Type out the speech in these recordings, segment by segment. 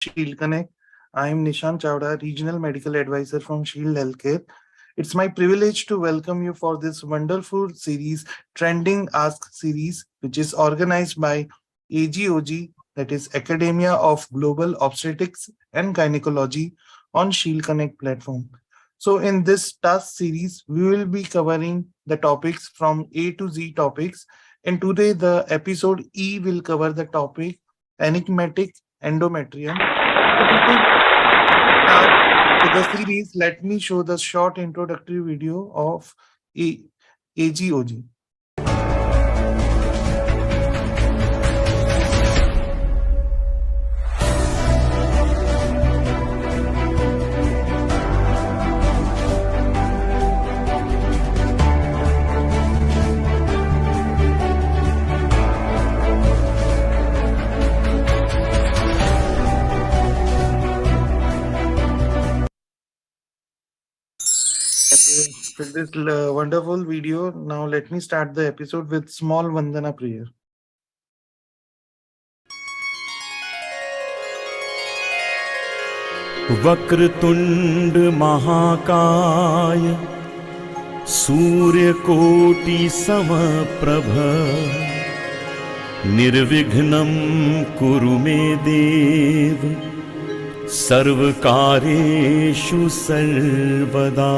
Shield Connect. I am Nishan Chawda, Regional Medical Advisor from Shield Healthcare. It's my privilege to welcome you for this wonderful series, Trending Ask series, which is organized by AGOG, that is Academia of Global Obstetrics and Gynecology on Shield Connect platform. So in this task series, we will be covering the topics from A to Z topics. And today the episode E will cover the topic Enigmatic Endometrium. So before start with the series, let me show the short introductory video of A- AGOG. With this wonderful video, now let me start the episode with small Vandana prayer. Vakratunda महाकाय सूर्यकोटि समप्रभ निर्विघ्नं कुरु मे देव सर्वकार्येषु सर्वदा।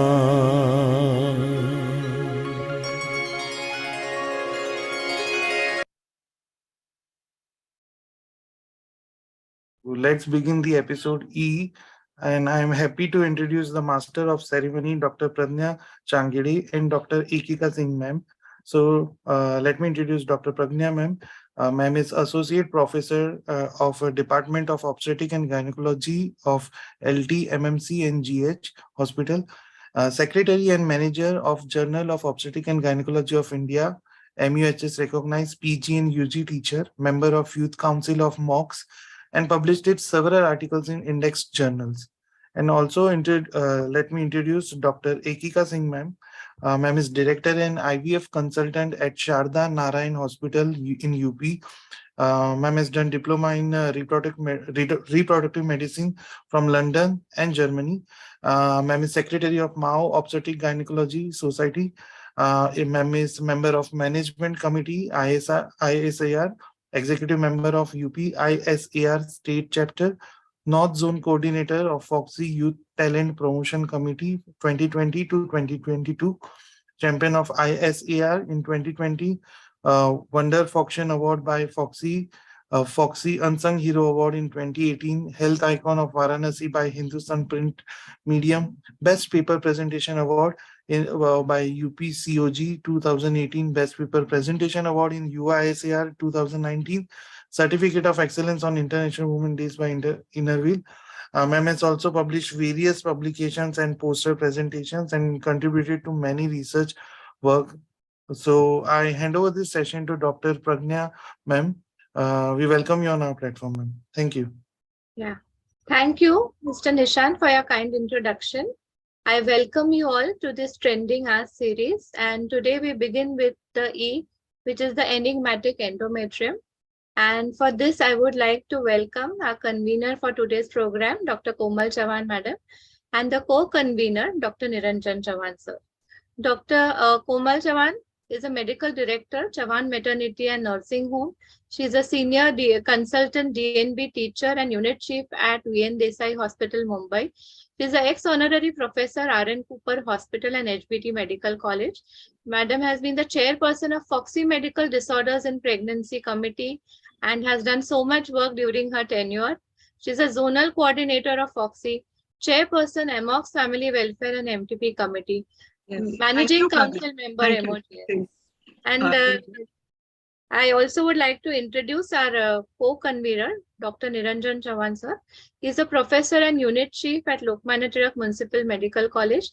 Let's begin the episode E. And I am happy to introduce the Master of Ceremony, Dr. Pragnya Changede and Dr. Ekika Singh, ma'am. So let me introduce Dr. Pragnya, ma'am. Ma'am is Associate Professor of Department of Obstetric and Gynecology of LT, MMC and GH Hospital, Secretary and Manager of Journal of Obstetric and Gynecology of India, MUHS recognized PG and UG teacher, member of Youth Council of MOX, and published it several articles in index journals. And also, let me introduce Dr. Ekika Singh, ma'am. Ma'am is director and IVF consultant at Sharda Narayan Hospital in UP. Ma'am has done diploma in reproductive medicine from London and Germany. Ma'am is secretary of Mao Obstetric Gynecology Society. Ma'am is member of Management Committee ISIR, executive member of UP ISAR State Chapter, North Zone Coordinator of Foxy Youth Talent Promotion Committee 2020 to 2022, champion of ISAR in 2020, Wonder Foxian Award by Foxy, Foxy Unsung Hero Award in 2018, Health Icon of Varanasi by Hindustan Print Medium, Best Paper Presentation Award by UPCOG 2018, Best Paper Presentation Award in UISAR 2019, Certificate of Excellence on International Women Days by Innerville. Ma'am has also published various publications and poster presentations and contributed to many research work. So I hand over this session to Dr. Pragnya, ma'am. We welcome you on our platform, ma'am. Thank you. Yeah. Thank you, Mr. Nishan, for your kind introduction. I welcome you all to this Trending Ask series. And today we begin with the E, which is the Enigmatic Endometrium. And for this, I would like to welcome our convener for today's program, Dr. Komal Chavan, madam, and the co-convener, Dr. Niranjan Chavan, sir. Dr. Komal Chavan is a medical director, Chavan Maternity and Nursing Home. She is a senior consultant DNB teacher and unit chief at VN Desai Hospital, Mumbai. She is an ex-honorary professor, R.N. Cooper Hospital and HBT Medical College. Madam has been the chairperson of Foxy Medical Disorders in Pregnancy Committee and has done so much work during her tenure. She is a zonal coordinator of Foxy, chairperson AMOX Family Welfare and MTP Committee, managing council member MOGS. And I also would like to introduce our co-convener, Dr. Niranjan Chavan, sir. He is a professor and unit chief at Lokmanya Tilak Municipal Medical College,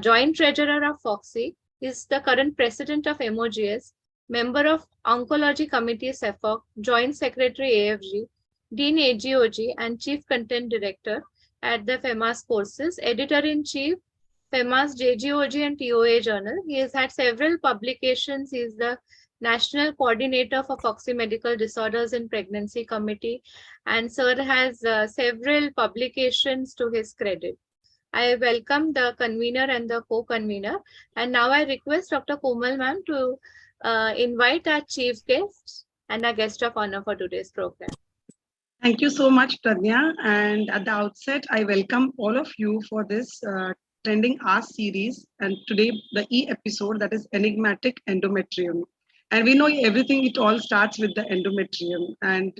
joint treasurer of Foxy. He is the current president of MOGS, member of Oncology Committee CEFOC, joint secretary AFG, dean AGOG, and chief content director at the FEMAS courses, editor-in-chief, FEMAS JGOG and TOA journal. He has had several publications. He is the National Coordinator for Foxy Medical Disorders in Pregnancy Committee, and Sir has several publications to his credit. I welcome the convener and the co-convener, and now I request Dr. Komal ma'am to invite our chief guest and our guest of honor for today's program. Thank you so much, Pradnya. And at the outset, I welcome all of you for this Trending Ask series. And today, the E episode, that is Enigmatic Endometrium. And we know everything, it all starts with the endometrium. And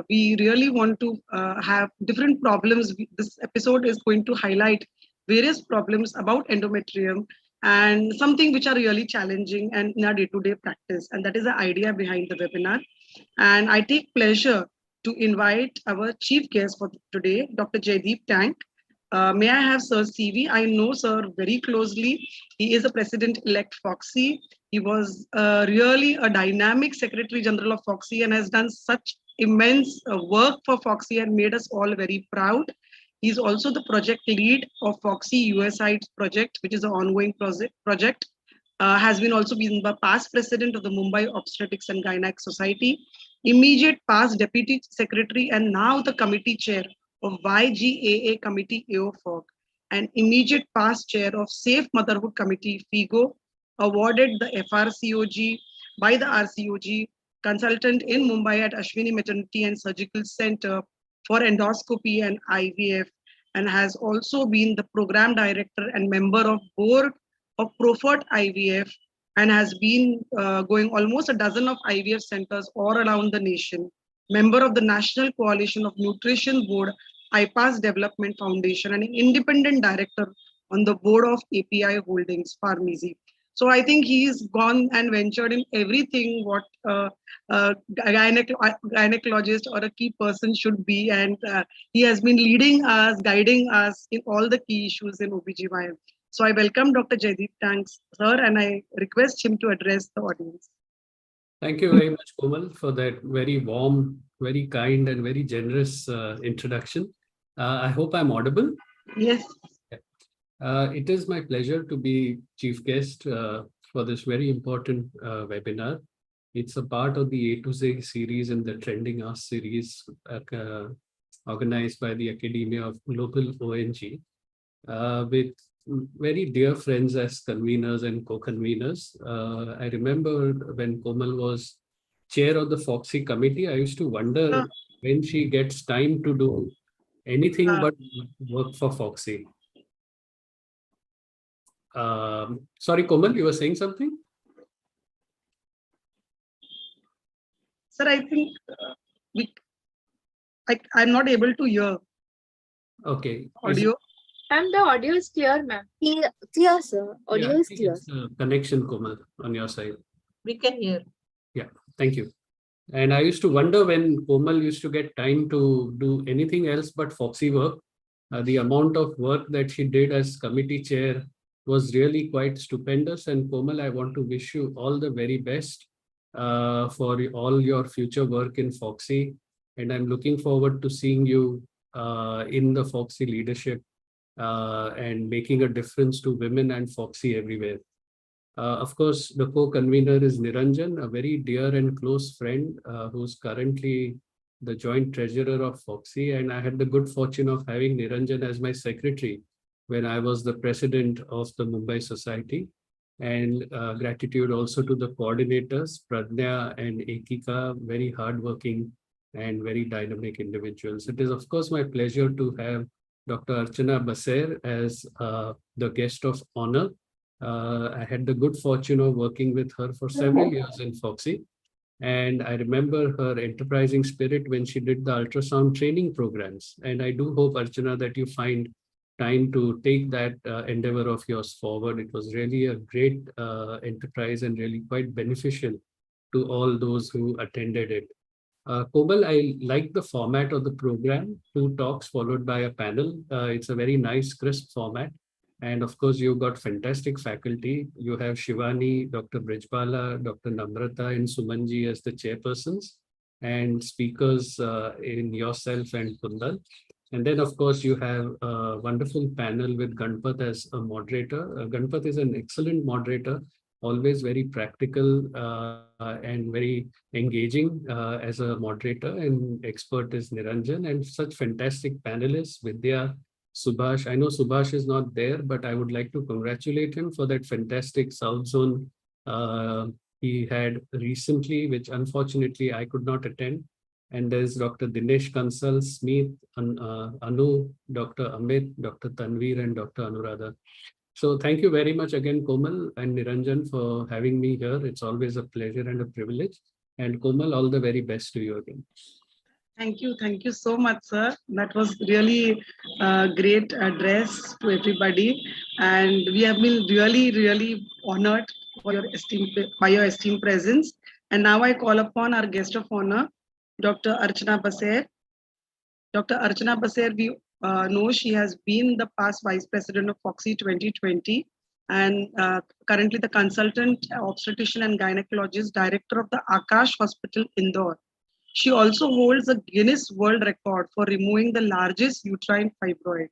we really want to have different problems. This episode is going to highlight various problems about endometrium and something which are really challenging and in our day-to-day practice. And that is the idea behind the webinar. And I take pleasure to invite our chief guest for today, Dr. Jaideep Tank. May I have Sir's CV? I know Sir very closely. He is a president-elect Foxy. He was really a dynamic Secretary General of Foxy and has done such immense work for Foxy and made us all very proud. He's also the project lead of Foxy USAID project, which is an ongoing project. Has been also been the past president of the Mumbai Obstetrics and Gynec Society, immediate past deputy secretary, and now the committee chair of YGAA Committee AOFOG, and immediate past chair of Safe Motherhood Committee FIGO, awarded the FRCOG by the RCOG, consultant in Mumbai at Ashwini Maternity and Surgical Center for endoscopy and IVF, and has also been the program director and member of board of Profert IVF, and has been going almost a dozen of IVF centers all around the nation. Member of the National Coalition of Nutrition Board, IPAS Development Foundation, and an independent director on the board of API Holdings, Pharmacy. So I think he's gone and ventured in everything what a gynecologist or a key person should be. And he has been leading us, guiding us in all the key issues in OBGYN. So I welcome Dr. Jaideep Tank, sir, and I request him to address the audience. Thank you very much, Komal, for that very warm, very kind, and very generous introduction. I hope I'm audible. Yes. It is my pleasure to be chief guest for this very important webinar. It's a part of the A to Z series in the Trending Ask series organized by the Academia of Global ONG with very dear friends as conveners and co-conveners. I remember when Komal was chair of the Foxy committee, I used to wonder when she gets time to do anything but work for Foxy. Sorry, Komal, you were saying something? Sir, I think I'm not able to hear. Okay. Audio. And the audio is clear, ma'am. Clear, sir. Audio is clear. It's a connection, Komal, on your side. We can hear. Yeah, thank you. And I used to wonder when Komal used to get time to do anything else but Foxy work. The amount of work that she did as committee chair was really quite stupendous. And Komal, I want to wish you all the very best for all your future work in Foxy. And I'm looking forward to seeing you in the Foxy leadership and making a difference to women and Foxy everywhere. Of course, the co-convener is Niranjan, a very dear and close friend who's currently the joint treasurer of Foxy. And I had the good fortune of having Niranjan as my secretary when I was the president of the Mumbai Society. And gratitude also to the coordinators, Pradnya and Ekika, very hardworking and very dynamic individuals. It is, of course, my pleasure to have Dr. Archana Baser as the guest of honor. I had the good fortune of working with her for several years in Foxy. And I remember her enterprising spirit when she did the ultrasound training programs. And I do hope, Archana, that you find time to take that endeavor of yours forward. It was really a great enterprise and really quite beneficial to all those who attended it. Komal, I like the format of the program, 2 talks followed by a panel. It's a very nice, crisp format. And of course, you've got fantastic faculty. You have Shivani, Dr. Brijbala, Dr. Namrata, and Sumanji as the chairpersons, and speakers in yourself and Kundal. And then, of course, you have a wonderful panel with Ganpat as a moderator. Ganpat is an excellent moderator. always very practical and very engaging as a moderator, and expert is Niranjan, and such fantastic panelists, Vidya, Subhash. I know Subhash is not there, but I would like to congratulate him for that fantastic South Zone he had recently, which unfortunately I could not attend. And there's Dr. Dinesh Kansal, Smith, Anu, Dr. Amit, Dr. Tanveer, and Dr. Anuradha. So thank you very much again, Komal and Niranjan, for having me here. It's always a pleasure and a privilege. And Komal, all the very best to you again. Thank you so much, sir. That was really a great address to everybody, and we have been really honored for your esteemed presence. And now I call upon our guest of honor, Dr. Archana Baser. Dr. Archana Baser, we know she has been the past Vice President of FOXI 2020 and currently the Consultant Obstetrician and Gynecologist Director of the Akash Hospital, Indore. She also holds a Guinness World Record for removing the largest uterine fibroid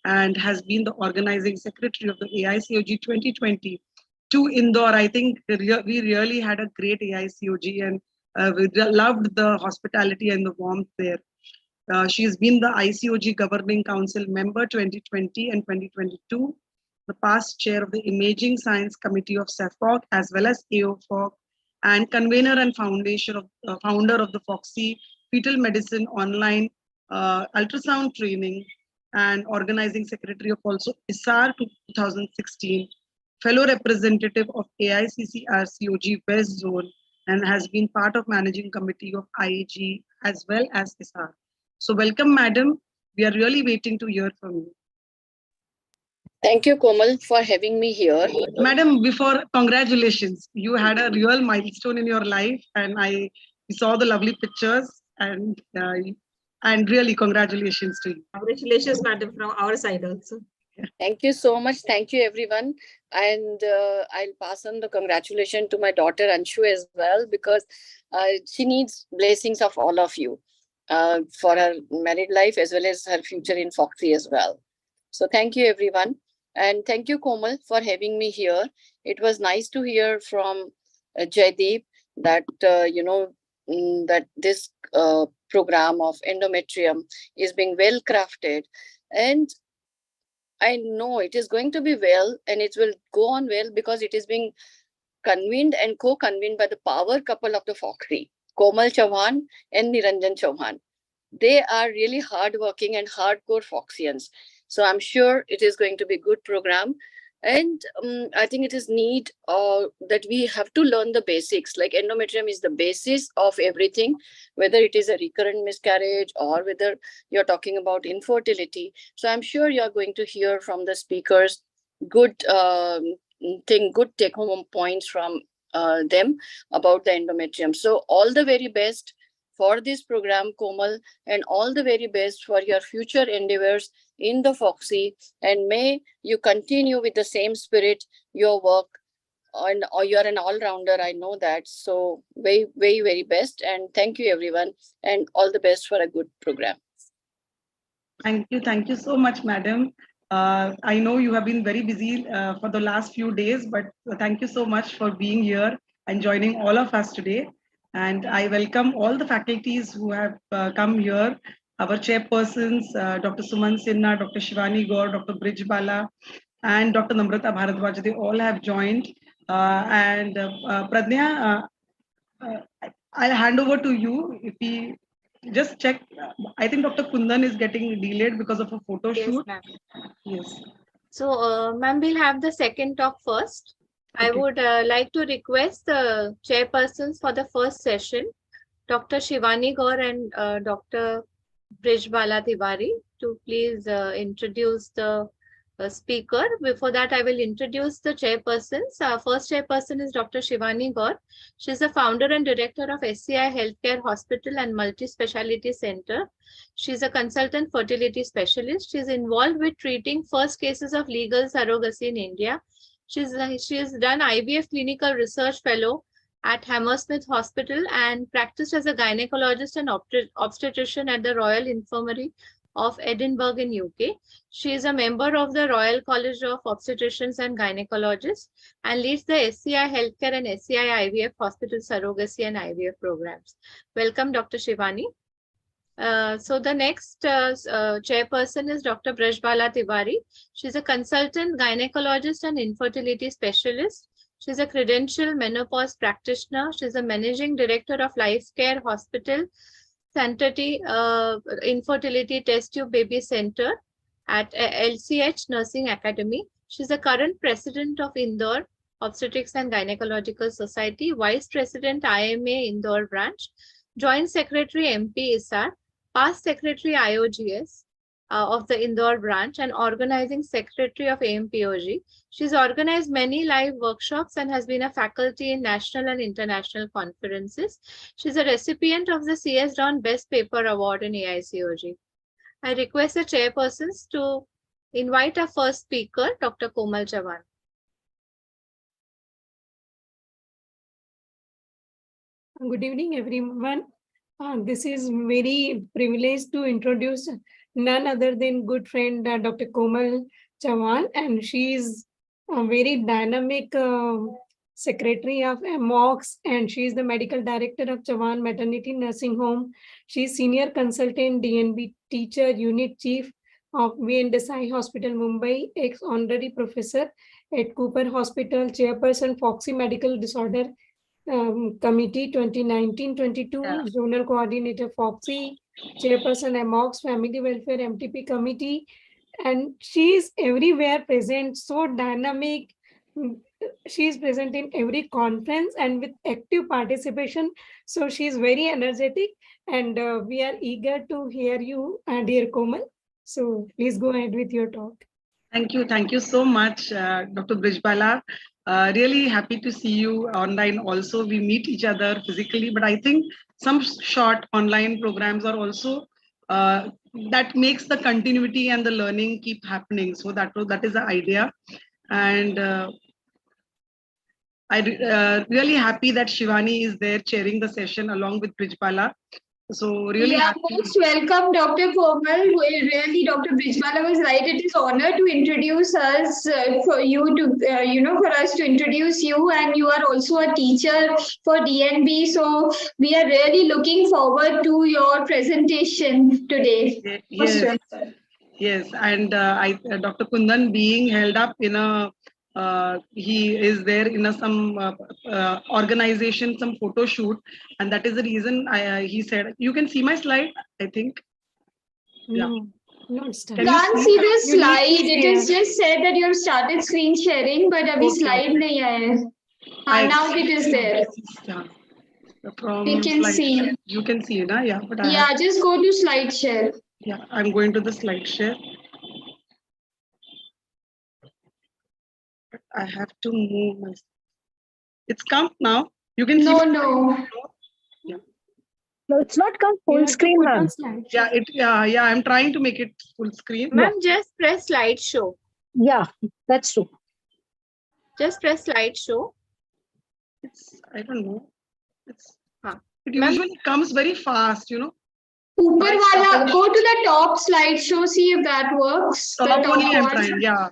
and has been the Organizing Secretary of the AICOG 2020 to Indore. I think we really had a great AICOG and we loved the hospitality and the warmth there. She has been the ICOG Governing Council member 2020 and 2022, the past chair of the Imaging Science Committee of CEFOG as well as AOFOG, and convener and founder of the FOXI Fetal Medicine Online Ultrasound Training, and organizing secretary of also ISAR 2016, fellow representative of AICC-RCOG West Zone, and has been part of managing committee of IAG as well as ISAR. So welcome, madam. We are really waiting to hear from you. Thank you, Komal, for having me here. Madam, before, congratulations. You had a real milestone in your life, and I saw the lovely pictures, and really congratulations to you. Congratulations, madam, from our side also. Thank you so much. Thank you, everyone. And I'll pass on the congratulations to my daughter Anshu as well, because she needs blessings of all of you for her married life as well as her future in FOXI as well. So thank you, everyone. And thank you, Komal, for having me here. It was nice to hear from Jaideep that, that this program of endometrium is being well crafted. And I know it is going to be well, and it will go on well because it is being convened and co-convened by the power couple of the FOXI, Komal Chauhan and Niranjan Chauhan. They are really hardworking and hardcore FOXians. So I'm sure it is going to be a good program. And I think it is need that we have to learn the basics. Like endometrium is the basis of everything, whether it is a recurrent miscarriage or whether you're talking about infertility. So I'm sure you're going to hear from the speakers good take-home points from them about the endometrium. So all the very best for this program, Komal, and all the very best for your future endeavors in the FOXI, and may you continue with the same spirit, your work, and you're an all-rounder, I know that. So very, very, very best, and thank you, everyone, and all the best for a good program. Thank you so much, madam. I know you have been very busy for the last few days, but thank you so much for being here and joining all of us today. And I welcome all the faculties who have come here, our chairpersons, Dr. Suman Sinha, Dr. Shivani Gaur, Dr. Brij Bala, and Dr. Namrata Bharadwaj. They all have joined. Pradnya, I'll hand over to you. If we just check, I think Dr. Kundan is getting delayed because of a photo shoot. Yes. So, ma'am, we'll have the second talk first. Okay. I would like to request the chairpersons for the first session, Dr. Shivani Gaur and Dr. Brij Bala Tiwari, to please introduce the speaker. Before that, I will introduce the chairpersons. Our first chairperson is Dr. Shivani Gaur. She is the founder and director of SCI Healthcare Hospital and Multi-Speciality Center. She is a consultant fertility specialist. She is involved with treating first cases of legal surrogacy in India. She has done IVF clinical research fellow at Hammersmith Hospital and practiced as a gynecologist and obstetrician at the Royal Infirmary of Edinburgh in UK. She is a member of the Royal College of Obstetricians and Gynecologists and leads the SCI Healthcare and SCI IVF Hospital Surrogacy and IVF programs. Welcome, Dr. Shivani. So the next chairperson is Dr. Brajbala Tiwari. She's a consultant gynecologist and infertility specialist. She's a credentialed menopause practitioner. She's a managing director of Life Care Hospital, Sanctity Infertility Test Tube Baby Center at LCH Nursing Academy. She's a current president of Indore Obstetrics and Gynecological Society, vice president IMA Indore branch, joint secretary MP ISAR, past secretary IOGS of the Indore branch, and organizing secretary of AMPOG. She's organized many live workshops and has been a faculty in national and international conferences. She's a recipient of the CS Down Best Paper Award in AICOG. I request the chairpersons to invite our first speaker, Dr. Komal Chavan. Good evening, everyone. This is very privileged to introduce none other than good friend Dr. Komal Chavan, and she is a very dynamic secretary of MOX, and she is the medical director of Chavan Maternity Nursing Home. She is senior consultant, DNB teacher, unit chief of VN Desai Hospital, Mumbai, ex-honorary professor at Cooper Hospital, chairperson Foxy Medical Disorder Committee 2019-22, Zonal Coordinator Foxy, Chairperson AMOX Family Welfare MTP Committee, and she is everywhere present, so dynamic. She is present in every conference and with active participation, so she is very energetic, and we are eager to hear you, dear Komal. So please go ahead with your talk. Thank you so much, Dr. Brijbala. Really happy to see you online also. We meet each other physically, but I think some short online programs are also that makes the continuity and the learning keep happening. So that is the idea. And I really happy that Shivani is there chairing the session along with Brijbala. So really most welcome, Dr. Komal. Really, Dr. Brijbala was right. It is honor to introduce us for you to, for us to introduce you, and you are also a teacher for DNB. So we are really looking forward to your presentation today. Yes, and Dr. Kundan being held up in a he is there in some organization, some photo shoot, and that is the reason he said, you can see my slide, I think. No, can't see the slide. It is just said that you have started screen sharing, but abhi slide nahi aaya. Now it is there. We can see. You can see it, yeah. But just go to slide share. Yeah, I'm going to the slide share. I have to move my. It's come now. You can see. No. Yeah. No, it's not come full screen, ma'am. Yeah. I'm trying to make it full screen. Ma'am, just press slideshow. Yeah, that's true. Just press slideshow. I don't know. It usually comes very fast, Upar wala, go to the top slideshow, see if that works. Top only I'm trying, yeah.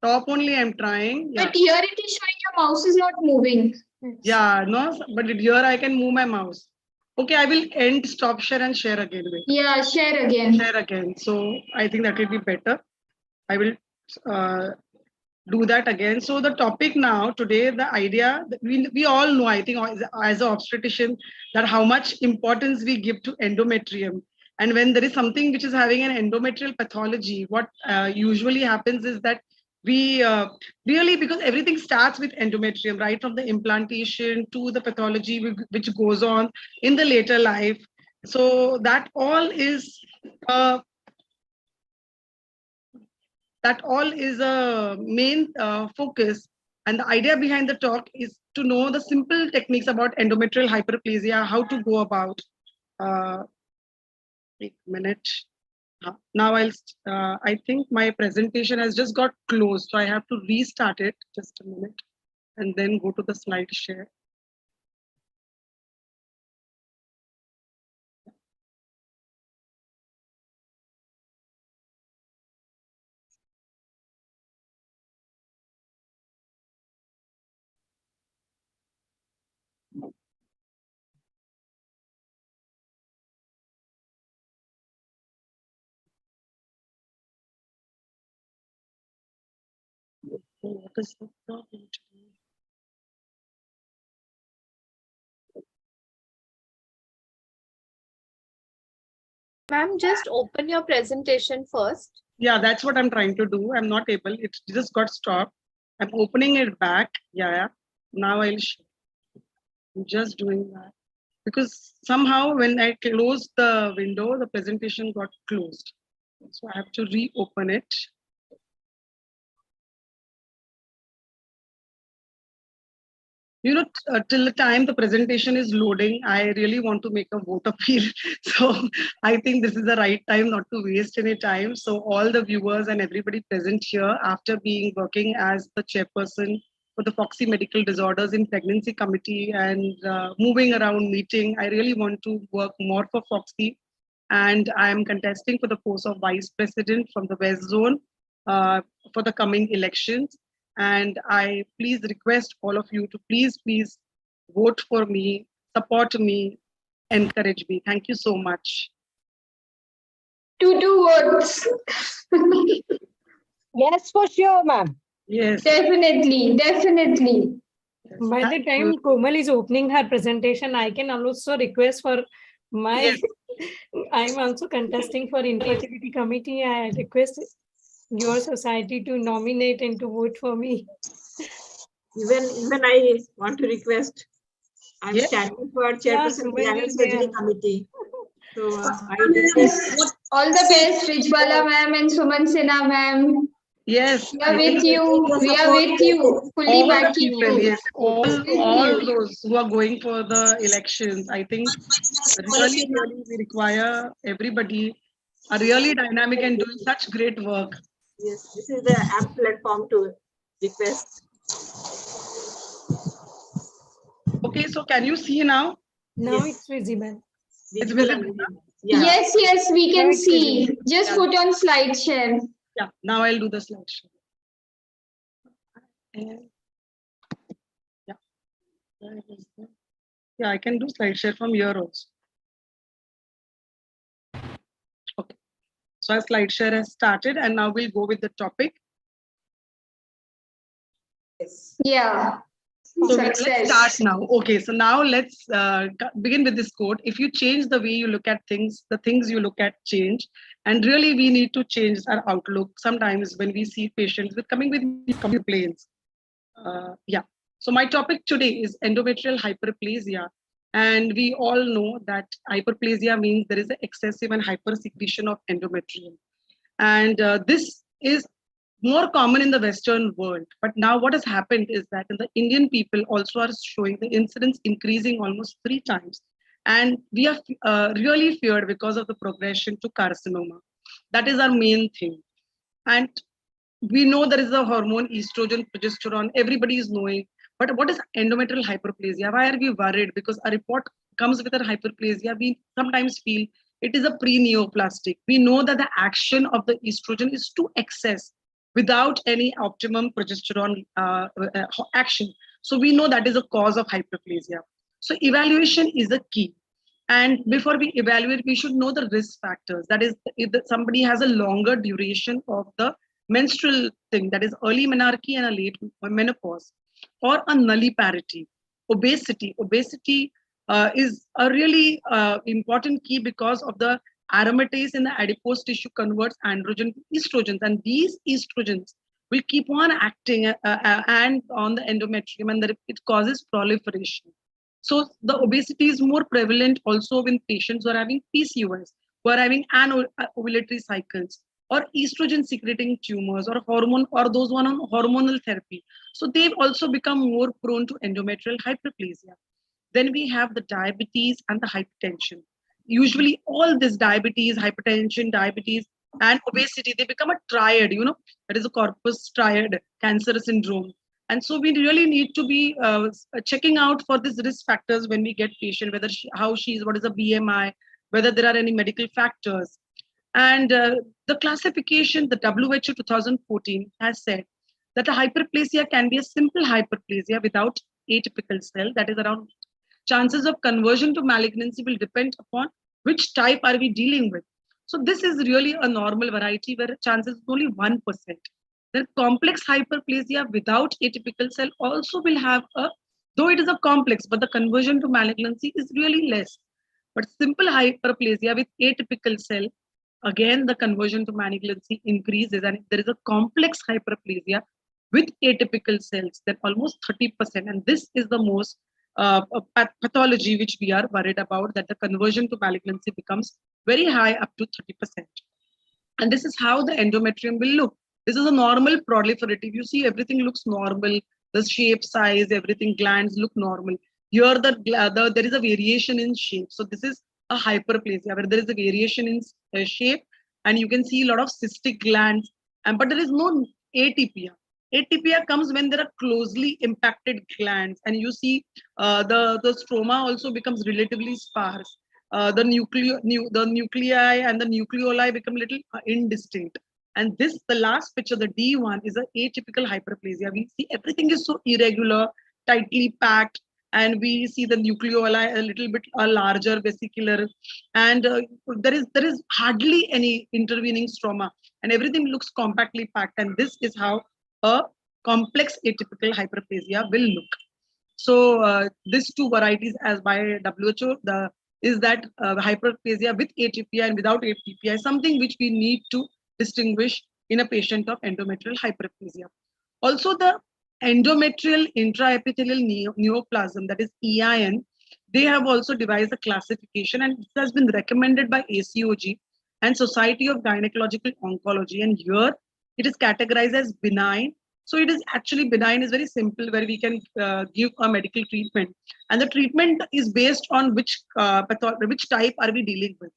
Top only I'm trying. Yeah. But here it is showing your mouse is not moving. Yeah, no, but here I can move my mouse. Okay, I will end stop share and share again. Wait. Yeah, share again. Share again. So I think that will be better. I will do that again. So the topic now today, the idea that we all know, I think as an obstetrician, that how much importance we give to endometrium. And when there is something which is having an endometrial pathology, what usually happens is that we really, because everything starts with endometrium, right from the implantation to the pathology which goes on in the later life. So that all is a main focus. And the idea behind the talk is to know the simple techniques about endometrial hyperplasia, how to go about. Wait a minute. Now I think my presentation has just got closed, so I have to restart it. Just a minute, and then go to the slide share. what is the problem today? Ma'am, just open your presentation first. Yeah, that's what I'm trying to do. I'm not able. It just got stopped. I'm opening it back. Yeah. Now I'll show. I'm just doing that. Because somehow when I closed the window, the presentation got closed. So I have to reopen it. You know, till the time the presentation is loading, I really want to make a vote appeal. So I think this is the right time not to waste any time. So all the viewers and everybody present here, after being working as the chairperson for the Foxy Medical Disorders in Pregnancy Committee and moving around meeting, I really want to work more for Foxy. And I am contesting for the post of Vice President from the West Zone for the coming elections. And I please request all of you to please vote for me, support me, encourage me. Thank you so much. 2 votes. Yes, for sure, ma'am. Yes. Definitely. By the time Komal is opening her presentation, I can also request for my, Yes. I'm also contesting for Infertility Committee. I request your society to nominate and to vote for me. Even I want to request. I'm Yes. standing for chairperson of the Suman Annual is Surgery there. Committee. So I request. All the best, Rijbala ma'am and Suman Sinha ma'am. Yes. We are with you. We are with you. Fully All the backing people, you. yes, all those who are going for the elections. I think really we require everybody are really dynamic and doing such great work. Yes, this is the app platform to request. Okay, so can you see now? Now Yes. it's visible. It's Visible visible. Yeah. Yes, we can Now it's see. visible. Just put on slide share. Yeah, now I'll do the slideshow. And yeah. Yeah, I can do slide share from here also. Okay. So our slide share has started and now we'll go with the topic. Yeah. So Success. let's start now. Okay, so now let's begin with this quote. If you change the way you look at things, the things you look at change. And really, we need to change our outlook. Sometimes when we see patients with coming with complaints. Yeah. So my topic today is endometrial hyperplasia. And we all know that hyperplasia means there is an excessive and hypersecretion of endometrium. And this is more common in the Western world. But now what has happened is that in the Indian people also are showing the incidence increasing almost 3 times. And we are really feared because of the progression to carcinoma. That is our main thing. And we know there is a hormone, estrogen, progesterone, everybody is knowing. But what is endometrial hyperplasia? Why are we worried? Because a report comes with a hyperplasia. We sometimes feel it is a pre-neoplastic. We know that the action of the estrogen is to excess without any optimum progesterone action. So we know that is a cause of hyperplasia. So evaluation is a key. And before we evaluate, we should know the risk factors. That is, if somebody has a longer duration of the menstrual thing, that is early menarche and a late menopause, or a nulliparity, obesity. Obesity is a really important key because of the aromatase in the adipose tissue converts androgen to estrogens, and these estrogens will keep on acting and on the endometrium, and it causes proliferation. So the obesity is more prevalent also in patients who are having PCOS, who are having anovulatory cycles, or estrogen secreting tumors, or hormone, or those one on hormonal therapy. So they've also become more prone to endometrial hyperplasia. Then we have the diabetes and the hypertension. Usually all this diabetes, hypertension, diabetes, and obesity, they become a triad, that is a corpus triad cancer syndrome. And so we really need to be checking out for these risk factors when we get patient, whether how she is, what is the BMI, whether there are any medical factors. And the classification, the WHO 2014 has said that a hyperplasia can be a simple hyperplasia without atypical cell, that is around chances of conversion to malignancy will depend upon which type are we dealing with. So this is really a normal variety where chances is only 1%. Then complex hyperplasia without atypical cell also will have though it is a complex, but the conversion to malignancy is really less. But simple hyperplasia with atypical cell, again, the conversion to malignancy increases. And if there is a complex hyperplasia with atypical cells, then almost 30%. And this is the most pathology which we are worried about, that the conversion to malignancy becomes very high, up to 30%. And this is how the endometrium will look. This is a normal proliferative. You see, everything looks normal. The shape, size, everything, glands look normal. Here, there is a variation in shape. So this is a hyperplasia where there is a variation in shape, and you can see a lot of cystic glands. But there is no atypia. Atypia comes when there are closely impacted glands, and you see the stroma also becomes relatively sparse. The nuclei and the nucleoli become a little indistinct. And this, the last picture, the D1, is an atypical hyperplasia. We see everything is so irregular, tightly packed, and we see the nucleoli a little bit larger, vesicular, and there is hardly any intervening stroma, and everything looks compactly packed. And this is how a complex atypical hyperplasia will look. So these two varieties, as by WHO, is that hyperplasia with atypia and without atypia is something which we need to distinguish in a patient of endometrial hyperplasia. Also, the endometrial intraepithelial neoplasm, that is EIN, they have also devised a classification, and it has been recommended by ACOG and Society of Gynecological Oncology. And here it is categorized as benign. So it is actually benign, is very simple, where we can give a medical treatment, and the treatment is based on which type are we dealing with.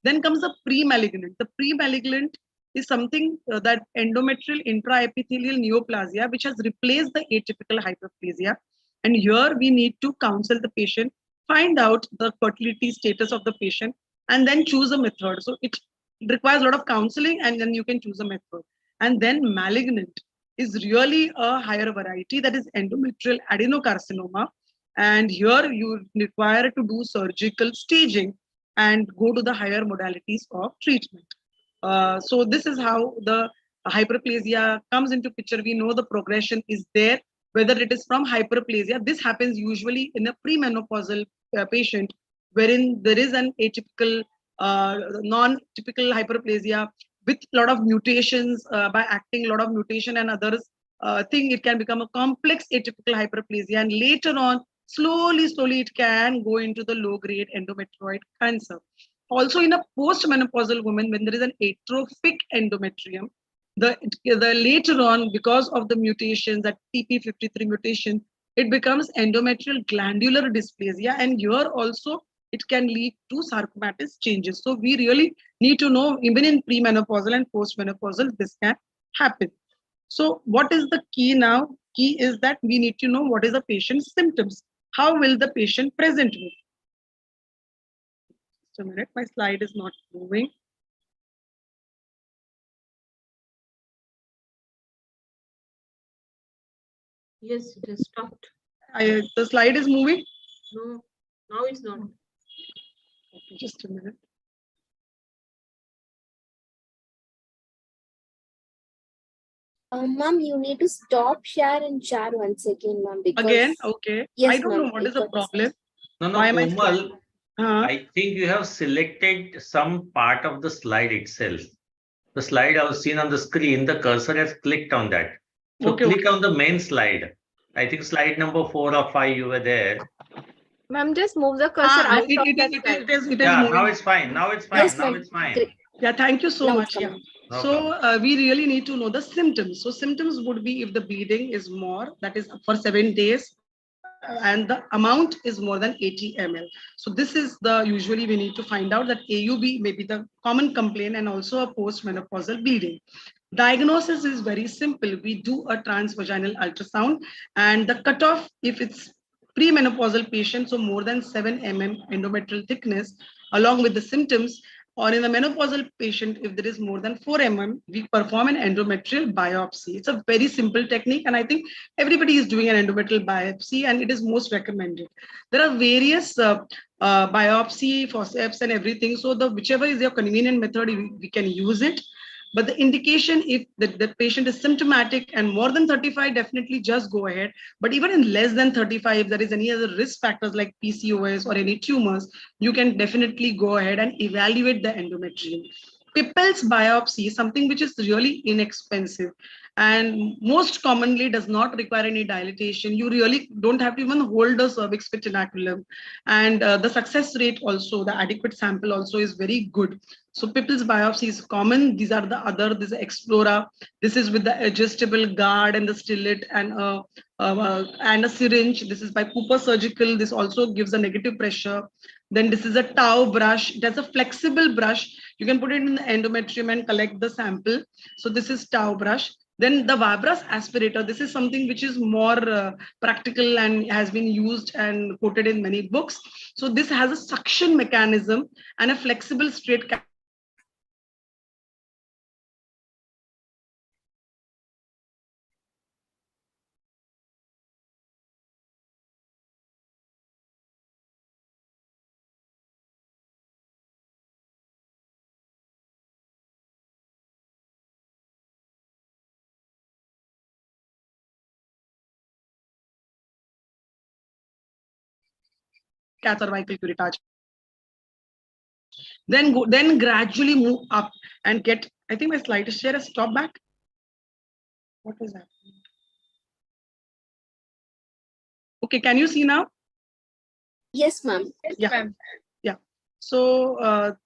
Then comes the pre-malignant. The pre-malignant is something that endometrial intraepithelial neoplasia, which has replaced the atypical hyperplasia. And here we need to counsel the patient, find out the fertility status of the patient, and then choose a method. So it requires a lot of counseling, and then you can choose a method. And then malignant is really a higher variety, that is endometrial adenocarcinoma. And here you require to do surgical staging and go to the higher modalities of treatment. So this is how the hyperplasia comes into picture. We know the progression is there, whether it is from hyperplasia. This happens usually in a premenopausal patient, wherein there is an atypical, non-typical hyperplasia with a lot of mutations, by acting a lot of mutation and others, thing it can become a complex atypical hyperplasia, and later on, slowly it can go into the low-grade endometrioid cancer. Also, in a post-menopausal woman, when there is an atrophic endometrium, the later on, because of the mutations, that TP53 mutation, it becomes endometrial glandular dysplasia, and here also it can lead to sarcomatous changes. So we really need to know, even in premenopausal and postmenopausal, this can happen. So what is the key now? Key is that we need to know what is the patient's symptoms. How will the patient present with? Just a minute, my slide is not moving. Yes, it has stopped. The slide is moving? No, now it's not. Okay, just a minute. Ma'am, you need to stop share and share once again, ma'am. Again, okay. Yes, I don't know what is the problem. No, Why am I Komal, I think you have selected some part of the slide itself. The slide I was seen on the screen, the cursor has clicked on that. So click on the main slide. I think slide number 4 or 5, you were there. Ma'am, just move the cursor out of that slide. It is Yeah, moving. now it's fine. Now it's fine. Yes, now ma'am. it's fine. Yeah, thank you so Now much. it's Yeah. fine. No So we really need to know the symptoms. So symptoms would be if the bleeding is more, that is for 7 days, and the amount is more than 80 ml. So this is the usually we need to find out that AUB may be the common complaint, and also a postmenopausal bleeding. Diagnosis is very simple. We do a transvaginal ultrasound, and the cutoff, if it's premenopausal patient, so more than 7 mm endometrial thickness, along with the symptoms, or in the menopausal patient, if there is more than 4 mm, we perform an endometrial biopsy. It's a very simple technique, and I think everybody is doing an endometrial biopsy, and it is most recommended. There are various biopsy, forceps, and everything. So whichever is your convenient method, we can use it. But the indication, if the patient is symptomatic and more than 35, definitely just go ahead. But even in less than 35, if there is any other risk factors like PCOS or any tumors, you can definitely go ahead and evaluate the endometrium. People's biopsy is something which is really inexpensive and most commonly does not require any dilatation. You really don't have to even hold the cervix spitinaculum. And the success rate also, the adequate sample also is very good. So people's biopsy is common. These are the other, this is Explora. This is with the adjustable guard and the stillet and a syringe. This is by Cooper Surgical. This also gives a negative pressure. Then this is a Tau brush. It has a flexible brush. You can put it in the endometrium and collect the sample. So this is Tau brush. Then the Vibras aspirator. This is something which is more practical and has been used and quoted in many books. So this has a suction mechanism and a flexible straight cervical curettage. Then gradually move up and get, I think my slide share has stopped back. What is that? Okay, can you see now? Yes, ma'am. Yeah. Yeah. So,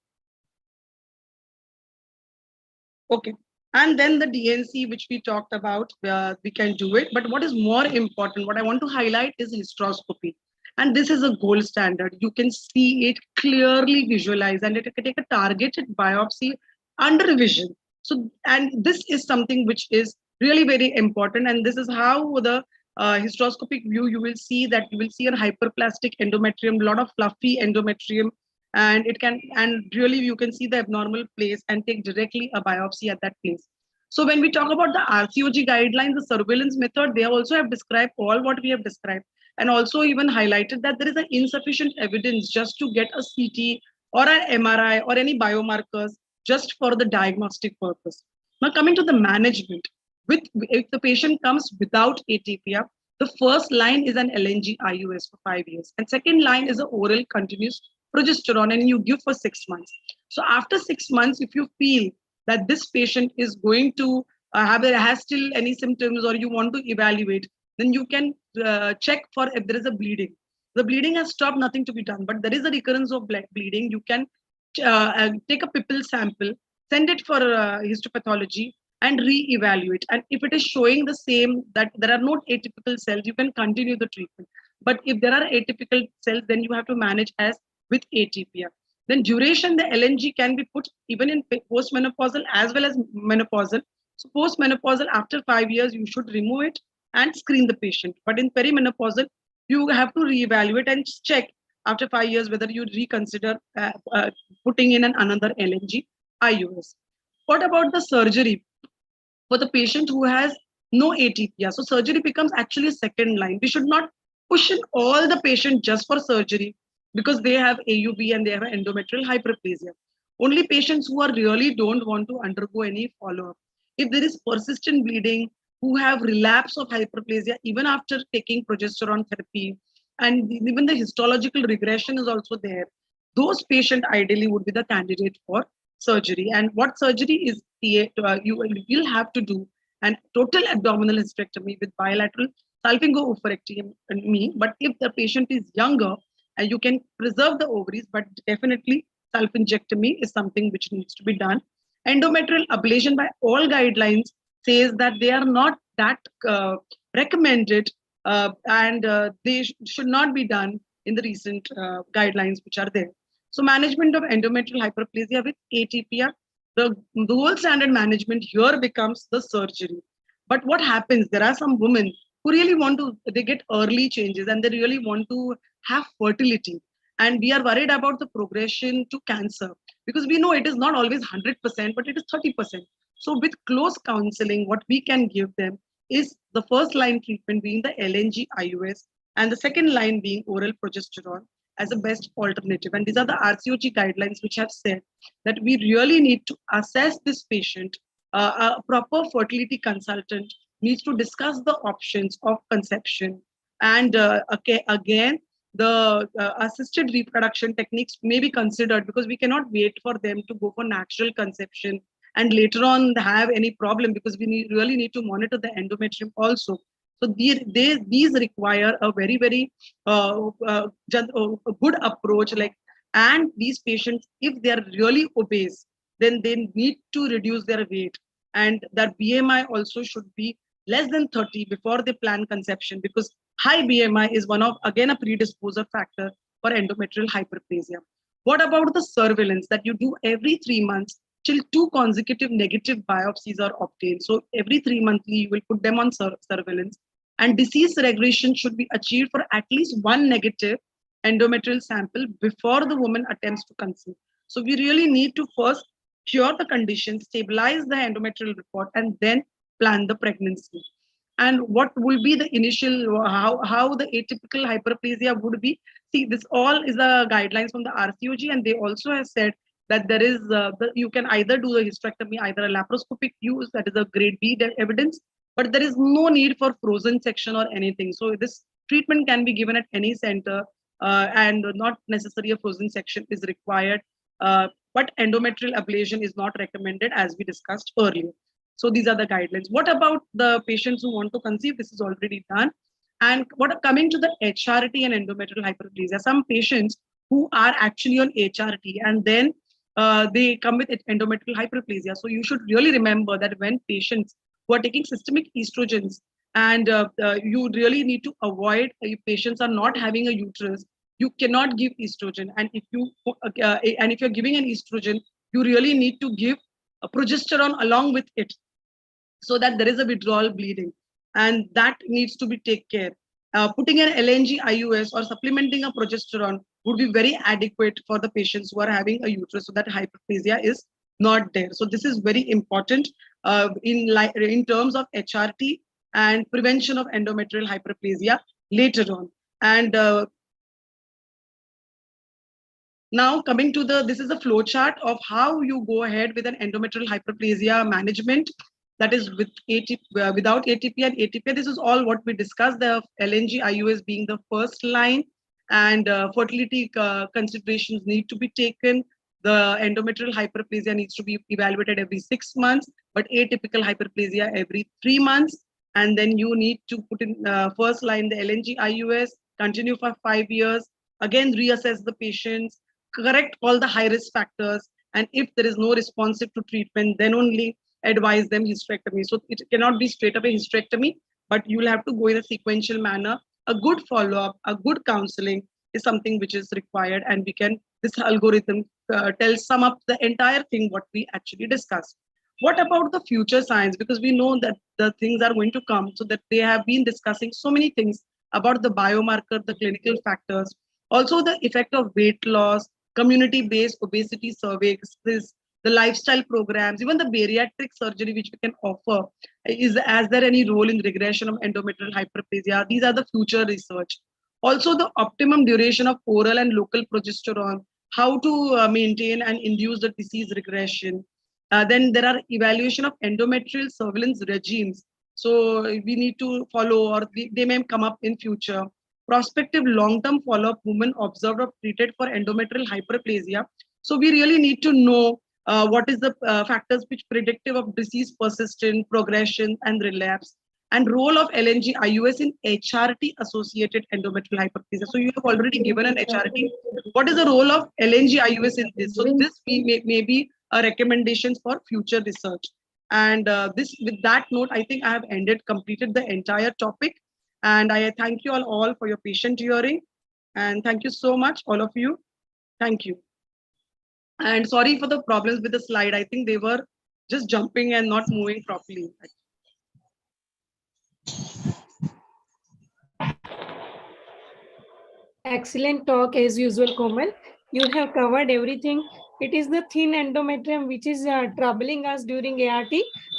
okay. And then the DNC, which we talked about, we can do it. But what is more important, what I want to highlight is hysteroscopy. And this is a gold standard. You can see it clearly visualized, and it can take a targeted biopsy under vision. So, and this is something which is really very important. And this is how the hysteroscopic view, you will see that you will see a hyperplastic endometrium, a lot of fluffy endometrium, and it can, and really you can see the abnormal place and take directly a biopsy at that place. So when we talk about the RCOG guidelines, the surveillance method, they also have described all what we have described, and also even highlighted that there is an insufficient evidence just to get a CT or an MRI or any biomarkers just for the diagnostic purpose. Now coming to the management, if the patient comes without atypia, the first line is an LNG IUS for 5 years, and second line is an oral continuous progesterone, and you give for 6 months. So after 6 months, if you feel that this patient is going to has still any symptoms or you want to evaluate, then you can check for if there is a bleeding. The bleeding has stopped, nothing to be done, but there is a recurrence of bleeding. You can take a pipple sample, send it for histopathology and re-evaluate. And if it is showing the same, that there are no atypical cells, you can continue the treatment. But if there are atypical cells, then you have to manage as with atypia. Then duration, the LNG can be put even in postmenopausal as well as menopausal. So postmenopausal, after 5 years, you should remove it and screen the patient. But in perimenopausal, you have to reevaluate and check after 5 years whether you reconsider putting in another LNG IUS. What about the surgery for the patient who has no atypia? So surgery becomes actually a second line. We should not push in all the patient just for surgery because they have AUB and they have endometrial hyperplasia. Only patients who are really don't want to undergo any follow-up. If there is persistent bleeding, who have relapse of hyperplasia even after taking progesterone therapy, and even the histological regression is also there, those patients ideally would be the candidate for surgery. And what surgery is, you will have to do an total abdominal hysterectomy with bilateral salpingo-oophorectomy. But if the patient is younger, and you can preserve the ovaries, but definitely salpingectomy is something which needs to be done. Endometrial ablation by all guidelines says that they are not that recommended and they should not be done in the recent guidelines which are there. So management of endometrial hyperplasia with atypia, the gold standard management here becomes the surgery. But what happens, there are some women who really want to, they get early changes and they really want to have fertility. And we are worried about the progression to cancer because we know it is not always 100%, but it is 30%. So with close counseling, what we can give them is the first line treatment being the LNG IUS and the second line being oral progesterone as a best alternative. And these are the RCOG guidelines which have said that we really need to assess this patient a proper fertility consultant needs to discuss the options of conception. And again, the assisted reproduction techniques may be considered, because we cannot wait for them to go for natural conception and later on have any problem, because we really need to monitor the endometrium also. So these require a very, very a good approach. And these patients, if they are really obese, then they need to reduce their weight, and their BMI also should be less than 30 before they plan conception, because high BMI is one of, again, a predisposer factor for endometrial hyperplasia. What about the surveillance that you do every 3 months till 2 consecutive negative biopsies are obtained? So every 3 monthly, you will put them on surveillance, and disease regression should be achieved for at least 1 negative endometrial sample before the woman attempts to conceive. So we really need to first cure the condition, stabilize the endometrial report, and then plan the pregnancy. And what will be the initial, how the atypical hyperplasia would be? See, this all is the guidelines from the RCOG, and they also have said that there is, you can either do the hysterectomy, either a laparoscopic use, that is a grade B evidence, but there is no need for frozen section or anything. So this treatment can be given at any center, and not necessarily a frozen section is required. But endometrial ablation is not recommended, as we discussed earlier. So these are the guidelines. What about the patients who want to conceive? This is already done. And coming to the HRT and endometrial hyperplasia, some patients who are actually on HRT and then they come with endometrial hyperplasia. So you should really remember that when patients who are taking systemic estrogens, and you really need to avoid, if patients are not having a uterus, you cannot give estrogen. And if you're giving an estrogen, you really need to give a progesterone along with it, so that there is a withdrawal bleeding, and that needs to be taken care. Putting an LNG IUS or supplementing a progesterone would be very adequate for the patients who are having a uterus, so that hyperplasia is not there. So this is very important in terms of HRT and prevention of endometrial hyperplasia later on. And now coming to this is a flow chart of how you go ahead with an endometrial hyperplasia management, that is with without ATP and ATP. This is all what we discussed, the LNG IUS being the first line, and fertility considerations need to be taken. The endometrial hyperplasia needs to be evaluated every 6 months, but atypical hyperplasia every 3 months. And then you need to put in first line the LNG IUS, continue for 5 years, again reassess the patients, correct all the high risk factors, and if there is no responsive to treatment, then only advise them hysterectomy. So it cannot be straight up a hysterectomy, but you will have to go in a sequential manner. A good follow-up, a good counseling is something which is required, and we can, this algorithm sum up the entire thing what we actually discussed. What about the future science? Because we know that the things are going to come, so that they have been discussing so many things about the biomarker, the clinical factors, also the effect of weight loss, community-based obesity surveys, the lifestyle programs, even the bariatric surgery which we can offer. Is there any role in regression of endometrial hyperplasia? These are the future research. Also the optimum duration of oral and local progesterone, how to maintain and induce the disease regression. Then there are evaluation of endometrial surveillance regimes. So we need to follow, or they may come up in future. Prospective long-term follow-up, women observed or treated for endometrial hyperplasia. So we really need to know what is the factors which predictive of disease persistence, progression, and relapse, and role of LNG IUS in HRT associated endometrial hyperplasia. So you have already given an HRT. What is the role of LNG IUS in this? So this may be a recommendation for future research. And with that note, I think I have completed the entire topic. And I thank you all for your patient hearing. And thank you so much, all of you. Thank you. And sorry for the problems with the slide. I think they were just jumping and not moving properly. Excellent talk as usual, Komal. You have covered everything. It is the thin endometrium which is troubling us during ART,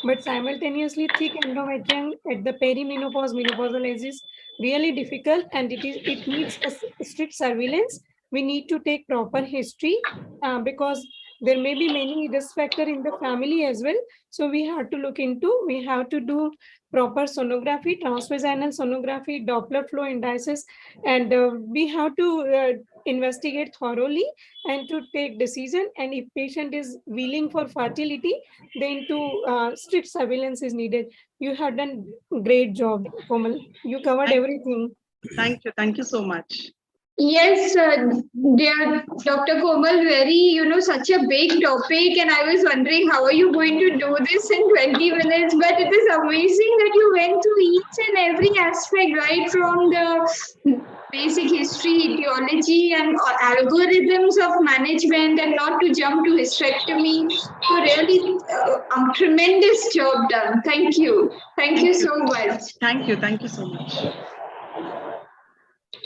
but simultaneously thick endometrium at the perimenopause, menopausal age is really difficult, and it needs a strict surveillance. We need to take proper history because There may be many risk factors in the family as well. So we have to look into, we have to do proper sonography, transvaginal sonography, Doppler flow indices, and we have to investigate thoroughly and to take decision. And if patient is willing for fertility, then to strict surveillance is needed. You have done great job, Komal. You covered everything. Thank you so much. Yes, dear Dr. Komal, very, such a big topic, and I was wondering how are you going to do this in 20 minutes, but it is amazing that you went through each and every aspect, right from the basic history, etiology, and algorithms of management, and not to jump to hysterectomy. So really, tremendous job done. Thank you. Thank you so much. Thank you so much.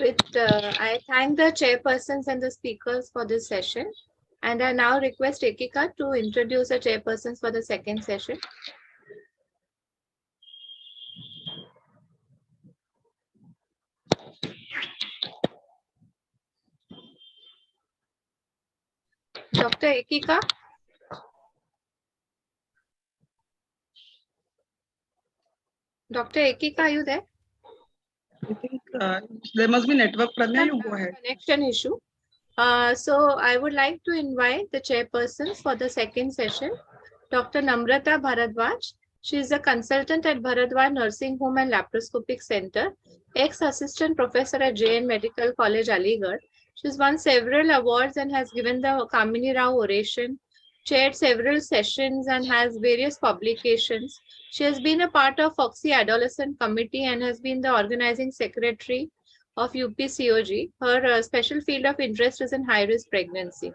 I thank the chairpersons and the speakers for this session. And I now request Ekika to introduce the chairpersons for the second session. Dr. Ekika. Dr. Ekika, are you there? I think there must be network. Pradnya, you go ahead. Connection issue. So I would like to invite the chairpersons for the second session, Dr. Namrata Bharadwaj. She is a consultant at Bharadwaj Nursing Home and Laparoscopic Center, ex-assistant professor at JN Medical College, Aligarh. She's won several awards and has given the Kamini Rao oration, chaired several sessions and has various publications. She has been a part of Foxy Adolescent Committee and has been the organizing secretary of UPCOG. Her special field of interest is in high-risk pregnancy.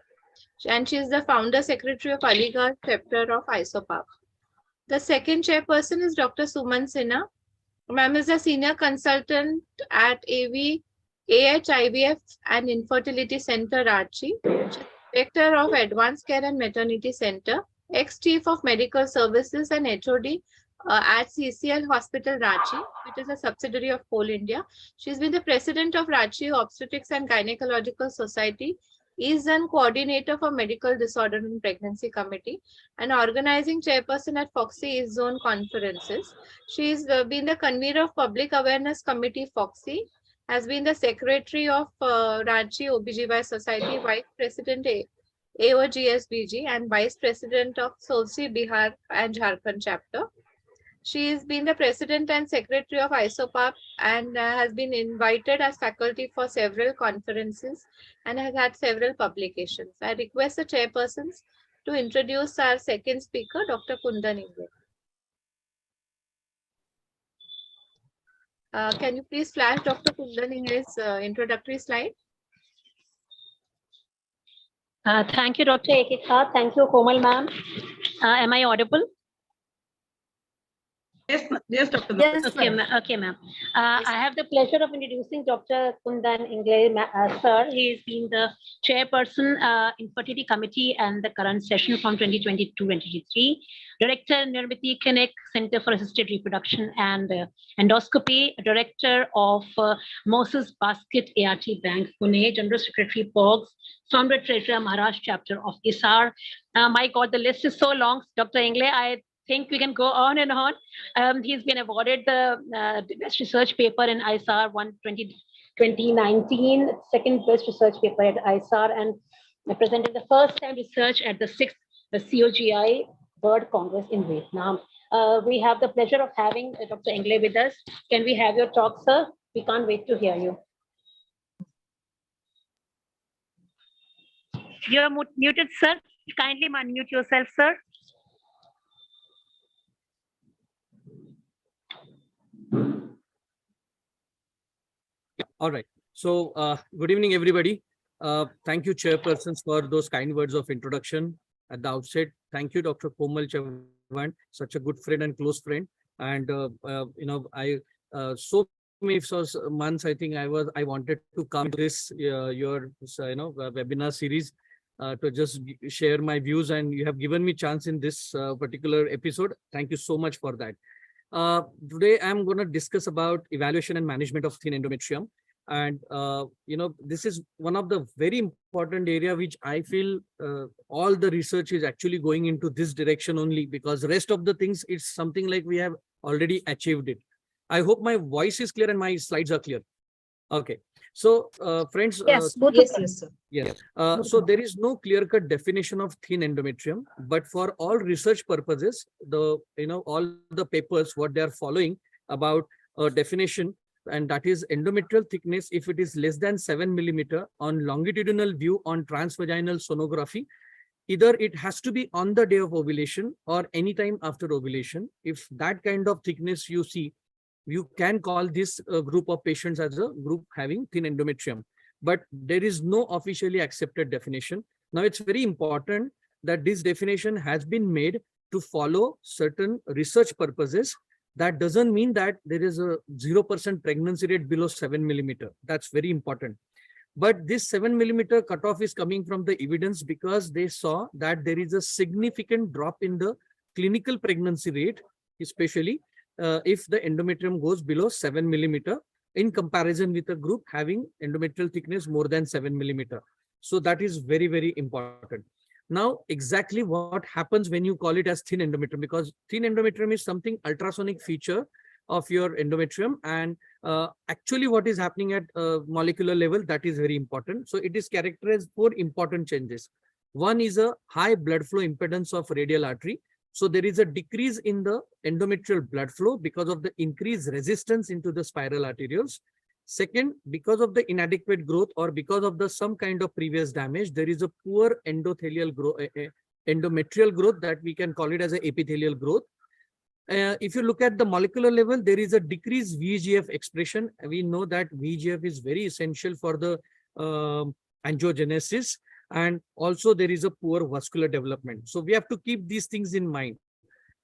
And she is the founder secretary of Aligarh chapter of ISOPAP. The second chairperson is Dr. Suman Sinha. Ma'am is a senior consultant at AHIVF and Infertility Center, Ranchi. Director of Advanced Care and Maternity Center, ex-chief of Medical Services and HOD at CCL Hospital, Ranchi, which is a subsidiary of Coal India. She's been the president of Ranchi Obstetrics and Gynecological Society, is an coordinator for Medical Disorder and Pregnancy Committee, and organizing chairperson at Foxy East Zone conferences. She's been the convener of Public Awareness Committee, Foxy, has been the secretary of Ranchi OBGY Society, vice president AOGSBG, and vice president of Solsi Bihar and Jharkhand chapter. She has been the president and secretary of ISOPAP and has been invited as faculty for several conferences and has had several publications. I request the chairpersons to introduce our second speaker, Dr. Kundan Ingle. Can you please flash Dr. Kundan Ingle's introductory slide? Thank you, Dr. Ekika. Thank you, Komal ma'am. Am I audible? Yes, Dr. Yes, okay, ma'am. I have the pleasure of introducing Dr. Kundan Ingle, sir. He has been the chairperson in Fertility Committee and the current session from 2022-2023. Director, Enigmatic Clinic, Center for Assisted Reproduction and Endoscopy. Director of Moses Basket ART Bank, Pune. General Secretary, POGS. Founder Treasurer, Maharashtra Chapter of ISAR. My God, the list is so long, Dr. Ingle. I think we can go on and on. He's been awarded the best research paper in ISAR 2019, second best research paper at ISAR, and presented the first time research at the 6th COGI World Congress in Vietnam. We have the pleasure of having Dr. Ingle with us. Can we have your talk, sir? We can't wait to hear you. You're muted, sir. Kindly unmute yourself, sir. All right. So good evening, everybody. Thank you, chairpersons, for those kind words of introduction at the outset. Thank you, Dr. Komal Chavan, such a good friend and close friend. And I so many months I think I wanted to come to this your webinar series to just share my views, and you have given me chance in this particular episode. Thank you so much for that. Today I'm going to discuss about evaluation and management of thin endometrium. And this is one of the very important area which I feel all the research is actually going into this direction only, because rest of the things, it's something like we have already achieved it. I hope my voice is clear and my slides are clear. Okay. So friends, Yes, both Yes, of them. yes, sir. yes. So there is no clear-cut definition of thin endometrium, but for all research purposes, all the papers what they are following about a definition, and that is endometrial thickness if it is less than 7 millimeter on longitudinal view on transvaginal sonography. Either it has to be on the day of ovulation or anytime after ovulation. If that kind of thickness you see, you can call this group of patients as a group having thin endometrium. But there is no officially accepted definition. Now, it's very important that this definition has been made to follow certain research purposes. That doesn't mean that there is a 0% pregnancy rate below 7 millimeter. That's very important. But this 7 millimeter cutoff is coming from the evidence because they saw that there is a significant drop in the clinical pregnancy rate, especially if the endometrium goes below 7 millimeter in comparison with a group having endometrial thickness more than 7 millimeter. So that is very, very important. Now, exactly what happens when you call it as thin endometrium, because thin endometrium is something ultrasonic feature of your endometrium, and actually what is happening at molecular level, that is very important. So it is characterized for important changes. One is a high blood flow impedance of radial artery. So there is a decrease in the endometrial blood flow because of the increased resistance into the spiral arterioles. Second, because of the inadequate growth or because of the some kind of previous damage, there is a poor endothelial growth, endometrial growth, that we can call it as a epithelial growth. If you look at the molecular level, there is a decreased VEGF expression. We know that VEGF is very essential for the angiogenesis, and also there is a poor vascular development. So we have to keep these things in mind.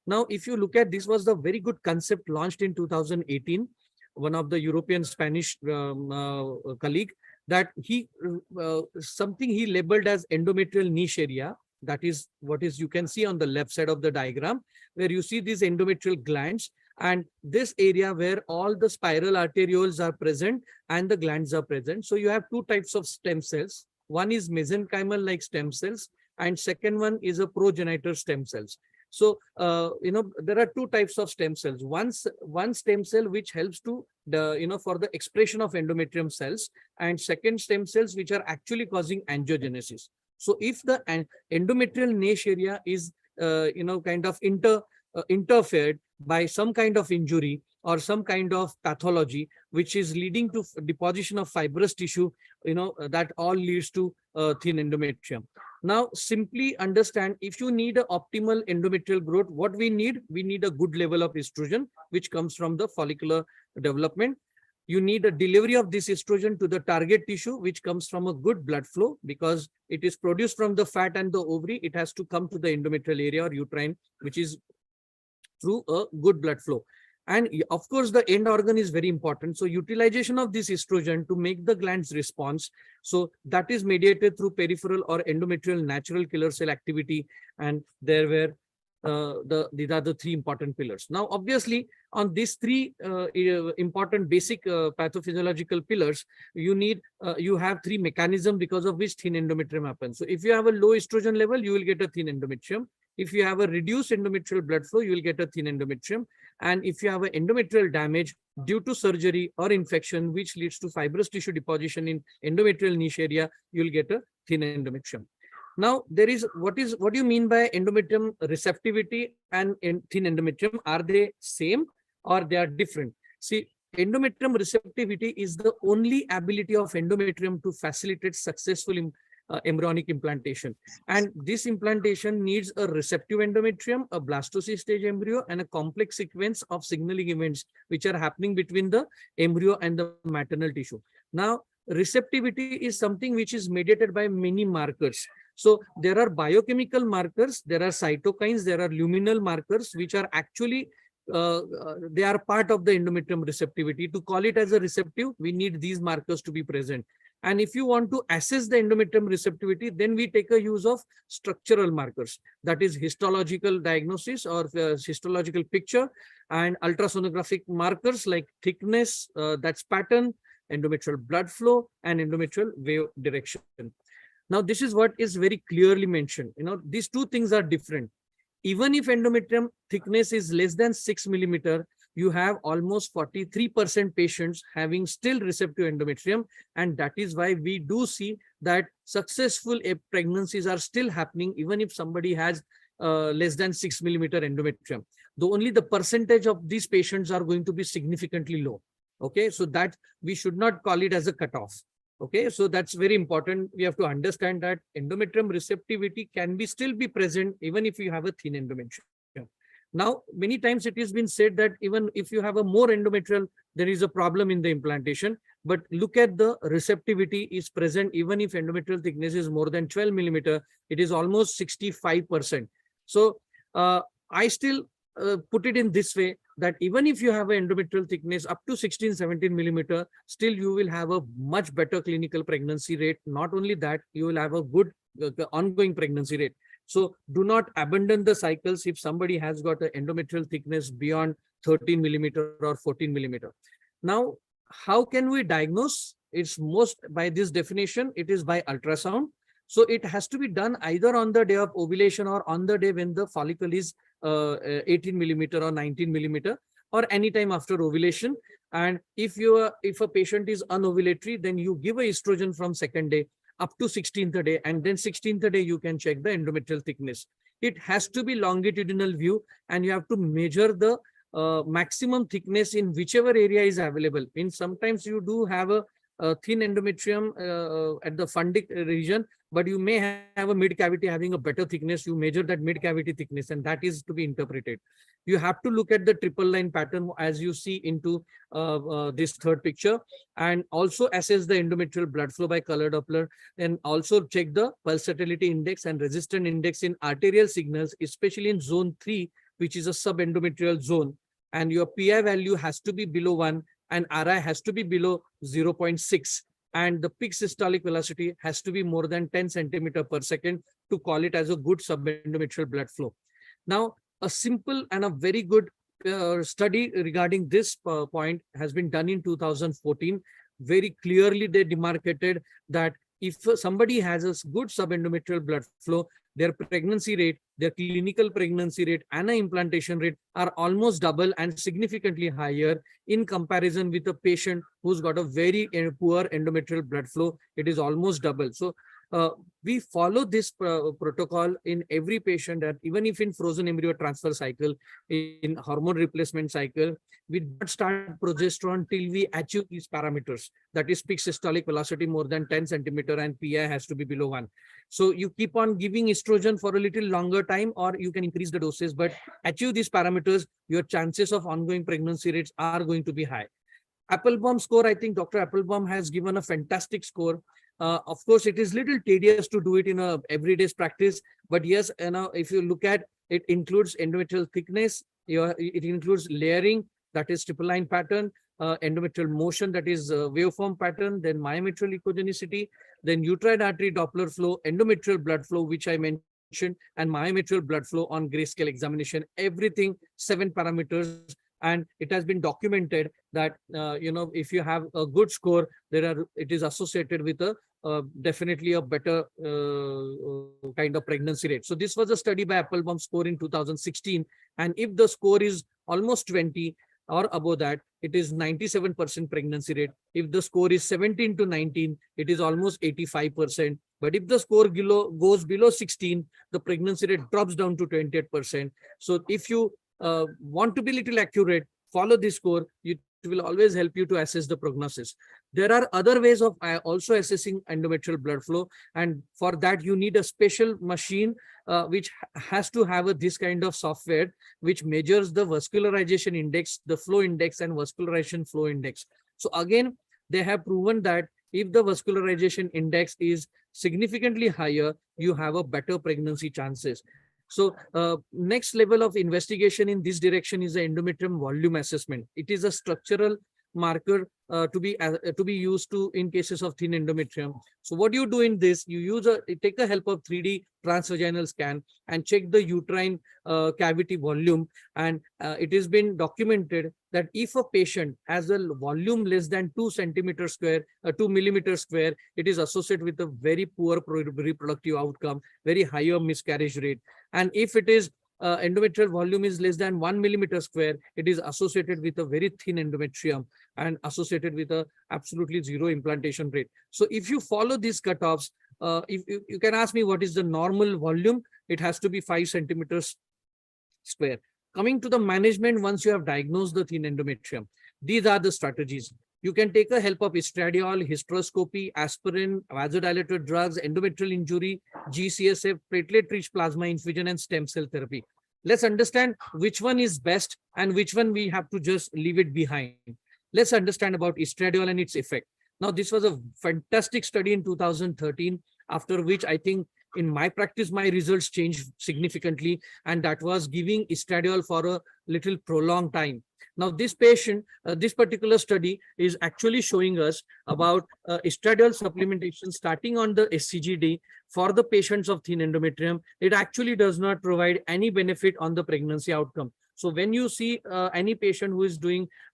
Now, if you look at, this was the very good concept launched in 2018, one of the European Spanish colleague, that he something he labeled as endometrial niche area. That is what is you can see on the left side of the diagram, where you see these endometrial glands, and this area where all the spiral arterioles are present and the glands are present. So you have two types of stem cells. One is mesenchymal like stem cells, and second one is a progenitor stem cells. So, there are two types of stem cells. One stem cell which helps to for the expression of endometrium cells, and second stem cells which are actually causing angiogenesis. So if the endometrial niche area is, kind of interfered by some kind of injury or some kind of pathology, which is leading to deposition of fibrous tissue, that all leads to thin endometrium. Now, simply understand, if you need an optimal endometrial growth, what we need a good level of estrogen, which comes from the follicular development. You need a delivery of this estrogen to the target tissue, which comes from a good blood flow, because it is produced from the fat and the ovary. It has to come to the endometrial area or uterine, which is through a good blood flow. And of course, the end organ is very important. So utilization of this estrogen to make the glands response. So that is mediated through peripheral or endometrial natural killer cell activity. And there were these are the three important pillars. Now, obviously, on these three important basic pathophysiological pillars, you have three mechanisms because of which thin endometrium happens. So if you have a low estrogen level, you will get a thin endometrium. If you have a reduced endometrial blood flow, you will get a thin endometrium. And if you have an endometrial damage due to surgery or infection, which leads to fibrous tissue deposition in endometrial niche area, you will get a thin endometrium. Now, there is what do you mean by endometrium receptivity and thin endometrium? Are they same or they are different? See, endometrium receptivity is the only ability of endometrium to facilitate successful embryonic implantation. And this implantation needs a receptive endometrium, a blastocyst stage embryo, and a complex sequence of signaling events which are happening between the embryo and the maternal tissue. Now, receptivity is something which is mediated by many markers. So there are biochemical markers, there are cytokines, there are luminal markers, which are actually, they are part of the endometrium receptivity. To call it as a receptive, we need these markers to be present. And if you want to assess the endometrium receptivity, then we take a use of structural markers, that is histological diagnosis or histological picture, and ultrasonographic markers like thickness, that's pattern, endometrial blood flow and endometrial wave direction. Now, this is what is very clearly mentioned. These two things are different. Even if endometrium thickness is less than 6 millimeter, you have almost 43% patients having still receptive endometrium. And that is why we do see that successful pregnancies are still happening, even if somebody has less than 6 millimeter endometrium. Though only the percentage of these patients are going to be significantly low. Okay, so that we should not call it as a cutoff. Okay, so that's very important. We have to understand that endometrium receptivity can still be present even if you have a thin endometrium. Now, many times it has been said that even if you have a more endometrial, there is a problem in the implantation. But look at the receptivity is present even if endometrial thickness is more than 12 millimeter, it is almost 65%. So I still put it in this way, that even if you have an endometrial thickness up to 16-17 millimeter, still you will have a much better clinical pregnancy rate. Not only that, you will have a good ongoing pregnancy rate. So do not abandon the cycles if somebody has got an endometrial thickness beyond 13 millimeter or 14 millimeter. Now, how can we diagnose? It's most by this definition, it is by ultrasound. So it has to be done either on the day of ovulation or on the day when the follicle is 18 millimeter or 19 millimeter, or anytime after ovulation. And if a patient is unovulatory, then you give a estrogen from second day up to 16th day, and then 16th day you can check the endometrial thickness. It has to be longitudinal view, and you have to measure the maximum thickness in whichever area is available. Sometimes you do have a thin endometrium at the fundic region, but you may have a mid cavity having a better thickness. You measure that mid cavity thickness, and that is to be interpreted. You have to look at the triple line pattern as you see into this third picture, and also assess the endometrial blood flow by color Doppler, and also check the pulsatility index and resistance index in arterial signals, especially in zone 3, which is a subendometrial zone. And your PI value has to be below 1, and RI has to be below 0.6. And the peak systolic velocity has to be more than 10 centimeter per second to call it as a good subendometrial blood flow. Now, a simple and a very good study regarding this point has been done in 2014. Very clearly, they demarcated that if somebody has a good subendometrial blood flow, their pregnancy rate, their clinical pregnancy rate, and an implantation rate are almost double and significantly higher in comparison with a patient who's got a very poor endometrial blood flow. It is almost double. So we follow this protocol in every patient, that even if in frozen embryo transfer cycle, in hormone replacement cycle, we don't start progesterone till we achieve these parameters. That is peak systolic velocity more than 10 centimeter and PI has to be below 1. So you keep on giving estrogen for a little longer time, or you can increase the doses, but achieve these parameters, your chances of ongoing pregnancy rates are going to be high. Applebaum score, I think Dr. Applebaum has given a fantastic score. Of course, it is little tedious to do it in a everyday practice, but yes, if you look at it, includes endometrial thickness, it includes layering, that is triple line pattern, endometrial motion, that is waveform pattern, then myometrial echogenicity, then uterine artery Doppler flow, endometrial blood flow, which I mentioned, and myometrial blood flow on grayscale examination, everything 7 parameters. And it has been documented that, if you have a good score, it is associated with definitely a better kind of pregnancy rate. So this was a study by Applebaum score in 2016. And if the score is almost 20 or above that, it is 97% pregnancy rate. If the score is 17 to 19, it is almost 85%. But if the score goes below 16, the pregnancy rate drops down to 28%. So if you want to be little accurate, follow this score. It will always help you to assess the prognosis. There are other ways of also assessing endometrial blood flow, and for that you need a special machine which has to have this kind of software which measures the vascularization index, the flow index, and vascularization flow index. So again, they have proven that if the vascularization index is significantly higher, you have a better pregnancy chances. So next level of investigation in this direction is the endometrium volume assessment. It is a structural marker to be used to in cases of thin endometrium. So what you do in this, you take the help of 3D transvaginal scan and check the uterine cavity volume, and it has been documented that if a patient has a volume less than 2 centimeters square, 2 millimeters square, it is associated with a very poor reproductive outcome, very higher miscarriage rate. And if it is endometrial volume is less than 1 millimeter square, it is associated with a very thin endometrium and associated with a absolutely zero implantation rate. So if you follow these cutoffs, if you can ask me what is the normal volume, it has to be 5 centimeters square. Coming to the management, once you have diagnosed the thin endometrium, these are the strategies. You can take a help of estradiol, hysteroscopy, aspirin, vasodilator drugs, endometrial injury, GCSF, platelet-rich plasma infusion, and stem cell therapy. Let's understand which one is best and which one we have to just leave it behind. Let's understand about estradiol and its effect. Now, this was a fantastic study in 2013, after which I think in my practice, my results changed significantly, and that was giving estradiol for a little prolonged time. Now, this patient, this particular study is actually showing us about estradiol supplementation starting on the SCGD for the patients of thin endometrium. It actually does not provide any benefit on the pregnancy outcome. So when you see any patient who is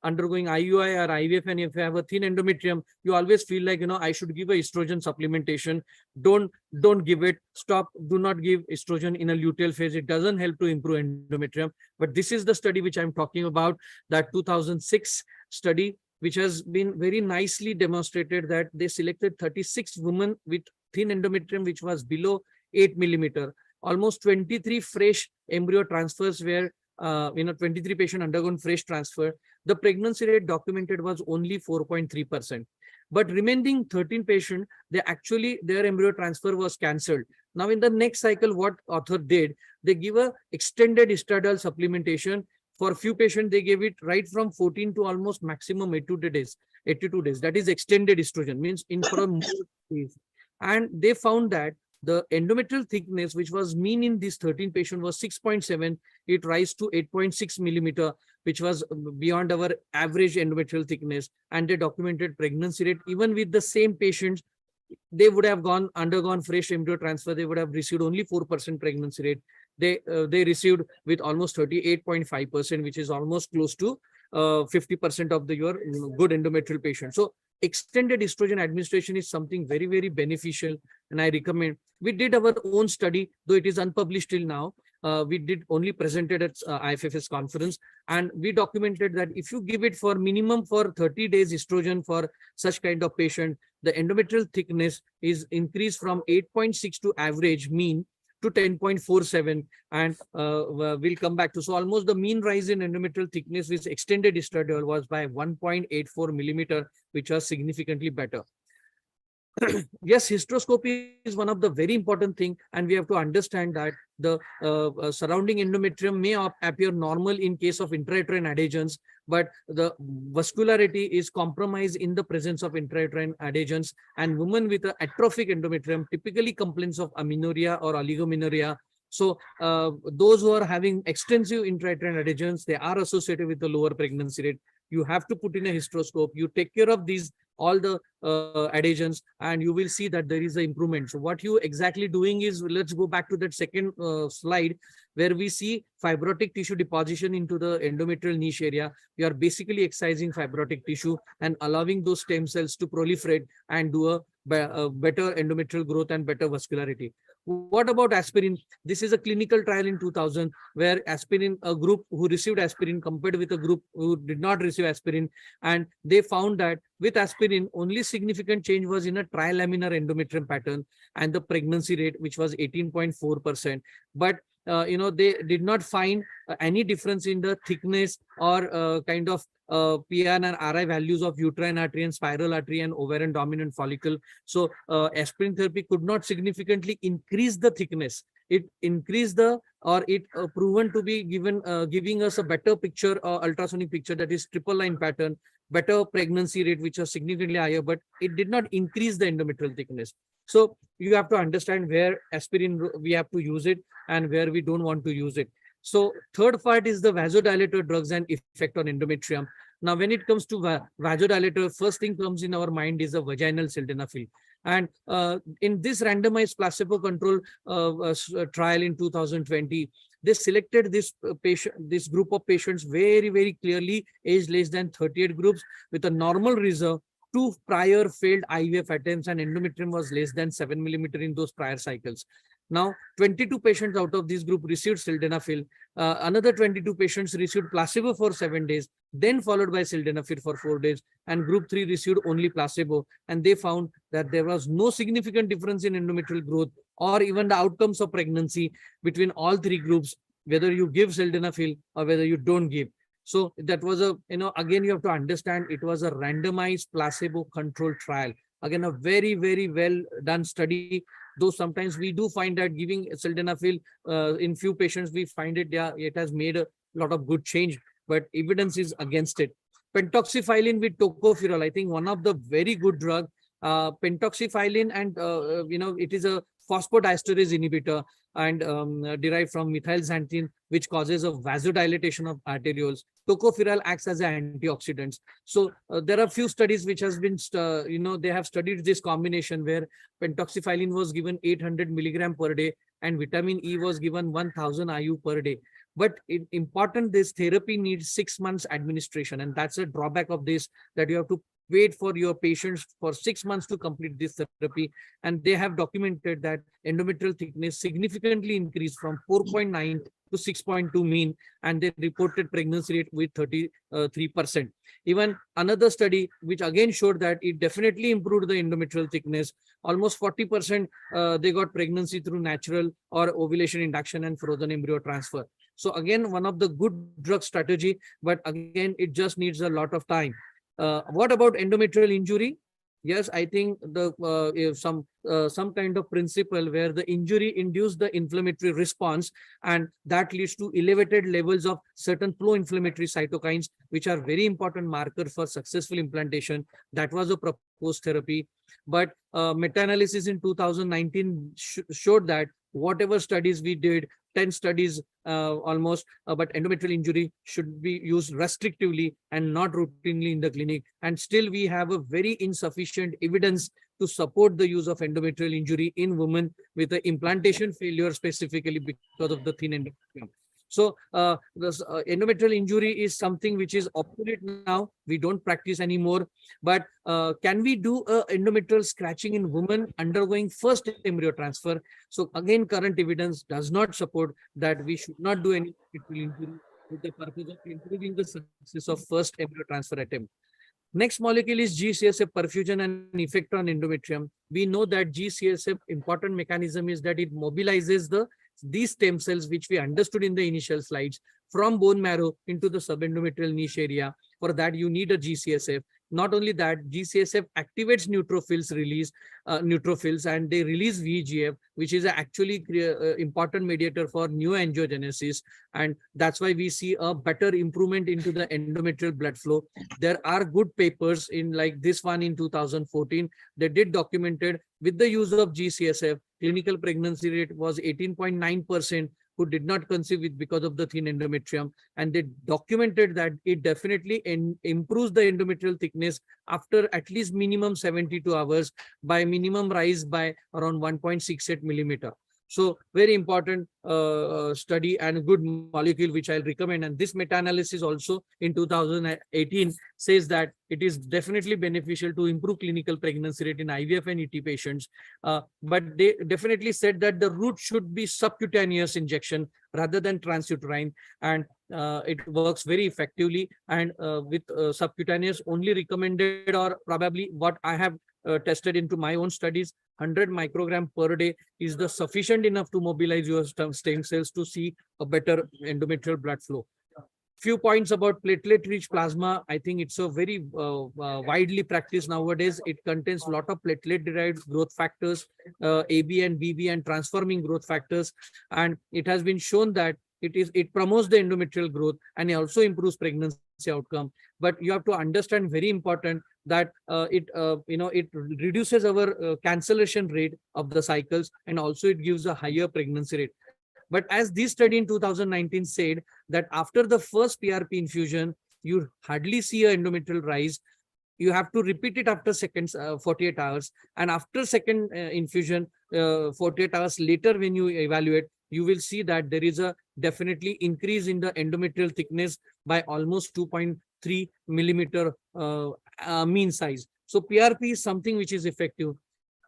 undergoing IUI or IVF, and if you have a thin endometrium, you always feel like, I should give a estrogen supplementation. Don't give it. Stop. Do not give estrogen in a luteal phase. It doesn't help to improve endometrium. But this is the study which I'm talking about, that 2006 study, which has been very nicely demonstrated that they selected 36 women with thin endometrium, which was below 8 millimeter. Almost 23 fresh embryo transfers were 23 patients undergone fresh transfer. The pregnancy rate documented was only 4.3%. But remaining 13 patients, their embryo transfer was cancelled. Now, in the next cycle, what author did, they give a extended estradiol supplementation. For a few patients, they gave it right from 14 to almost maximum 82 days. That is extended estrogen, means in for a more days. And they found that the endometrial thickness, which was mean in these 13 patients, was 6.7. It rise to 8.6 millimeter, which was beyond our average endometrial thickness. And they documented pregnancy rate. Even with the same patients, they would have undergone fresh embryo transfer. They would have received only 4% pregnancy rate. They received with almost 38.5%, which is almost close to 50% of your good endometrial patients. So extended estrogen administration is something very, very beneficial, and I recommend. We did our own study, though it is unpublished till now. We did only presented at IFFS conference, and we documented that if you give it for minimum for 30 days estrogen for such kind of patient, the endometrial thickness is increased from 8.6 to average mean to 10.47, and we'll come back to. So almost the mean rise in endometrial thickness with extended estradiol was by 1.84 millimeter, which was significantly better. Yes, hysteroscopy is one of the very important thing, and we have to understand that the surrounding endometrium may appear normal in case of intrauterine adhesions, but the vascularity is compromised in the presence of intrauterine adhesions, and women with an atrophic endometrium typically complains of amenorrhea or oligomenorrhea. So those who are having extensive intrauterine adhesions, they are associated with the lower pregnancy rate. You have to put in a hysteroscope. You take care of these, all the adhesions, and you will see that there is an improvement. So what you exactly doing is, let's go back to that second slide where we see fibrotic tissue deposition into the endometrial niche area. You are basically excising fibrotic tissue and allowing those stem cells to proliferate and do a better endometrial growth and better vascularity. What about aspirin? This is a clinical trial in 2000 where aspirin, a group who received aspirin compared with a group who did not receive aspirin, and they found that with aspirin, only significant change was in a trilaminar endometrium pattern and the pregnancy rate, which was 18.4%. But they did not find any difference in the thickness or kind of PN and RI values of uterine artery and spiral artery and ovarian dominant follicle. So aspirin therapy could not significantly increase the thickness. It increased proven to be giving us a better picture, ultrasonic picture, that is triple line pattern, better pregnancy rate, which was significantly higher, but it did not increase the endometrial thickness. So you have to understand where aspirin we have to use it and where we don't want to use it. So third part is the vasodilator drugs and effect on endometrium. Now, when it comes to vasodilator, first thing comes in our mind is a vaginal sildenafil. And in this randomized placebo control trial in 2020, they selected this group of patients very, very clearly, age less than 38 groups with a normal reserve, 2 prior failed IVF attempts, and endometrium was less than 7 millimeter in those prior cycles. Now, 22 patients out of this group received sildenafil. Another 22 patients received placebo for 7 days, then followed by sildenafil for 4 days, and group 3 received only placebo. And they found that there was no significant difference in endometrial growth or even the outcomes of pregnancy between all 3 groups, whether you give sildenafil or whether you don't give. So that was again, you have to understand it was a randomized placebo controlled trial. Again, a very, very well done study. Though sometimes we do find that giving sildenafil in few patients, we find it, yeah, it has made a lot of good change, but evidence is against it. Pentoxifylline with tocopherol, I think one of the very good drug. Pentoxifylline, and it is a phosphodiesterase inhibitor and derived from methylxanthine, which causes a vasodilatation of arterioles. Tocopherol acts as an antioxidant. So there are few studies which has been, they have studied this combination where pentoxifylline was given 800 milligram per day and vitamin E was given 1000 IU per day. But important, this therapy needs 6 months administration, and that's a drawback of this, that you have to wait for your patients for 6 months to complete this therapy. And they have documented that endometrial thickness significantly increased from 4.9 to 6.2 mean, and they reported pregnancy rate with 33%. Even another study which again showed that it definitely improved the endometrial thickness. Almost 40% they got pregnancy through natural or ovulation induction and frozen embryo transfer. So again, one of the good drug strategy, but again, it just needs a lot of time. What about endometrial injury? Yes, I think some kind of principle where the injury induced the inflammatory response, and that leads to elevated levels of certain pro-inflammatory cytokines, which are very important marker for successful implantation. That was a proposed therapy. But meta-analysis in 2019 showed that whatever studies we did, 10 studies almost, but endometrial injury should be used restrictively and not routinely in the clinic. And still we have a very insufficient evidence to support the use of endometrial injury in women with the implantation failure, specifically because of the thin endometrium. So this endometrial injury is something which is obsolete now. We don't practice anymore. But can we do endometrial scratching in women undergoing first embryo transfer? So again, current evidence does not support that we should not do any endometrial injury with the purpose of improving the success of first embryo transfer attempt. Next molecule is GCSF perfusion and effect on endometrium. We know that GCSF important mechanism is that it mobilizes these stem cells, which we understood in the initial slides, from bone marrow into the subendometrial niche area. For that, you need a GCSF. Not only that, GCSF activates neutrophils, and they release VEGF, which is actually important mediator for neoangiogenesis. And that's why we see a better improvement into the endometrial blood flow. There are good papers in like this one in 2014. They did documented with the use of GCSF, clinical pregnancy rate was 18.9%. who did not conceive it because of the thin endometrium, and they documented that it definitely improves the endometrial thickness after at least minimum 72 hours by minimum rise by around 1.68 millimeter. So very important study and a good molecule, which I'll recommend. And this meta-analysis also in 2018 says that it is definitely beneficial to improve clinical pregnancy rate in IVF and ET patients. But they definitely said that the route should be subcutaneous injection rather than transuterine. And it works very effectively. And with subcutaneous only recommended, or probably what I have tested into my own studies, 100 microgram per day is the sufficient enough to mobilize your stem cells to see a better endometrial blood flow. Few points about platelet-rich plasma. I think it's a very widely practiced nowadays. It contains a lot of platelet-derived growth factors, AB and BB, and transforming growth factors. And it has been shown that it promotes the endometrial growth and it also improves pregnancy outcome. But you have to understand, very important, that it reduces our cancellation rate of the cycles, and also it gives a higher pregnancy rate. But as this study in 2019 said that after the first PRP infusion, you hardly see a endometrial rise. You have to repeat it after 48 hours. And after second infusion, 48 hours later, when you evaluate, you will see that there is a definitely increase in the endometrial thickness by almost 2.3 millimeter mean size. So PRP is something which is effective.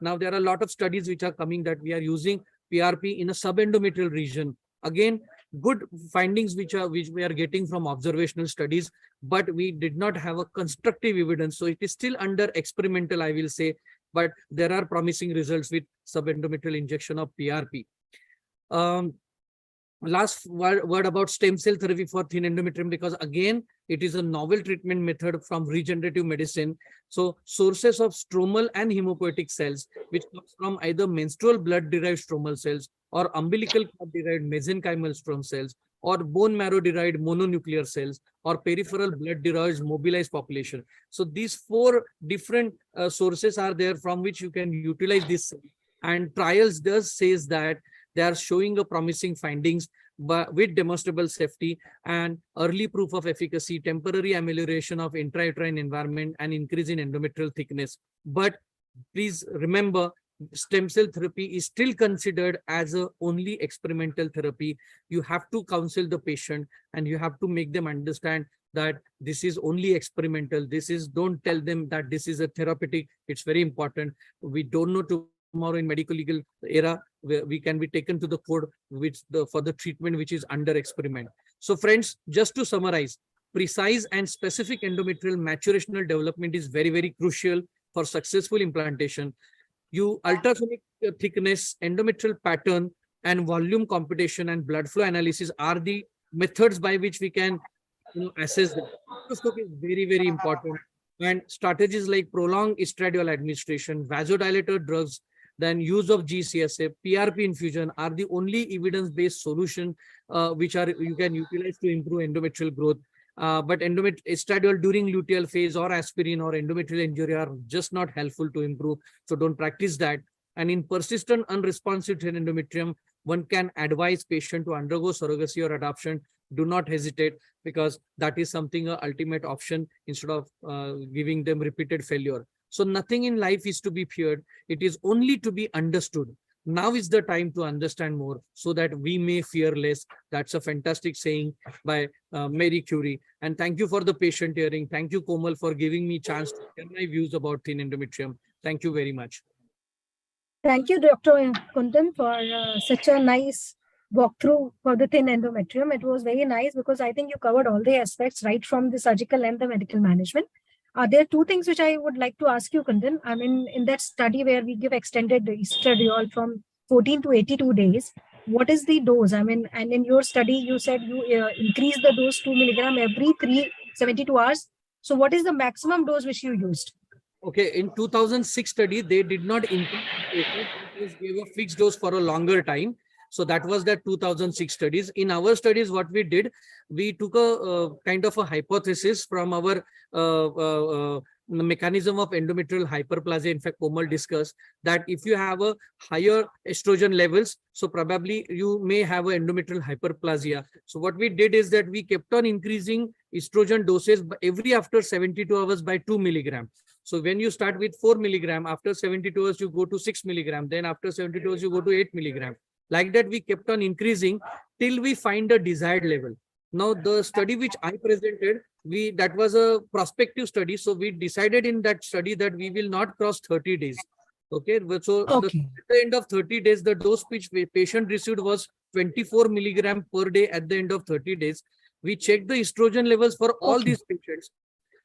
Now there are a lot of studies which are coming that we are using PRP in a subendometrial region. Again, good findings which we are getting from observational studies, but we did not have a constructive evidence. So it is still under experimental, I will say, but there are promising results with subendometrial injection of PRP. Last word about stem cell therapy for thin endometrium, because again, it is a novel treatment method from regenerative medicine. So sources of stromal and hematopoietic cells, which comes from either menstrual blood-derived stromal cells or umbilical cord-derived mesenchymal stem cells, or bone marrow-derived mononuclear cells, or peripheral blood-derived mobilized population. So these 4 different sources are there from which you can utilize this. And trials does says that they are showing a promising findings, but with demonstrable safety and early proof of efficacy, temporary amelioration of intrauterine environment, and increase in endometrial thickness. But please remember, stem cell therapy is still considered as a only experimental therapy. You have to counsel the patient and you have to make them understand that this is only experimental. Don't tell them that this is a therapeutic. It's very important. We don't know tomorrow in medical legal era where we can be taken to the court for the treatment which is under experiment. So friends, just to summarize, precise and specific endometrial maturational development is very, very crucial for successful implantation. Ultrasonic thickness, endometrial pattern, and volume computation and blood flow analysis are the methods by which we can assess the microscope is very, very important. And strategies like prolonged estradiol administration, vasodilator drugs, then use of GCSF, PRP infusion are the only evidence-based solution which you can utilize to improve endometrial growth. But estradiol during luteal phase or aspirin or endometrial injury are just not helpful to improve. So don't practice that. And in persistent unresponsive thin endometrium, one can advise patient to undergo surrogacy or adoption. Do not hesitate, because that is something ultimate option instead of giving them repeated failure. So nothing in life is to be feared. It is only to be understood. Now is the time to understand more so that we may fear less. That's a fantastic saying by Marie Curie. And thank you for the patient hearing. Thank you, Komal, for giving me a chance to share my views about thin endometrium. Thank you very much. Thank you, Dr. Kundan, for such a nice walkthrough for the thin endometrium. It was very nice because I think you covered all the aspects right from the surgical and the medical management. There are 2 things which I would like to ask you, Kundan. I mean, in that study where we give extended estradiol from 14 to 82 days, what is the dose? I mean, and in your study, you said you increase the dose 2 milligram every 72 hours. So what is the maximum dose which you used? Okay, in 2006 study, they did not increase the dose, they gave a fixed dose for a longer time. So that was the 2006 studies. In our studies, what we did, we took a kind of a hypothesis from our mechanism of endometrial hyperplasia. In fact, Komal discussed that if you have a higher estrogen levels, so probably you may have an endometrial hyperplasia. So what we did is that we kept on increasing estrogen doses every after 72 hours by 2 milligram. So when you start with 4 milligram, after 72 hours, you go to 6 milligram. Then after 72 hours, you go to 8 milligram. Like that, we kept on increasing till we find a desired level. Now, the study which I presented, that was a prospective study. So we decided in that study that we will not cross 30 days. Okay. So at the end of 30 days, the dose which patient received was 24 milligram per day at the end of 30 days. We checked the estrogen levels for all these patients,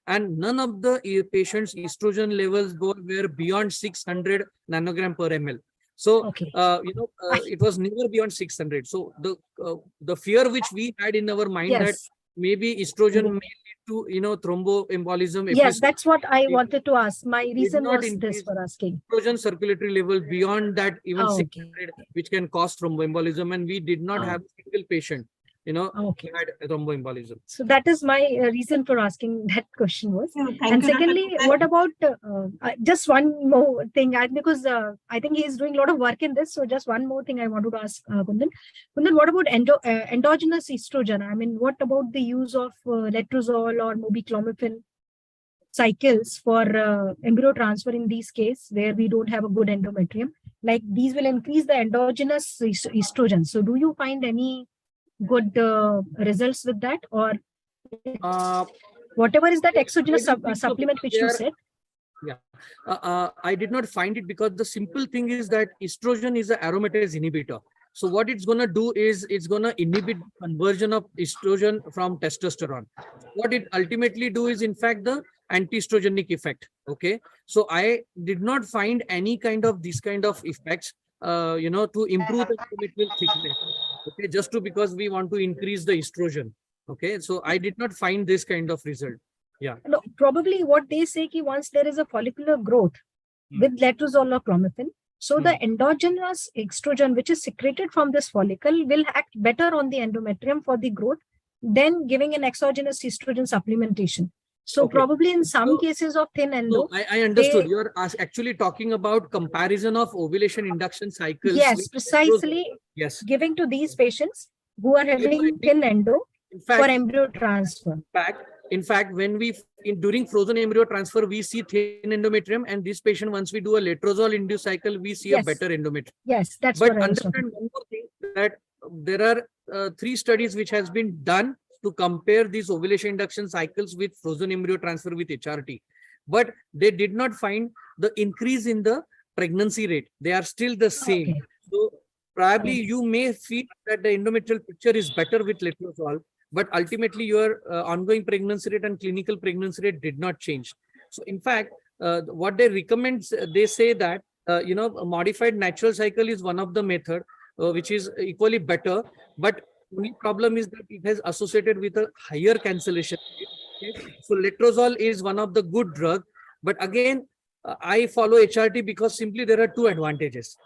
and none of the patients' estrogen levels were beyond 600 nanogram per ml. So, it was never beyond 600. So the fear which we had in our mind that maybe estrogen may lead to, thromboembolism. Yes, that's what I wanted to ask. My reason was this for asking. Estrogen circulatory level beyond that, even 600, which can cause thromboembolism. And we did not have a single patient. Okay. had thromboembolism. So that is my reason for asking that question was. Thank And you, Dr. secondly, Kundan. what about just one more thing? Because I think he is doing a lot of work in this. So just one more thing I wanted to ask Kundan. Kundan, what about endogenous estrogen? I mean, what about the use of letrozole or mobiclomiphene cycles for embryo transfer in these cases where we don't have a good endometrium? Like these will increase the endogenous estrogen. So do you find any good results with that, or whatever is that exogenous supplement which you said? Yeah, I did not find it because the simple thing is that estrogen is an aromatase inhibitor. So what it's going to do is it's going to inhibit conversion of estrogen from testosterone. What it ultimately do is in fact the anti-estrogenic effect. Okay, so I did not find any kind of this kind of effects, to improve the endometrial thickness. Okay, just because we want to increase the estrogen. Okay, so I did not find this kind of result. Yeah. No, probably what they say ki once there is a follicular growth with letrozole or clomiphene, so the endogenous estrogen which is secreted from this follicle will act better on the endometrium for the growth than giving an exogenous estrogen supplementation. So Okay. probably in some cases of thin endo, I understood. You're actually talking about comparison of ovulation induction cycles. Yes, precisely. Yes. Giving to these patients who are having thin endo for embryo transfer. In fact, when during frozen embryo transfer, we see thin endometrium, and this patient, once we do a letrozole induced cycle, we see a better endometrium. Yes, that's but what I was understand one more thing, that there are 3 studies which has been done to compare these ovulation induction cycles with frozen embryo transfer with HRT, but they did not find the increase in the pregnancy rate. They are still the same. Okay. So probably you may feel that the endometrial picture is better with letrozole, but ultimately your ongoing pregnancy rate and clinical pregnancy rate did not change. So in fact, what they recommend, they say that, a modified natural cycle is one of the method which is equally better, but only problem is that it has associated with a higher cancellation rate. Okay? So letrozole is one of the good drug, but again, I follow HRT because simply there are 2 advantages.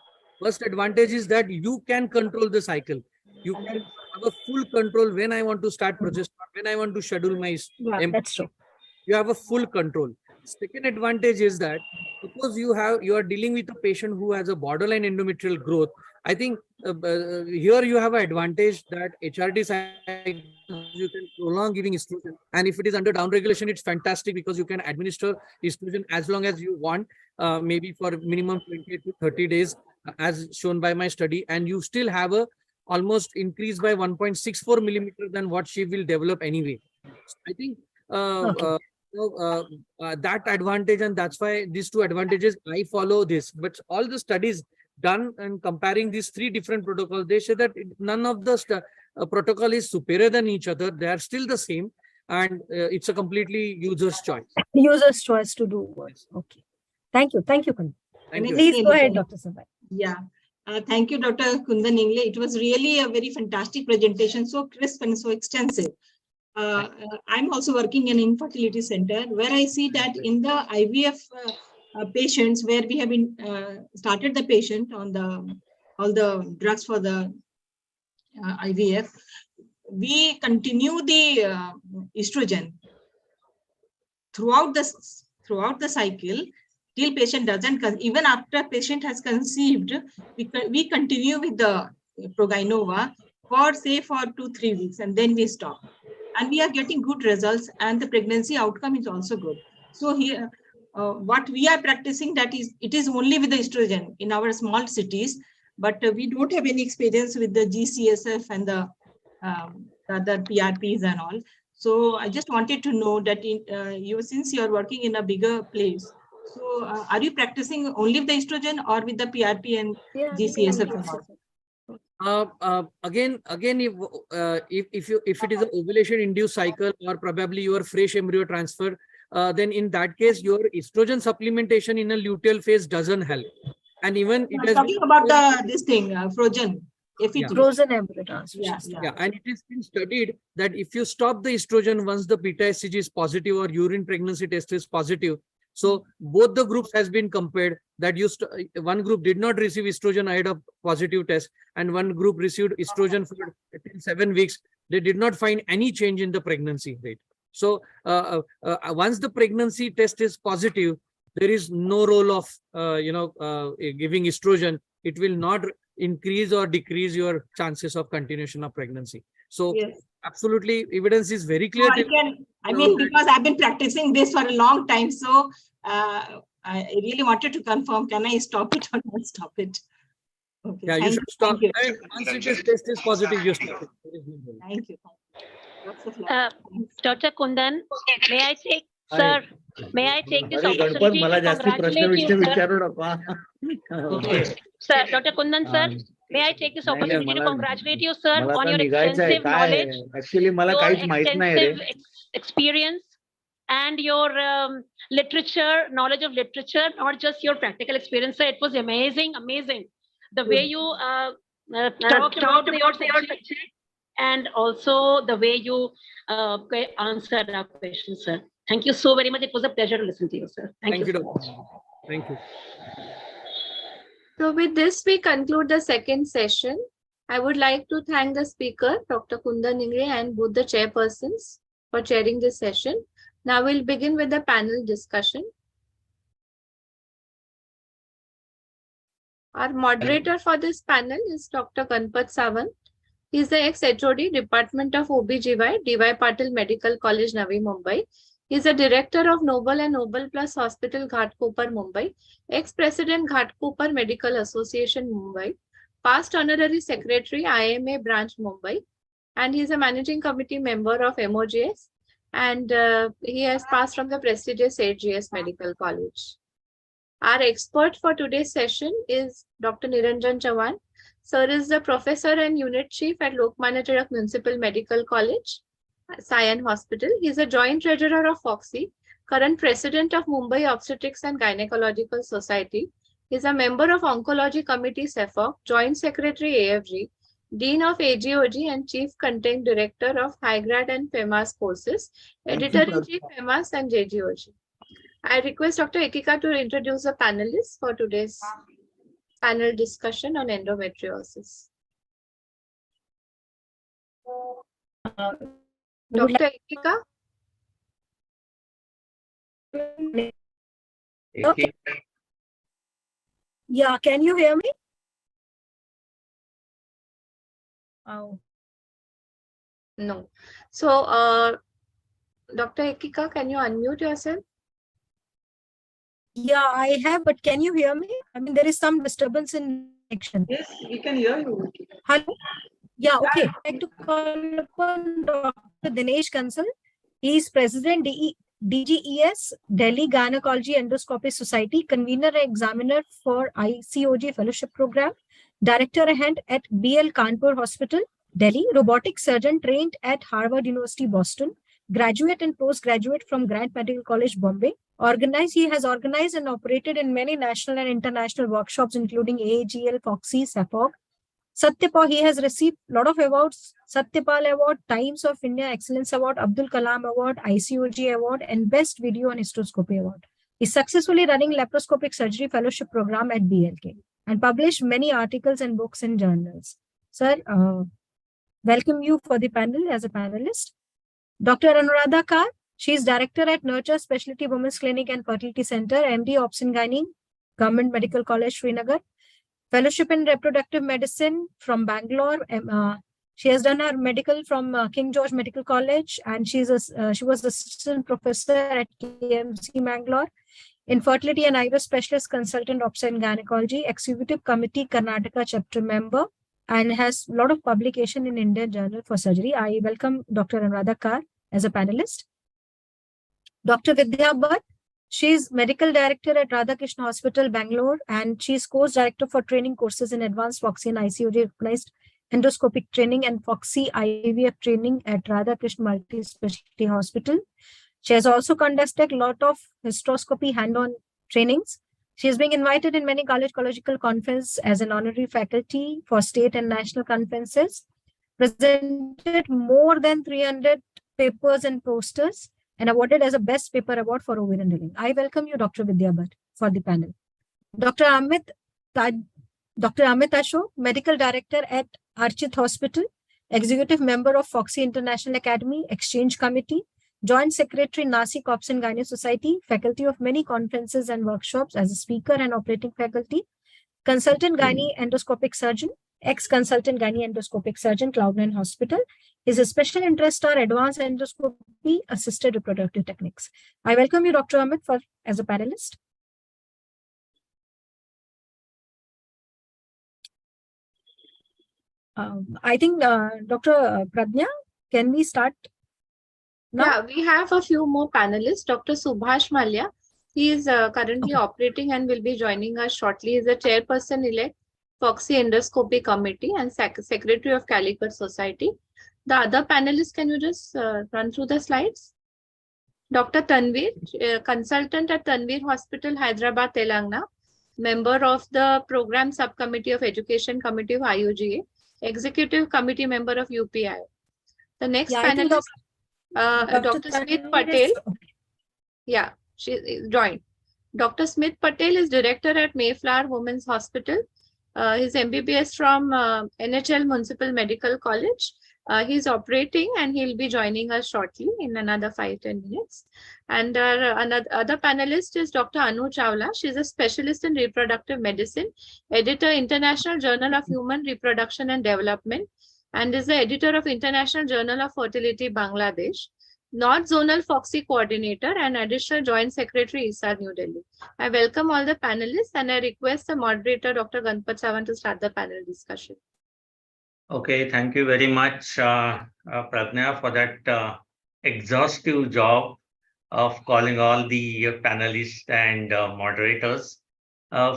First advantage is that you can control the cycle. You can have a full control when I want to start progesterone, when I want to schedule my that's true. You have a full control. Second advantage is that because you are dealing with a patient who has a borderline endometrial growth, I think here you have an advantage that HRT cycle you can prolong giving estrogen, and if it is under down regulation, it's fantastic because you can administer estrogen as long as you want, maybe for minimum 20 to 30 days, as shown by my study, and you still have a almost increase by 1.64 millimeter than what she will develop anyway. So I think that advantage, and that's why these 2 advantages I follow this. But all the studies done and comparing these 3 different protocols, they say that none of the protocol is superior than each other. They are still the same, and it's a completely user's choice. User's choice to do what. Okay. Thank you. Thank you, Kundan. Thank you. Please go ahead, Dr. Sabai. Yeah. Thank you, Dr. Kundan Ingle. It was really a very fantastic presentation, so crisp and so extensive. I'm also working in an infertility center where I see that in the IVF patients, where we have been started the patient on all the drugs for the IVF, we continue the estrogen throughout the cycle till patient doesn't, even after patient has conceived, we continue with the Proginova for 2-3 weeks, and then we stop. And we are getting good results, and the pregnancy outcome is also good. So here, what we are practicing, that is, it is only with the estrogen in our small cities, but we don't have any experience with the GCSF and the other PRPs and all. So I just wanted to know that since you are working in a bigger place, so are you practicing only with the estrogen or with the PRP and GCSF and all? Again, if it is an ovulation induced cycle or probably your fresh embryo transfer, then in that case your estrogen supplementation in a luteal phase doesn't help. And even it is talking about this thing, frozen. Frozen embryo transfer. Yeah, and it is been studied that if you stop the estrogen once the beta HCG is positive or urine pregnancy test is positive, so both the groups has been compared, that one group did not receive estrogen ahead of positive test, and one group received estrogen for 7 weeks. they did not find any change in the pregnancy rate. So once the pregnancy test is positive, there is no role of giving estrogen. It will not increase or decrease your chances of continuation of pregnancy. So Yes. absolutely, evidence is very clear. Because I've been practicing this for a long time, so I really wanted to confirm, can I stop it or not stop it? Okay, yeah, you should stop. And once it test is positive, you stop it. Thank you. Dr. Kundan, may I take, sir, may I take this Gणपत opportunity मला to जास्ती प्रश्न congratulate you, sir? विचारू नका. Sir, Dr. Kundan, sir, may I take this opportunity to congratulate you, sir, मला on आता your निघायचं आहे. extensive काय knowledge, ऍक्च्युली मला your काहीच माहित नाही रे. extensive experience, and your literature, knowledge of literature, not just your practical experience, sir. It was amazing, amazing. The way you talked about your subject, and also the way you answered our questions, sir. Thank you so very much. It was a pleasure to listen to you, sir. Thank you so much. Thank you. So with this, we conclude the second session. I would like to thank the speaker, Dr. Kundan Ingle, and both the chairpersons for chairing this session. Now we'll begin with the panel discussion. Our moderator for this panel is Dr. Ganpat Sawant. He is the ex-HOD, Department of OBGY, DY Patil Medical College, Navi Mumbai. He is the director of Noble and Noble Plus Hospital, Ghatkopar, Mumbai. Ex-president, Ghatkopar Medical Association, Mumbai. Past honorary secretary, IMA branch, Mumbai. And he is a managing committee member of MOGS. And he has passed from the prestigious AGS Medical College. Our expert for today's session is Dr. Niranjan Chavan. Sir is the professor and unit chief at Lokmanya Tilak Municipal Medical College, Sion Hospital. He is a joint treasurer of FOXY, current president of Mumbai Obstetrics and Gynecological Society. He is a member of Oncology Committee CEFOC, joint secretary AFG, dean of AGOG and chief content director of Hygrad and FEMAS courses, editor-in-chief FEMAS and JGOG. I request Dr. Ekika to introduce the panelists for today's panel discussion on endometriosis. Dr. Ekika? Okay. Yeah, can you hear me? Oh. No. So, Dr. Ekika, can you unmute yourself? Yeah, I have, but can you hear me? I mean, there is some disturbance in connection. Yes, we can hear you. Hello? Yeah, okay. I'd like to call upon Dr. Dinesh Kansal. He is President DGES, Delhi Gynecology Endoscopy Society, convener and examiner for ICOG Fellowship Program, director hand at BL Kanpur Hospital, Delhi, robotic surgeon trained at Harvard University, Boston, graduate and postgraduate from Grant Medical College, Bombay. He has organized and operated in many national and international workshops, including AAGL, FOXY, SAFOG. Satyapal, he has received a lot of awards: Satyapal Award, Times of India Excellence Award, Abdul Kalam Award, ICOG Award, and Best Video on Hysteroscopy Award. He is successfully running laparoscopic surgery fellowship program at BLK and published many articles and books in journals. Sir, welcome you for the panel as a panelist. Dr. Anuradha Kar, she is director at Nurture Specialty Women's Clinic and Fertility Center, MD Obs and Gynae, Government Medical College, Srinagar. Fellowship in Reproductive Medicine from Bangalore. She has done her medical from King George Medical College, and she was assistant professor at KMC Bangalore. Infertility and IVF specialist, consultant, Obs and Gynecology, Executive Committee Karnataka chapter member, and has a lot of publication in Indian Journal for Surgery. I welcome Dr. Anuradha Kar as a panelist. Dr. Vidya Bhatt. She is medical director at Radhakrishna Hospital, Bangalore, and she is course director for training courses in advanced FOXY and ICOG recognized endoscopic training and FOXY IVF training at Radhakrishna Multi-Specialty Hospital. She has also conducted a lot of hysteroscopy hand-on trainings. She is being invited in many gynecological conferences as an honorary faculty for state and national conferences, presented more than 300 papers and posters, and awarded as a Best Paper Award for ovarian healing. I welcome you, Dr. Vidya Bhatt, for the panel. Dr. Amit Ashok, Medical Director at Archit Hospital, Executive Member of Foxy International Academy, Exchange Committee, Joint Secretary, Nasi Corps and Gynae Society, faculty of many conferences and workshops as a speaker and operating faculty, Consultant Gynae Endoscopic Surgeon, ex-consultant Gynae Endoscopic Surgeon, Cloud9 Hospital. His special interests are advanced endoscopy, assisted reproductive techniques. I welcome you, Dr. Amit, as a panelist. I think Dr. Pradnya, can we start now? Yeah, we have a few more panelists. Dr. Subhash Malya, he is currently operating and will be joining us shortly. He is the chairperson-elect, Foxy Endoscopy Committee and Secretary of Calicut Society. The other panelists, can you just run through the slides? Dr. Tanveer, consultant at Tanveer Hospital, Hyderabad, Telangana, member of the Program Subcommittee of Education Committee of IUGA, Executive Committee member of UPI. The next panelist, Dr. Smith Patel. Yeah, she joined. Dr. Smith Patel is director at Mayflower Women's Hospital. His MBBS from NHL Municipal Medical College. He's operating and he'll be joining us shortly in another 5-10 minutes. And our other panelist is Dr. Anu Chawla. She's a specialist in reproductive medicine, editor, International Journal of Human Reproduction and Development, and is the editor of International Journal of Fertility, Bangladesh, North Zonal Foxy Coordinator, and additional Joint Secretary, ISAR, New Delhi. I welcome all the panelists and I request the moderator, Dr. Ganpat Sawan, to start the panel discussion. Okay, thank you very much, Pradnya, for that exhaustive job of calling all the panelists and moderators.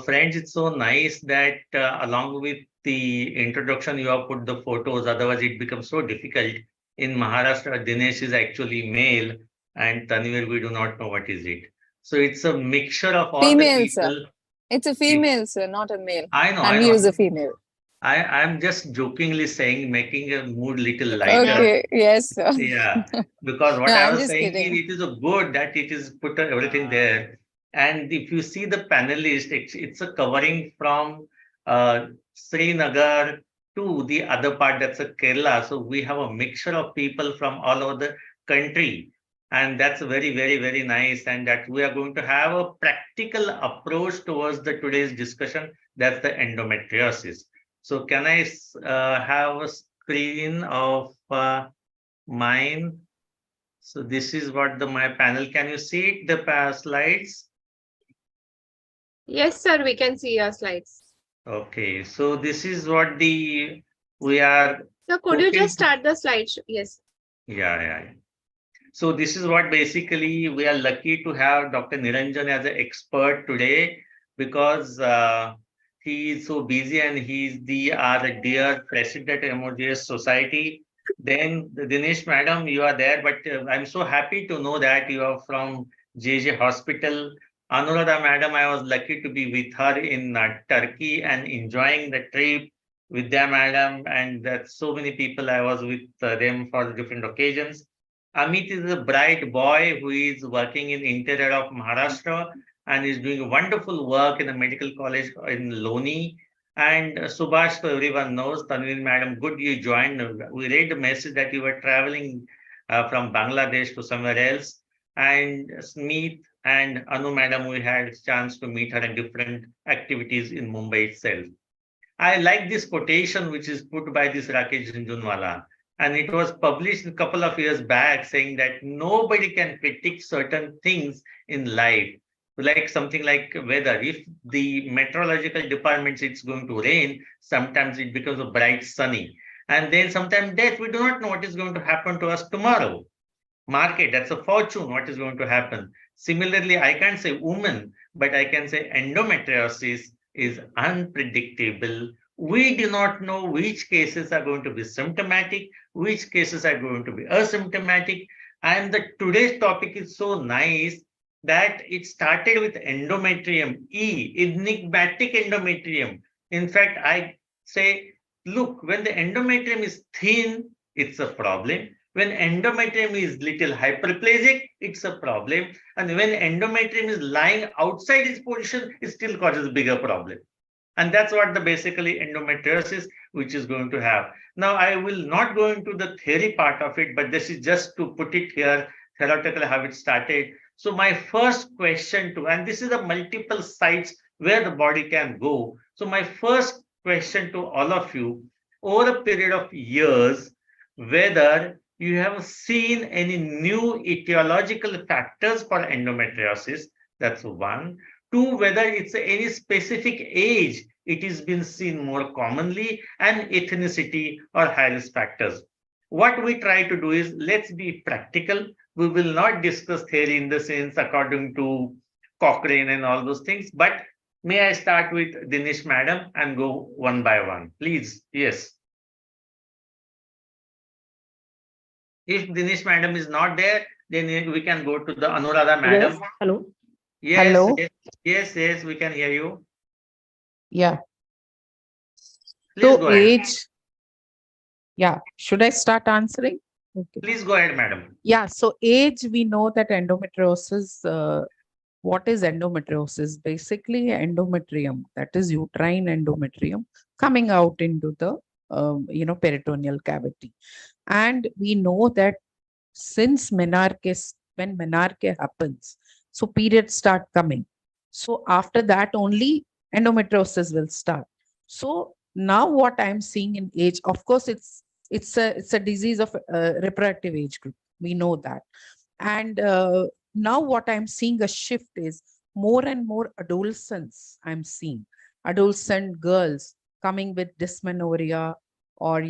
Friends, it's so nice that along with the introduction, you have put the photos, otherwise it becomes so difficult. In Maharashtra, Dinesh is actually male and Tanvir, we do not know what is it. So it's a mixture of all female, the people. Sir. It's a female, sir, not a male. I know. Tanvir is a female. I'm just jokingly saying, making a mood little lighter. Okay, yes, sir. Yeah, because what No, I I'm was just saying kidding. is it is a good that it is put everything there. And if you see the panelist, it's a covering from Srinagar to the other part, that's a Kerala. So we have a mixture of people from all over the country. And that's very, very, very nice. And that we are going to have a practical approach towards the today's discussion. That's the endometriosis. So can I have a screen of mine? So this is what my panel, can you see it, the slides? Yes, sir, we can see your slides. Okay, so this is what we are. So could you just start the slideshow? Yes. Yeah. So this is what basically we are lucky to have Dr. Niranjan as an expert today, because he is so busy and he's our dear president of Endometriosis Society. Then Dinesh madam, you are there, but I'm so happy to know that you are from JJ Hospital. Anuradha madam, I was lucky to be with her in Turkey and enjoying the trip. Vidya madam, and that so many people I was with them for different occasions. Amit is a bright boy who is working in interior of Maharashtra and is doing wonderful work in a medical college in Loni. And Subhash, so everyone knows, Tanvir madam, good you joined. We read the message that you were traveling from Bangladesh to somewhere else. And Smith and Anu madam, we had a chance to meet her in different activities in Mumbai itself. I like this quotation which is put by this Rakesh Jhunjhunwala. And it was published a couple of years back saying that nobody can predict certain things in life. Like something like weather. If the meteorological department it's going to rain, sometimes it becomes a bright sunny. And then sometimes death, we do not know what is going to happen to us tomorrow. Market, that's a fortune, what is going to happen. Similarly, I can't say woman, but I can say endometriosis is unpredictable. We do not know which cases are going to be symptomatic, which cases are going to be asymptomatic. And today's topic is so nice that it started with endometrium, enigmatic endometrium. In fact, I say, look, when the endometrium is thin, it's a problem. When endometrium is little hyperplasic, it's a problem. And when endometrium is lying outside its position, it still causes a bigger problem. And that's what the basically endometriosis which is going to have. Now, I will not go into the theory part of it, but this is just to put it here theoretically how it started. So my first question to, and this is the multiple sites where the body can go. So my first question to all of you, over a period of years, whether you have seen any new etiological factors for endometriosis. That's one. Two, whether it's any specific age it is been seen more commonly, and ethnicity or high risk factors. What we try to do is, let's be practical. We will not discuss theory in the sense according to Cochrane and all those things, but may I start with Dinesh madam and go one by one, please? Yes. If Dinesh madam is not there, then we can go to the Anuradha madam. Yes, hello. Yes, Hello. yes, we can hear you. Yeah. Please So go ahead. age. Yeah. Should I start answering? Okay. Please go ahead, madam. Yeah. So age, we know that endometriosis. What is endometriosis? Basically, endometrium, that is uterine endometrium, coming out into the peritoneal cavity. And we know that since menarche, when menarche happens, so periods start coming. So after that only endometriosis will start. So now what I'm seeing in age, of course, it's a disease of reproductive age group. We know that. And now what I'm seeing a shift is more and more adolescents I'm seeing. Adolescent girls coming with dysmenorrhea, or,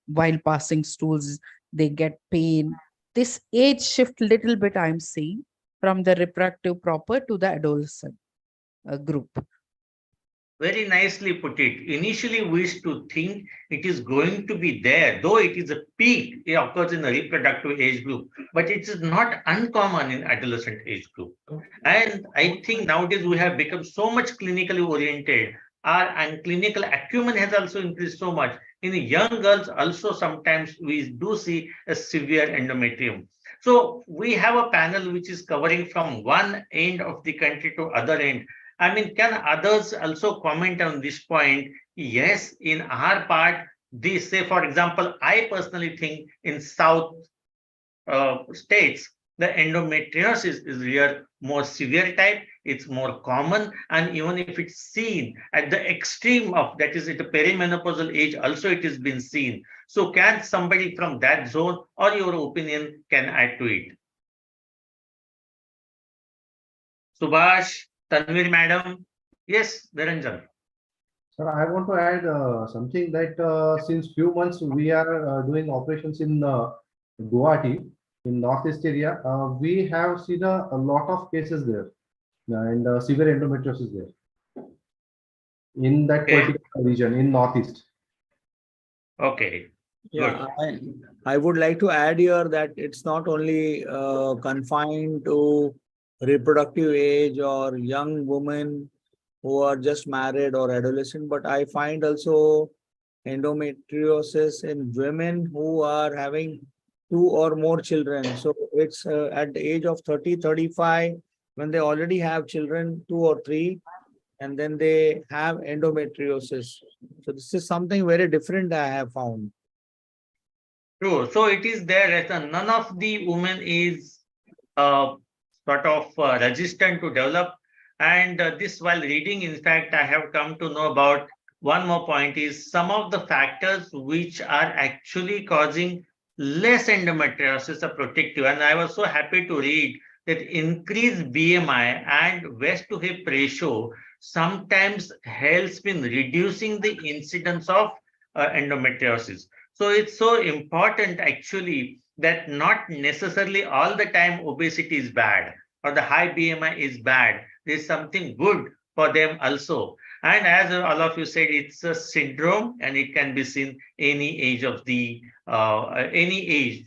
while passing stools, they get pain. This age shift little bit I'm seeing from the reproductive proper to the adolescent group. Very nicely put it. Initially, we used to think it is going to be there, though it is a peak, it occurs in the reproductive age group, but it is not uncommon in adolescent age group. And I think nowadays we have become so much clinically oriented, and clinical acumen has also increased so much. In young girls also sometimes we do see a severe endometrium. So we have a panel which is covering from one end of the country to other end. I mean, can others also comment on this point? Yes, in our part, they say, for example, I personally think in South states, the endometriosis is here more severe type, it's more common, and even if it's seen at the extreme of, that is at the perimenopausal age, also it has been seen. So can somebody from that zone or your opinion can add to it? Subhash? Tanvir madam? Yes, Dharanjan. Sir, I want to add something that since few months we are doing operations in Guwahati, in northeast area. We have seen a lot of cases there and severe endometriosis there in that particular region in northeast. Okay. Yeah, I would like to add here that it's not only confined to reproductive age or young women who are just married or adolescent, but I find also endometriosis in women who are having 2 or more children. So it's at the age of 30, 35, when they already have children, 2 or 3, and then they have endometriosis. So this is something very different I have found. True. So it is there as none of the women is sort of resistant to develop. And this, while reading, in fact, I have come to know about one more point is some of the factors which are actually causing less endometriosis are protective. And I was so happy to read that increased BMI and waist to hip ratio sometimes helps in reducing the incidence of endometriosis. So it's so important actually that not necessarily all the time obesity is bad or the high BMI is bad. There's something good for them also. And as all of you said, it's a syndrome and it can be seen any age of the, any age.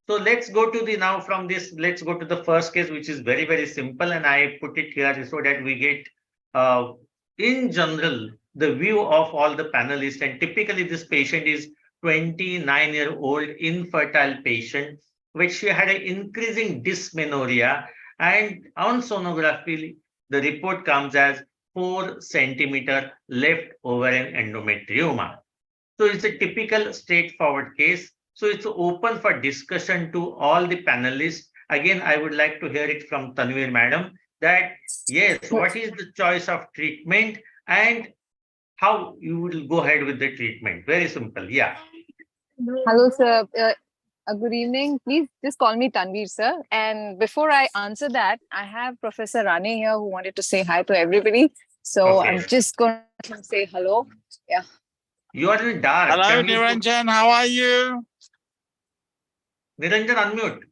So let's go to the, now from this, let's go to the first case, which is very, very simple. And I put it here so that we get, in general, the view of all the panelists. And typically this patient is 29-year-old infertile patient, which she had an increasing dysmenorrhea. And on sonography, the report comes as 4 centimeter left over an endometrioma. So it's a typical straightforward case. So it's open for discussion to all the panelists. Again, I would like to hear it from Tanvir madam that yes, what is the choice of treatment and how you will go ahead with the treatment. Very simple. Yeah. Hello, sir. Good evening. Please just call me Tanvir, sir. And before I answer that, I have Professor Rane here who wanted to say hi to everybody. So Okay. I'm just going to say hello. Yeah. You are in dark. Hello, Can you Niranjan. How are you? Niranjan, unmute.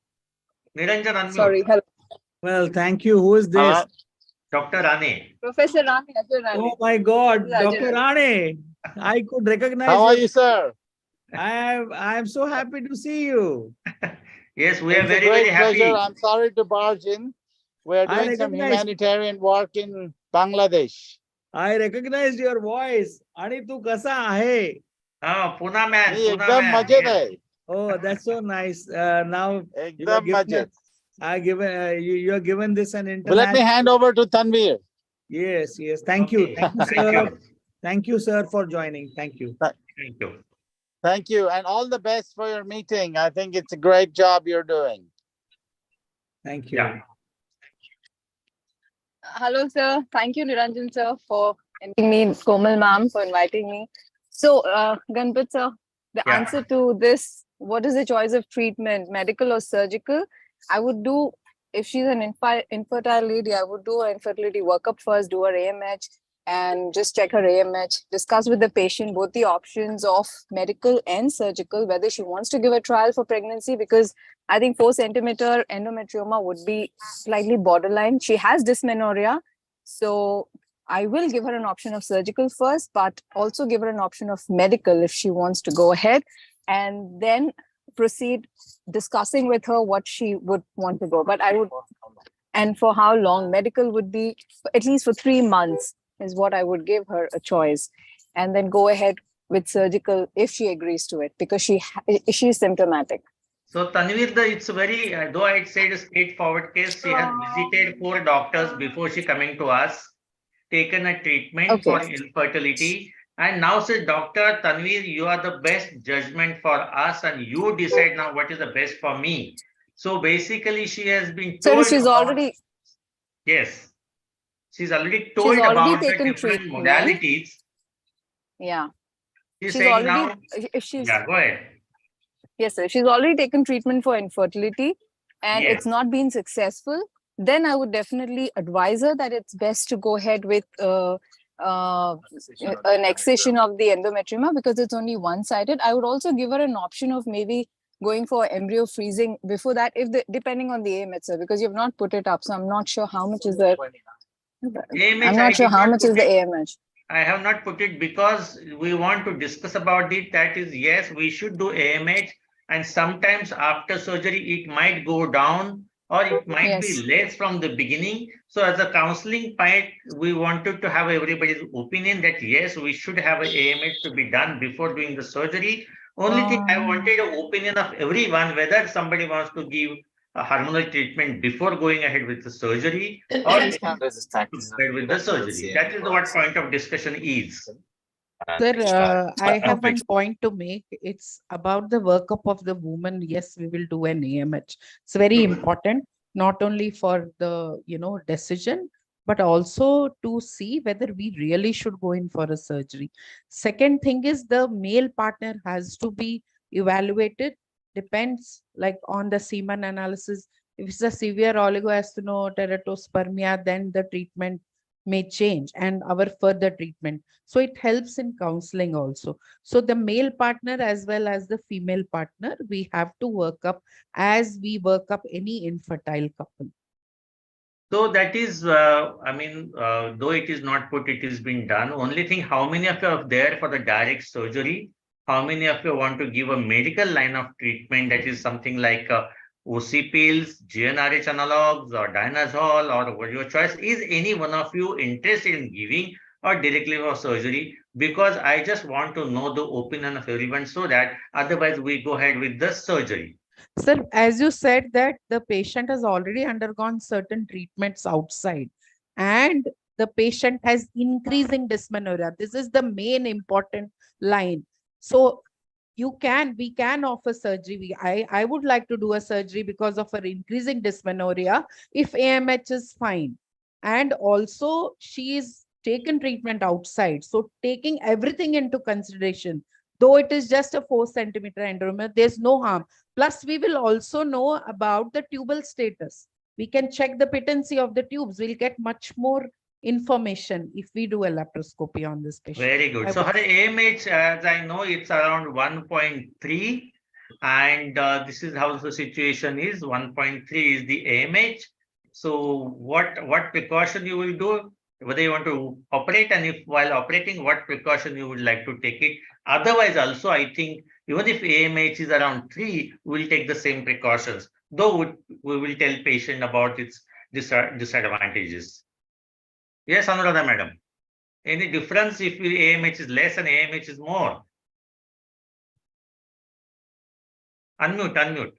Niranjan, unmute. Sorry. Hello. Well, thank you. Who is this? Dr. Rane. Professor Rane. Oh my God, This is Dr. Ajay Rane. I could recognize How are you. you, sir? I'm so happy to see you. Yes, we are It's a very, great very pleasure. happy. I'm sorry to barge in. We're I doing some recognize. humanitarian work in Bangladesh. I recognized your voice. Ani tu kasa ahe? Oh, Pune man, Me Pune ekdam man. majed Yes. hai. Oh, that's so nice. Now you are Ekdam given. majed. You are given this an But let me international. hand over to Tanvir. Yes, yes. Thank you. Thank you, Thank sir. you. Thank you, sir, for joining. Thank you. Thank you. Thank you, and all the best for your meeting. I think it's a great job you're doing. Thank you. Yeah. Hello, sir. Thank you, Niranjan, sir, for inviting me, Komal ma'am, for inviting me. So, Ganpat, sir, the Yeah. answer to this, what is the choice of treatment, medical or surgical? I would do, if she's an infertile lady, I would do an infertility workup first, do her AMH, and just check her AMH, discuss with the patient both the options of medical and surgical, whether she wants to give a trial for pregnancy, because I think 4 centimeter endometrioma would be slightly borderline. She has dysmenorrhea. So I will give her an option of surgical first, but also give her an option of medical if she wants to go ahead, and then proceed discussing with her what she would want to go. But I would, and for how long medical would be, at least for 3 months is what I would give her a choice, and then go ahead with surgical if she agrees to it, because she is symptomatic. So Tanvir, it's very, though I'd say a straightforward case, she has visited 4 doctors before she coming to us, taken a treatment for infertility, and now says, Dr. Tanvir, you are the best judgment for us and you decide now what is the best for me. So basically she has been So told she's about, already, yes, she's already told she's already about the taken different treatment. modalities. Yeah. She's She's saying already, now, if she's, yeah, go ahead. yes, sir. She's already taken treatment for infertility and Yes. it's not been successful. Then I would definitely advise her that it's best to go ahead with an excision of the endometrium, because it's only one-sided. I would also give her an option of maybe going for embryo freezing before that, if depending on the AMH, sir, because you've not put it up. So I'm not sure how much is the AMH, I'm not sure how much is the AMH. I have not put it because we want to discuss about it. That is, yes, we should do AMH, and sometimes after surgery, it might go down or it might be less from the beginning. So as a counseling part, we wanted to have everybody's opinion that yes, we should have an AMH to be done before doing the surgery. Only thing I wanted an opinion of everyone, whether somebody wants to give a hormonal treatment before going ahead with the surgery or with the surgery. That is what point of discussion is. Sir, I have one point to make. It's about the workup of the woman. Yes, we will do an AMH. It's very important, not only for the decision, but also to see whether we really should go in for a surgery. Second thing is the male partner has to be evaluated. Depends like on the semen analysis. If it's a severe oligoasthenoteratospermia, then the treatment may change and our further treatment. So it helps in counseling also. So the male partner as well as the female partner, we have to work up as we work up any infertile couple. So that is, though it is not put, it is been done. Only thing, how many of you are there for the direct surgery? How many of you want to give a medical line of treatment that is something like OC pills, GnRH analogs, or Dinazole, or your choice? Is any one of you interested in giving or directly for surgery? Because I just want to know the opinion of everyone so that otherwise we go ahead with the surgery. Sir, as you said that the patient has already undergone certain treatments outside and the patient has increasing dysmenorrhea. This is the main important line. So we can offer surgery. I would like to do a surgery because of her increasing dysmenorrhea if AMH is fine. And also she is taken treatment outside. So taking everything into consideration, though it is just a 4 centimeter endometrium, there's no harm. Plus, we will also know about the tubal status. We can check the patency of the tubes. We'll get much more information if we do a laparoscopy on this patient. Very good. So her AMH, as I know, it's around 1.3. And this is how the situation is. 1.3 is the AMH. So what precaution you will do? Whether you want to operate, and if while operating, what precaution you would like to take it. Otherwise, also, I think even if AMH is around 3, we'll take the same precautions, though we will tell patient about its disadvantages. Yes, Anuradha madam. Any difference if AMH is less and AMH is more? Unmute.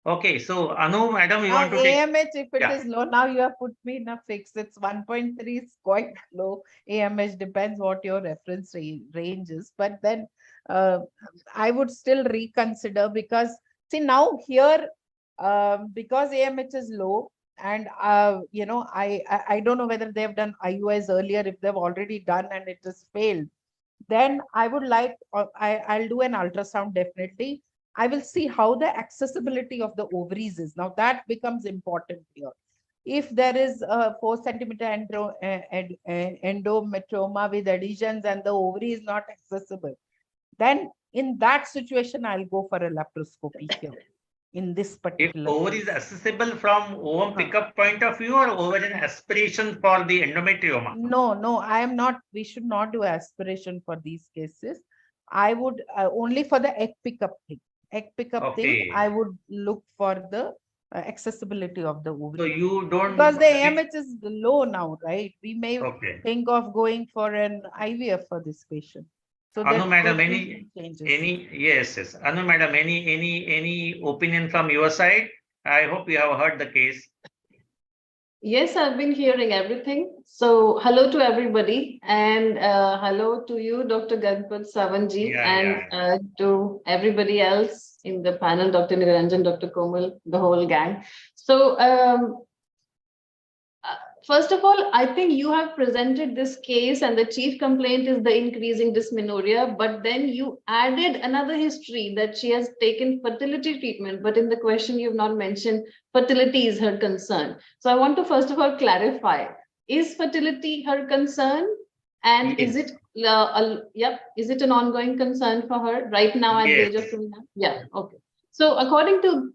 Okay, so Anu, madam, you want to take AMH, if it is low, now you have put me in a fix. It's 1.3 is quite low. AMH depends what your reference range is. But then I would still reconsider because, see, now here, because AMH is low, and I don't know whether they've done IUIs earlier, if they've already done and it has failed. Then I would like, I'll do an ultrasound definitely. I will see how the accessibility of the ovaries is. Now that becomes important here. If there is a 4 centimeter endometrioma with adhesions and the ovary is not accessible, then in that situation, I'll go for a laparoscopy here. In this particular If ovary is accessible from ovum pickup point of view or ovarian aspiration for the endometrioma? No, I am not. We should not do aspiration for these cases. I would only for the egg pickup thing. Egg pickup thing, I would look for the accessibility of the ovary. So you don't, because the AMH is low now, right? We may think of going for an IVF for this patient. So Anu madam, yes. Anu madam, any opinion from your side? I hope you have heard the case. Yes, I've been hearing everything. So hello to everybody, and hello to you, Dr. Ganpat Savanji, to everybody else in the panel, Dr. Niranjan, Dr. Komal, the whole gang. So first of all, I think you have presented this case and the chief complaint is the increasing dysmenorrhea, but then you added another history that she has taken fertility treatment, but in the question you've not mentioned fertility is her concern. So I want to first of all clarify, is fertility her concern? And is it is it an ongoing concern for her right now at the age of 29? Yeah, okay. So according to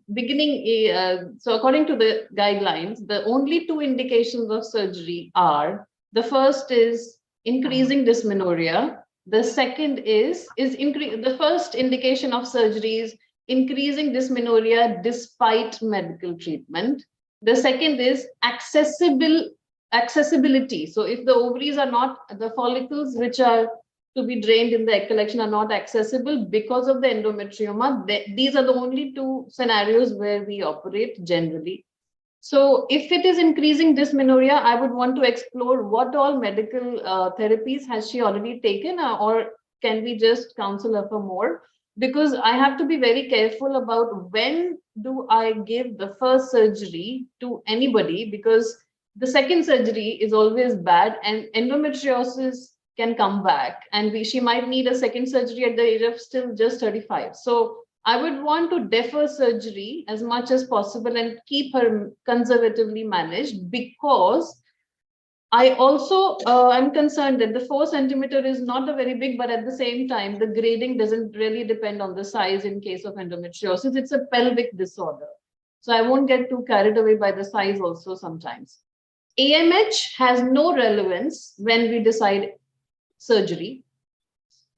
according to the guidelines, the only 2 indications of surgery are, the first is increasing dysmenorrhea. The second is the first indication of surgery is increasing dysmenorrhea despite medical treatment. The second is accessibility. So if the ovaries are not, the follicles which are to be drained in the egg collection are not accessible because of the endometrioma, these are the only 2 scenarios where we operate generally. So if it is increasing dysmenorrhea, I would want to explore what all medical therapies has she already taken, or can we just counsel her for more? Because I have to be very careful about when do I give the first surgery to anybody, because the second surgery is always bad and endometriosis can come back, and she might need a second surgery at the age of still just 35. So I would want to defer surgery as much as possible and keep her conservatively managed, because I also am concerned that the 4 centimeter is not a very big, but at the same time, the grading doesn't really depend on the size in case of endometriosis. It's a pelvic disorder. So I won't get too carried away by the size also sometimes. AMH has no relevance when we decide surgery.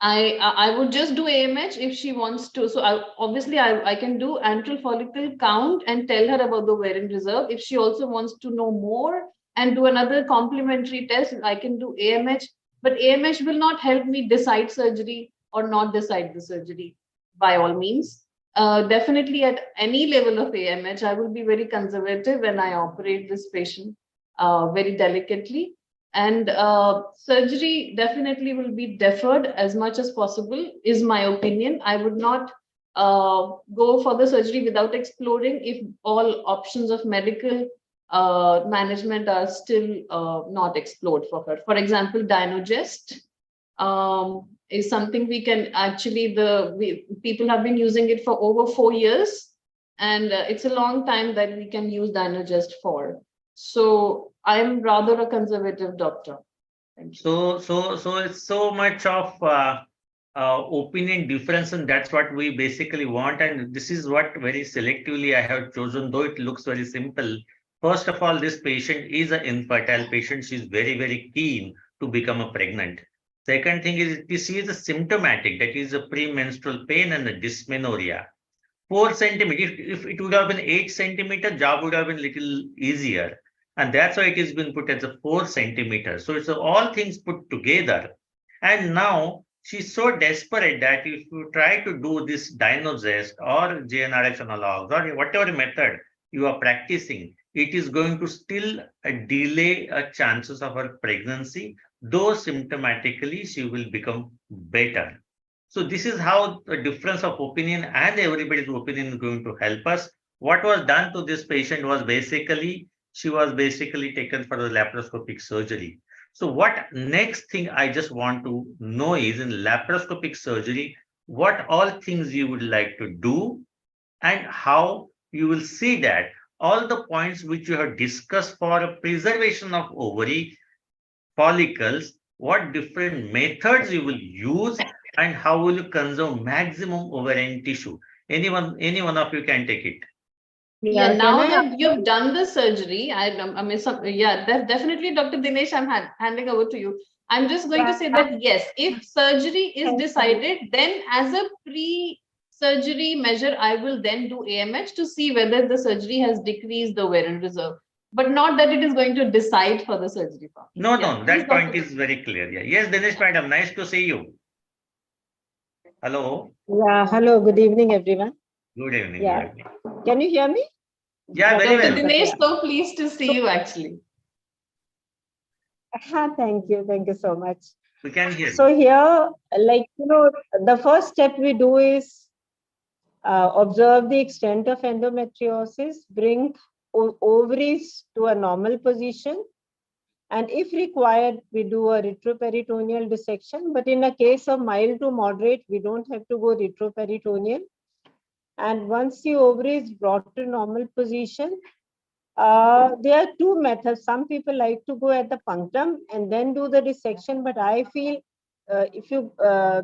I would just do AMH if she wants to. So obviously I can do antral follicle count and tell her about the ovarian reserve. If she also wants to know more and do another complementary test, I can do AMH, but AMH will not help me decide surgery or not decide the surgery by all means. Definitely at any level of AMH, I will be very conservative when I operate this patient. very delicately. And surgery definitely will be deferred as much as possible, is my opinion. I would not go for the surgery without exploring if all options of medical management are still not explored for her. For example, Dynogest is something we can actually, people have been using it for over 4 years, and it's a long time that we can use Dynogest for. So I'm rather a conservative doctor. Thank you. So it's so much of opinion difference, and that's what we basically want. And this is what very selectively I have chosen, though it looks very simple. First of all, this patient is an infertile patient. She's very, very keen to become a pregnant. Second thing is, she is a symptomatic, that is a premenstrual pain and a dysmenorrhea. 4 centimeters, if it would have been 8 centimeter, job would have been little easier. And that's why it has been put as a 4 centimeters. So it's all things put together. And now she's so desperate that if you try to do this Dynogest or GnRH analogs or whatever method you are practicing, it is going to still delay chances of her pregnancy, though symptomatically she will become better. So this is how the difference of opinion and everybody's opinion is going to help us. What was done to this patient was basically, she was basically taken for the laparoscopic surgery. So what next thing I just want to know is, in laparoscopic surgery, what all things you would like to do and how you will see that all the points which you have discussed for preservation of ovary follicles, what different methods you will use and how will you conserve maximum ovarian tissue. Any one of you can take it. Yeah, now that you've done the surgery, definitely, Dr. Dinesh, I'm handing over to you. I'm just going to say that, yes, if surgery is decided, then as a pre-surgery measure, I will then do AMH to see whether the surgery has decreased the ovarian reserve, but not that it is going to decide for the surgery part. No, that point is very clear. Yeah. Yes, Dinesh madam, nice to see you. Hello. Yeah, hello, good evening, everyone. Good evening. Yeah. Good evening. Can you hear me? Yeah, very well. Dinesh, so pleased to see you actually. Thank you so much. We can hear so you. Here, the first step we do is observe the extent of endometriosis, bring ovaries to a normal position, and if required, we do a retroperitoneal dissection. But in a case of mild to moderate, we don't have to go retroperitoneal. And once the ovary is brought to normal position, there are 2 methods. Some people like to go at the punctum and then do the dissection, but I feel if you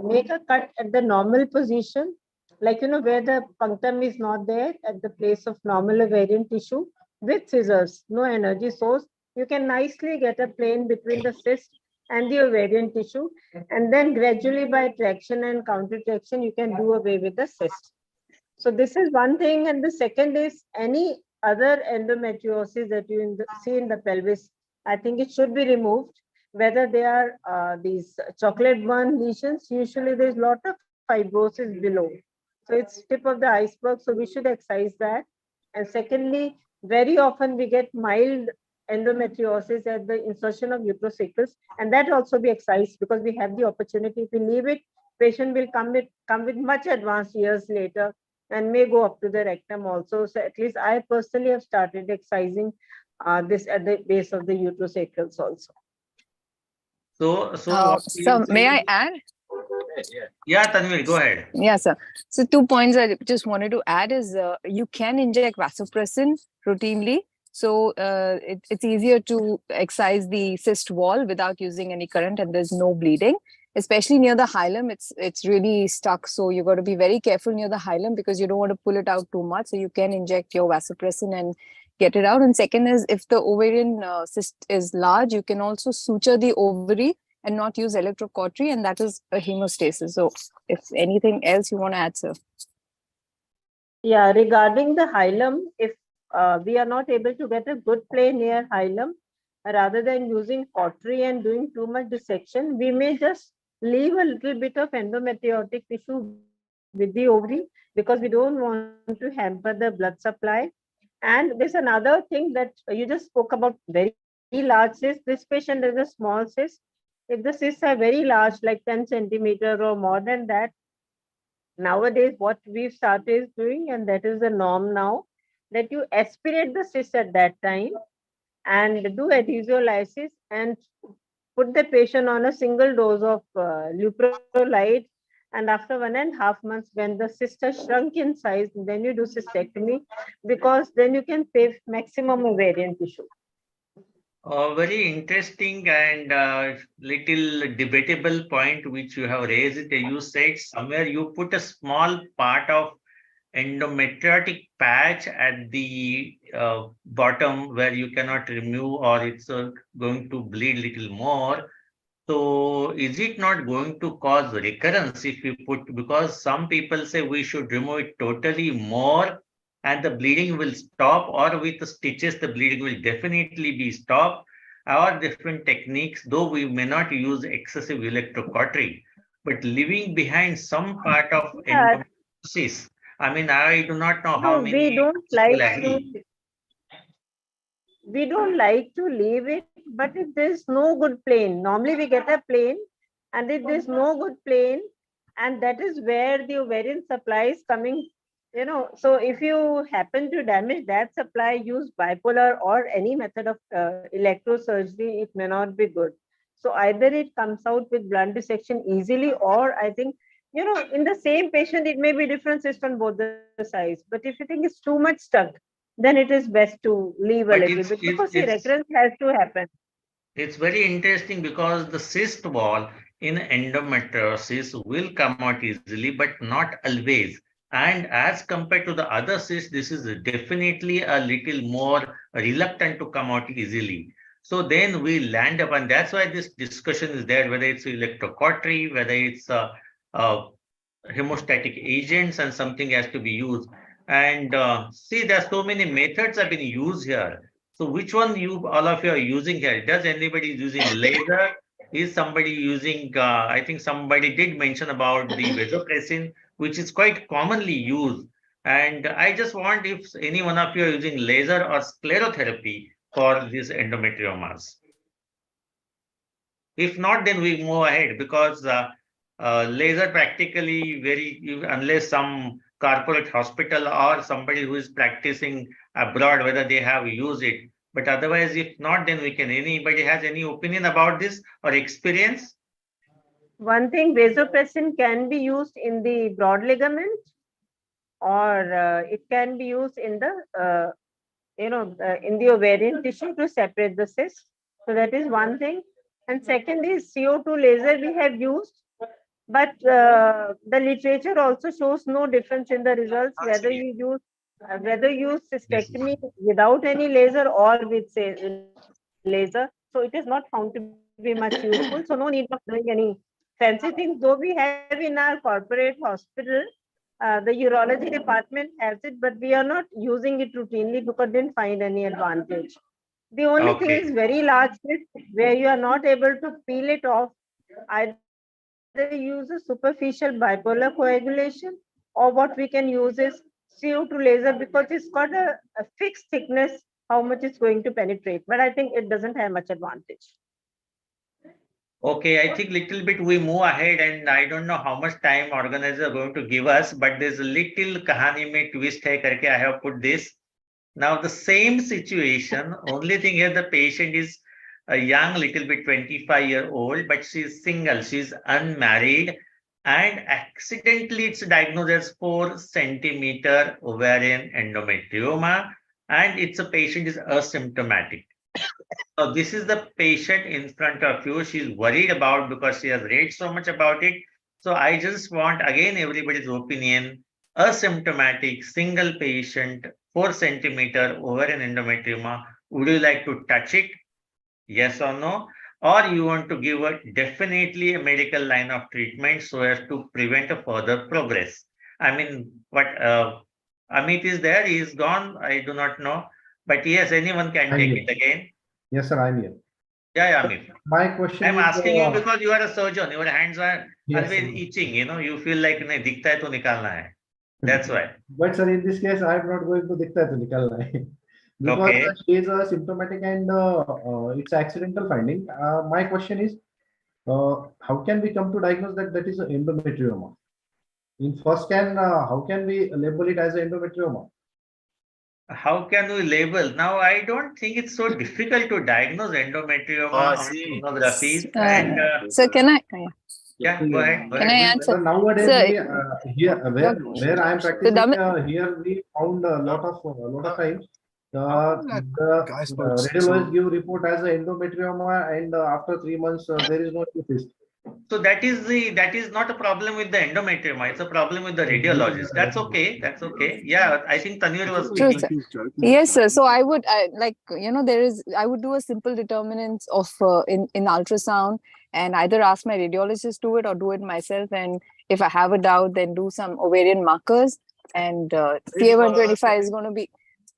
make a cut at the normal position, like, where the punctum is not there, at the place of normal ovarian tissue, with scissors, no energy source, you can nicely get a plane between the cyst and the ovarian tissue. And then gradually by traction and counter traction, you can do away with the cyst. So this is one thing. And the second is any other endometriosis that you see in the pelvis, I think it should be removed. Whether they are these chocolate burn lesions, usually there's a lot of fibrosis below. So it's tip of the iceberg. So we should excise that. And secondly, very often we get mild endometriosis at the insertion of uterosacrals, and that also be excised because we have the opportunity. If we leave it, patient will come with much advanced years later and may go up to the rectum also. So at least I personally have started excising this at the base of the uterosacrals also. So may I add? Yeah, Tanvir, go ahead. Yeah, sir. So 2 points I just wanted to add is you can inject vasopressin routinely. So it's easier to excise the cyst wall without using any current, and there's no bleeding. Especially near the hilum, it's really stuck. So you got to be very careful near the hilum because you don't want to pull it out too much. So you can inject your vasopressin and get it out. And second is, if the ovarian cyst is large, you can also suture the ovary and not use electrocautery, and that is a hemostasis. So if anything else you want to add, sir? Yeah, regarding the hilum, if we are not able to get a good plane near hilum, rather than using cautery and doing too much dissection, we may just leave a little bit of endometriotic tissue with the ovary because we don't want to hamper the blood supply. And there's another thing that you just spoke about very large cyst, this patient is a small cyst. If the cysts are very large, like 10 centimeter or more than that, nowadays what we've started doing, and that is the norm now, that you aspirate the cyst at that time and do adhesiolysis and put the patient on a single dose of leuprolide. And after 1.5 months, when the cyst has shrunk in size, then you do cystectomy, because then you can save maximum ovarian tissue. Very interesting and little debatable point which you have raised. You said somewhere you put a small part of endometriotic patch at the bottom where you cannot remove, or it's going to bleed little more. So is it not going to cause recurrence if we put, because some people say we should remove it totally more and the bleeding will stop, or with the stitches the bleeding will definitely be stopped, or different techniques, though we may not use excessive electrocautery, but leaving behind some part of endometriosis. I mean, I do not know how many people agree. We don't like to leave it, but if there's no good plane, normally we get a plane, and if there's no good plane, and that is where the ovarian supply is coming, so if you happen to damage that supply, use bipolar or any method of electrosurgery, it may not be good. So either it comes out with blunt dissection easily, or I think, in the same patient, it may be different cyst on both the sides. But if you think it's too much stuck, then it is best to leave a little bit, because the recurrence has to happen. It's very interesting because the cyst wall in endometriosis will come out easily, but not always. And as compared to the other cysts, this is definitely a little more reluctant to come out easily. So then we land upon, that's why this discussion is there, whether it's electrocautery, whether it's hemostatic agents, and something has to be used. And see, there's so many methods have been used here. So which one all of you are using here? Does anybody using laser? Is somebody using, I think somebody did mention about the vasopressin, which is quite commonly used. And I just want if any one of you are using laser or sclerotherapy for these endometriomas. If not, then we move ahead, because laser practically unless some corporate hospital or somebody who is practicing abroad, whether they have used it. But otherwise, if not, then we can. Anybody has any opinion about this or experience? One thing, vasopressin can be used in the broad ligament, or it can be used in the, in the ovarian tissue to separate the cyst. So that is one thing. And second is CO2 laser we have used, but the literature also shows no difference in the results, whether you use cystectomy without any laser or with, say, laser. So it is not found to be much useful. So no need of doing any fancy things, though we have in our corporate hospital. The urology department has it, but we are not using it routinely because we didn't find any advantage. The only thing is very large cyst where you are not able to peel it off. Either use a superficial bipolar coagulation, or what we can use is CO2 laser, because it's got a fixed thickness, how much it's going to penetrate. But I think it doesn't have much advantage. Okay, I think little bit we move ahead, and I don't know how much time organizers are going to give us, but there's a little kahani mein twist hai karke I have put this. Now the same situation, only thing here the patient is a young, little bit 25-year-old, but she's single, she's unmarried, and accidentally it's diagnosed as 4-centimeter ovarian endometrioma, and it's a patient is asymptomatic. So this is the patient in front of you. She's worried about because she has read so much about it. So I just want again everybody's opinion. Asymptomatic single patient, 4-centimeter ovarian endometrioma. Would you like to touch it? Yes or no? Or you want to give a definitely a medical line of treatment so as to prevent a further progress? I mean, what Amit is there? He is gone. I do not know. But yes, anyone can take it again. Yes, sir, I'm here. Yeah, Amit. My question I'm is, asking you because you are a surgeon. Your hands are Yes, always sir. itching. You feel like nahi dikhta hai to nikalna hai. That's why. But sir, in this case, I'm not going to dikta to nikalna hai. because Okay. she is symptomatic and it's accidental finding. My question is, how can we come to diagnose that that is an endometrioma? In first scan, how can we label it as an endometrioma? How can we label? Now, I don't think it's so difficult to diagnose endometrioma on sonography. So can I? Yeah, go ahead. Go Can I ahead. answer? Nowadays, So, we, here where I am practicing, here we found a lot of times the radiologist give report as an endometrioma, and after 3 months there is no cyst. So that is not a problem with the endometrioma. It's a problem with the radiologist. That's okay. That's okay. Yeah, I think Tanvir was True, speaking. sir. Yes, sir. So I would I would do a simple determinants of in ultrasound, and either ask my radiologist to do it or do it myself. And if I have a doubt, then do some ovarian markers. And CA125 is going to be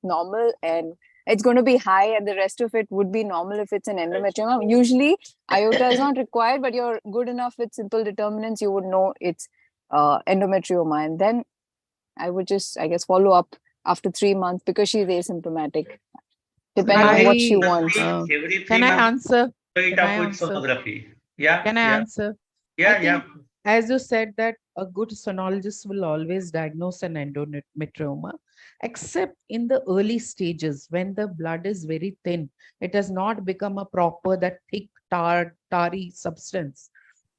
normal, and it's going to be high, and the rest of it would be normal if it's an endometrium. Usually, iota is not required, but you're good enough with simple determinants, you would know it's endometrioma. And then I would just, I guess, follow up after 3 months because she's asymptomatic, depending on what she wants. Every 3 Can I months, answer? follow it Can up I with answer? sonography. Yeah. Can I yeah. answer? Yeah, I think, yeah. as you said, that a good sonologist will always diagnose an endometrioma, except in the early stages when the blood is very thin. It has not become a proper, that thick, tarry substance.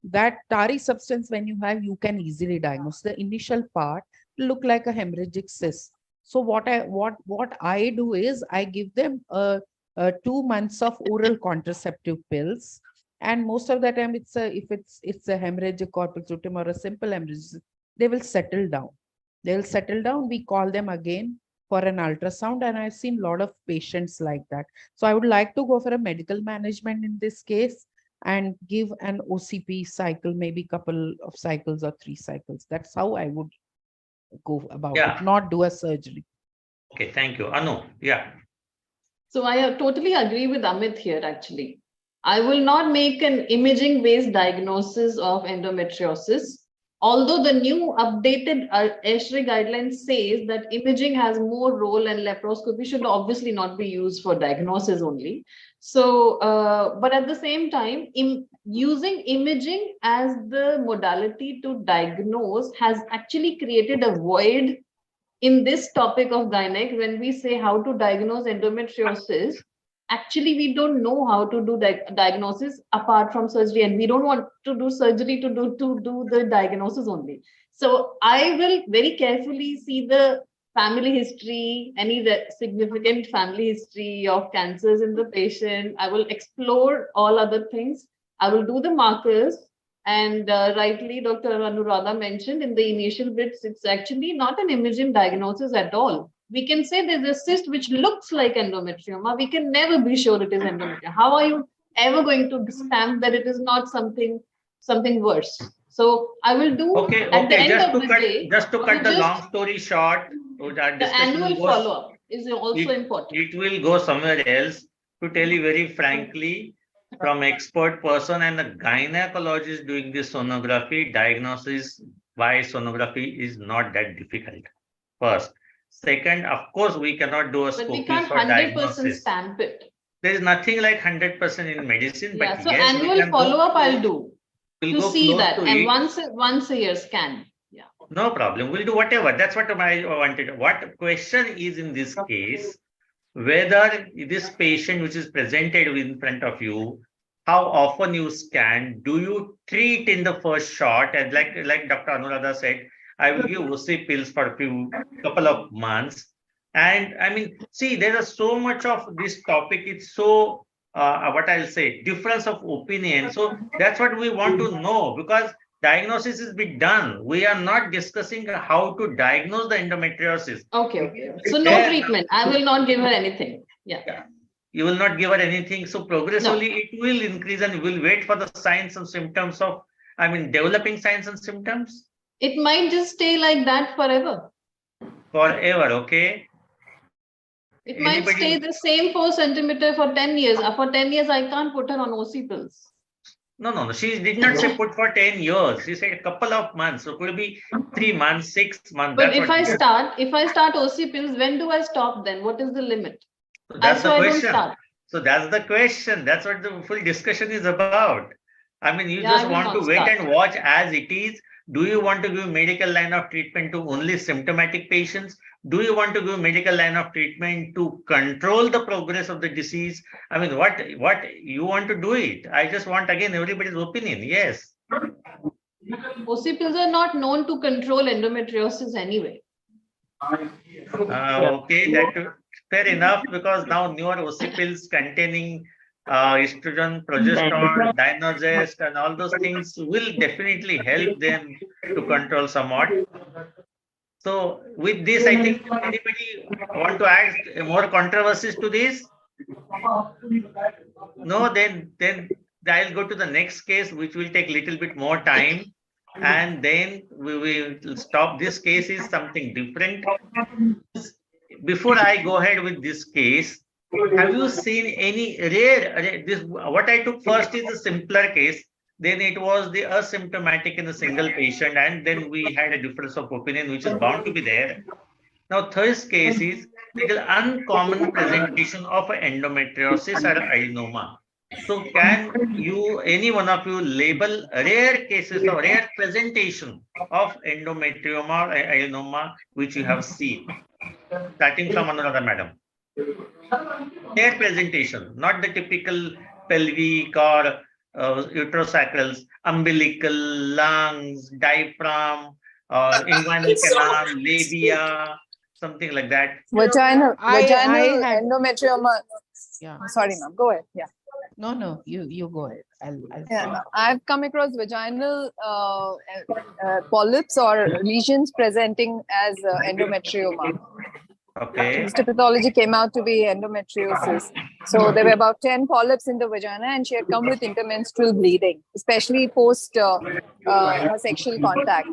That tarry substance, when you have, you can easily diagnose. The initial part look like a hemorrhagic cyst. So what I do is I give them 2 months of oral contraceptive pills. And most of the time, if it's a hemorrhagic corpus luteum or a simple hemorrhage, they will settle down. They will settle down. We call them again for an ultrasound, and I've seen a lot of patients like that. So I would like to go for a medical management in this case and give an OCP cycle, maybe couple of cycles or 3 cycles. That's how I would go about Yeah. it, not do a surgery. Okay, thank you. Anu, yeah. So I totally agree with Amit here, actually. I will not make an imaging-based diagnosis of endometriosis, although the new updated ASHRAE guidelines says that imaging has more role and laparoscopy should obviously not be used for diagnosis only. So, but at the same time, using imaging as the modality to diagnose has actually created a void in this topic of gynec. When we say how to diagnose endometriosis, actually we don't know how to do diagnosis apart from surgery, and we don't want to do surgery to do the diagnosis only. So I will very carefully see the family history, any significant family history of cancers in the patient. I will explore all other things. I will do the markers. And rightly, Dr. Anuradha mentioned in the initial bits, it's actually not an imaging diagnosis at all. We can say there's a cyst which looks like endometrioma. We can never be sure it is endometrium. How are you ever going to stamp that it is not something worse? So I will do at the end of the day. Just to cut the long story short, the annual follow-up is also important. It will go somewhere else. To tell you very frankly, from expert person and the gynecologist doing this sonography, diagnosis by sonography is not that difficult. First. Second, of course, we cannot do a but we scopy can't for 100% diagnosis. stamp it. There is nothing like 100% in medicine, Yeah, but so yes, annual follow-up I'll do to see that, and it. once a year scan. Yeah. No problem. We'll do whatever. That's what I wanted. What question is in this case, whether this patient which is presented in front of you, how often you scan, do you treat in the first shot? And like Dr. Anuradha said, I will give OC pills for couple of months. And I mean, see, there is so much of this topic. It's so, what I'll say, difference of opinion. So that's what we want to know, because diagnosis is be done. We are not discussing how to diagnose the endometriosis. Okay. So no treatment. I will not give her anything. Yeah. You will not give her anything. So progressively it will increase, and we'll wait for the signs and symptoms of, I mean, developing signs and symptoms. It might just stay like that forever. Forever, okay. It might stay the same 4 centimeter for 10 years. For 10 years, I can't put her on OC pills. No. She did not say put for 10 years. She said a couple of months. So could be 3 months, 6 months. But if I start OC pills, when do I stop then? What is the limit? So That's the why I don't question. start. So that's the question. That's what the full discussion is about. I mean, you Yeah, I just will want to not wait start. and watch as it is. Do you want to give medical line of treatment to only symptomatic patients? Do you want to give medical line of treatment to control the progress of the disease? I mean, what you want to do it? I just want, again, everybody's opinion. Yes. OC pills are not known to control endometriosis anyway. Okay, fair enough, because now newer OC pills containing estrogen, progesterone, dinogest, and all those things will definitely help them to control somewhat. So with this, I think anybody want to add more controversies to this? No, then I'll go to the next case, which will take little bit more time, and then we will stop. This case is something different. Before I go ahead with this case, have you seen any this what I took first is a simpler case, then it was the asymptomatic in a single patient, and then we had a difference of opinion, which is bound to be there. Now, third case is little uncommon presentation of endometriosis or adenoma. So can you, any one of you, label rare cases or rare presentation of endometrium or adenoma which you have seen? Starting from Anuradha madam. Rare presentation, not the typical pelvic or uterosacrals, umbilical, lungs, diaphragm, inguinal canal, labia, something like that. Vaginal I endometrium. Yeah. Sorry, ma'am. Go ahead. Yeah. No, you go ahead. I'll Yeah, I've come across vaginal polyps or lesions presenting as endometrioma. Okay. Histopathology came out to be endometriosis. So there were about 10 polyps in the vagina, and she had come with intermenstrual bleeding, especially post her sexual contact.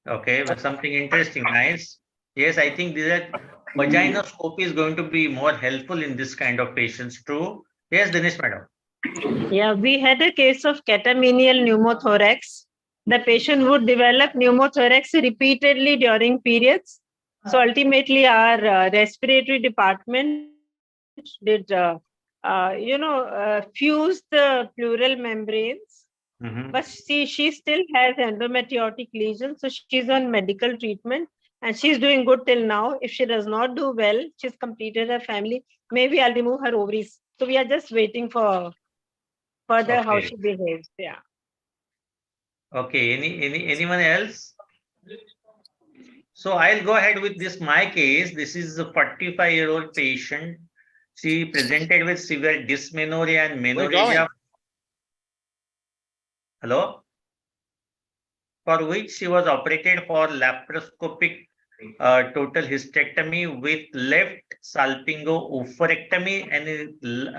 Okay, but something interesting, nice. Yes, I think vaginoscopy is going to be more helpful in this kind of patients too. Yes, Dinesh madam. Yeah, we had a case of catamenial pneumothorax. The patient would develop pneumothorax repeatedly during periods. So ultimately, our respiratory department did, fuse the pleural membranes. But she still has endometriotic lesions, so she's on medical treatment and she's doing good till now. If she does not do well, she's completed her family, maybe I'll remove her ovaries. So we are just waiting for further how Okay. she behaves. Yeah. Okay, anyone else? So I'll go ahead with this, my case. This is a 45-year-old patient. She presented with severe dysmenorrhea and menorrhagia. Hello? For which she was operated for laparoscopic total hysterectomy with left salpingo-oophorectomy and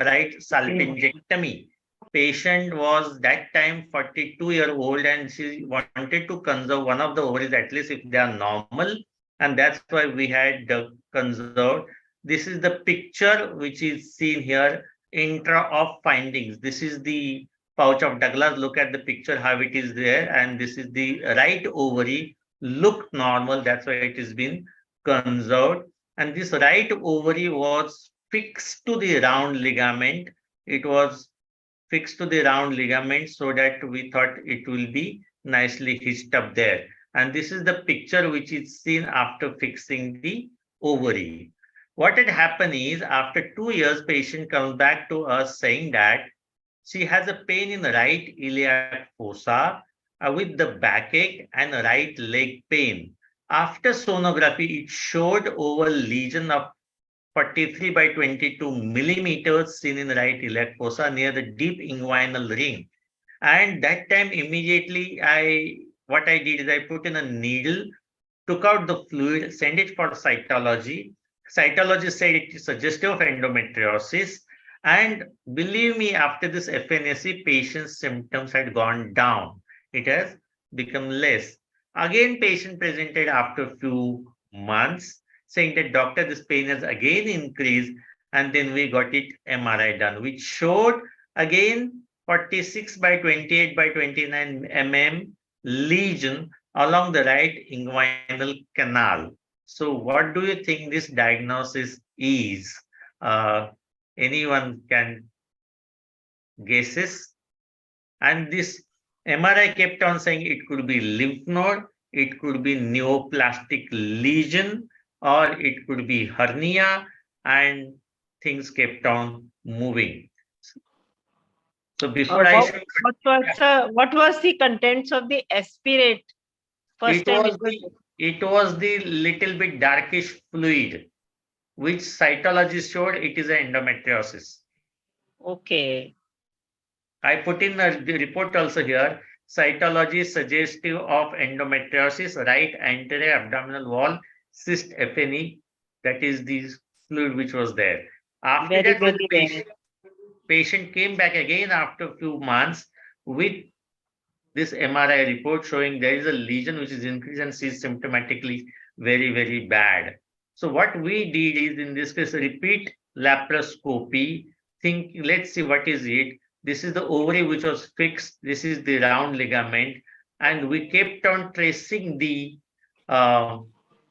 right salpingectomy. Patient was that time 42-year-old and she wanted to conserve one of the ovaries, at least if they are normal, and that's why we had conserved. This is the picture which is seen here, intra of findings. This is the pouch of Douglas. Look at the picture, how it is there, and this is the right ovary, look normal, that's why it has been conserved. And this right ovary was fixed to the round ligament. It was fixed to the round ligament so that we thought it will be nicely hitched up there. And this is the picture which is seen after fixing the ovary. What had happened is, after 2 years, patient comes back to us saying that she has a pain in the right iliac fossa with the backache and right leg pain. After sonography, it showed oval lesion of 43 by 22 millimeters seen in the right iliac fossa near the deep inguinal ring. And that time immediately what I did is I put in a needle, took out the fluid, sent it for cytology. Cytology said it is suggestive of endometriosis. And believe me, after this FNAC, patient's symptoms had gone down. It has become less. Again, patient presented after a few months saying that, doctor, this pain has again increased. And then we got it MRI done, which showed again 46 by 28 by 29 mm lesion along the right inguinal canal. So what do you think this diagnosis is? Anyone can guesses? And this MRI kept on saying it could be lymph node, it could be neoplastic lesion, or it could be hernia, and things kept on moving. So before what was the contents of the aspirate? It was the little bit darkish fluid, which cytology showed it is an endometriosis. Okay. I put in the report also here. Cytology suggestive of endometriosis, right anterior abdominal wall, cyst FNE, that is the fluid which was there. After that, the patient came back again after a few months with this MRI report showing there is a lesion which is increased and is symptomatically very, very bad. So what we did is, in this case, repeat laparoscopy. Let's see what is it. This is the ovary which was fixed. This is the round ligament. And we kept on tracing the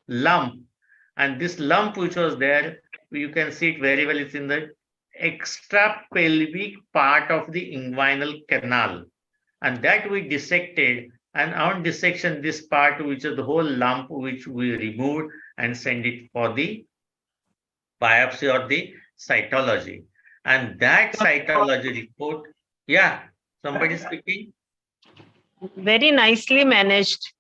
lump. And this lump which was there, you can see it very well. It's in the extra pelvic part of the inguinal canal. And that we dissected, and on dissection, this part, which is the whole lump, which we removed and send it for the biopsy or the cytology. And that cytology report, yeah, somebody speaking? Very nicely managed.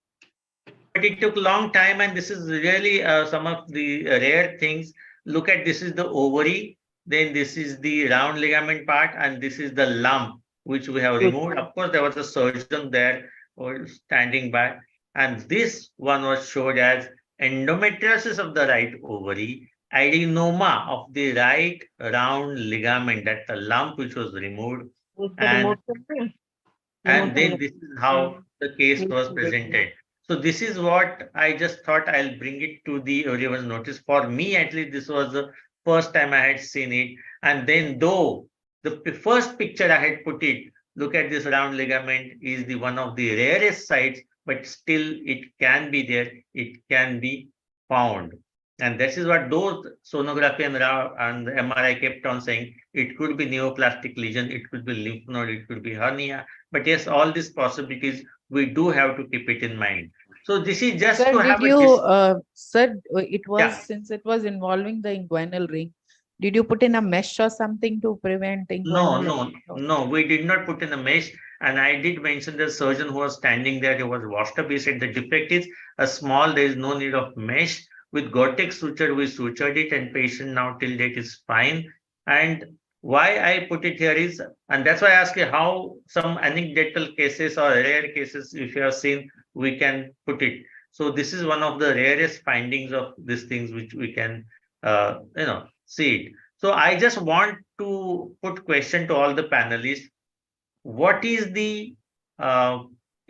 But it took a long time, and this is really some of the rare things. Look at, this is the ovary, then this is the round ligament part, and this is the lump which we have removed. Of course, there was a surgeon there standing by, and this one was showed as endometriosis of the right ovary, adenoma of the right round ligament, that's the lump which was removed, and then this is how the case was presented. So this is what I just thought I'll bring it to the everyone's notice. For me, at least, this was the first time I had seen it. And then, though the first picture I had put it, look at this round ligament, is the one of the rarest sites, but still it can be there, it can be found. And this is what those sonography and the MRI kept on saying. It could be neoplastic lesion, it could be lymph node, it could be hernia. But yes, all these possibilities, we do have to keep it in mind. So this is just sir, to have sir, it was, since it was involving the inguinal ring, did you put in a mesh or something to prevent inguinal? No, we did not put in a mesh. And I did mention the surgeon who was standing there, he was washed up. He said the defect is a small, there is no need of mesh. With Gore-Tex suture, we sutured it, and patient now till date is fine. And why I put it here is, and that's why I ask you how some anecdotal cases or rare cases, if you have seen, we can put it. So this is one of the rarest findings of these things which we can, see it. So I just want to put question to all the panelists. What is the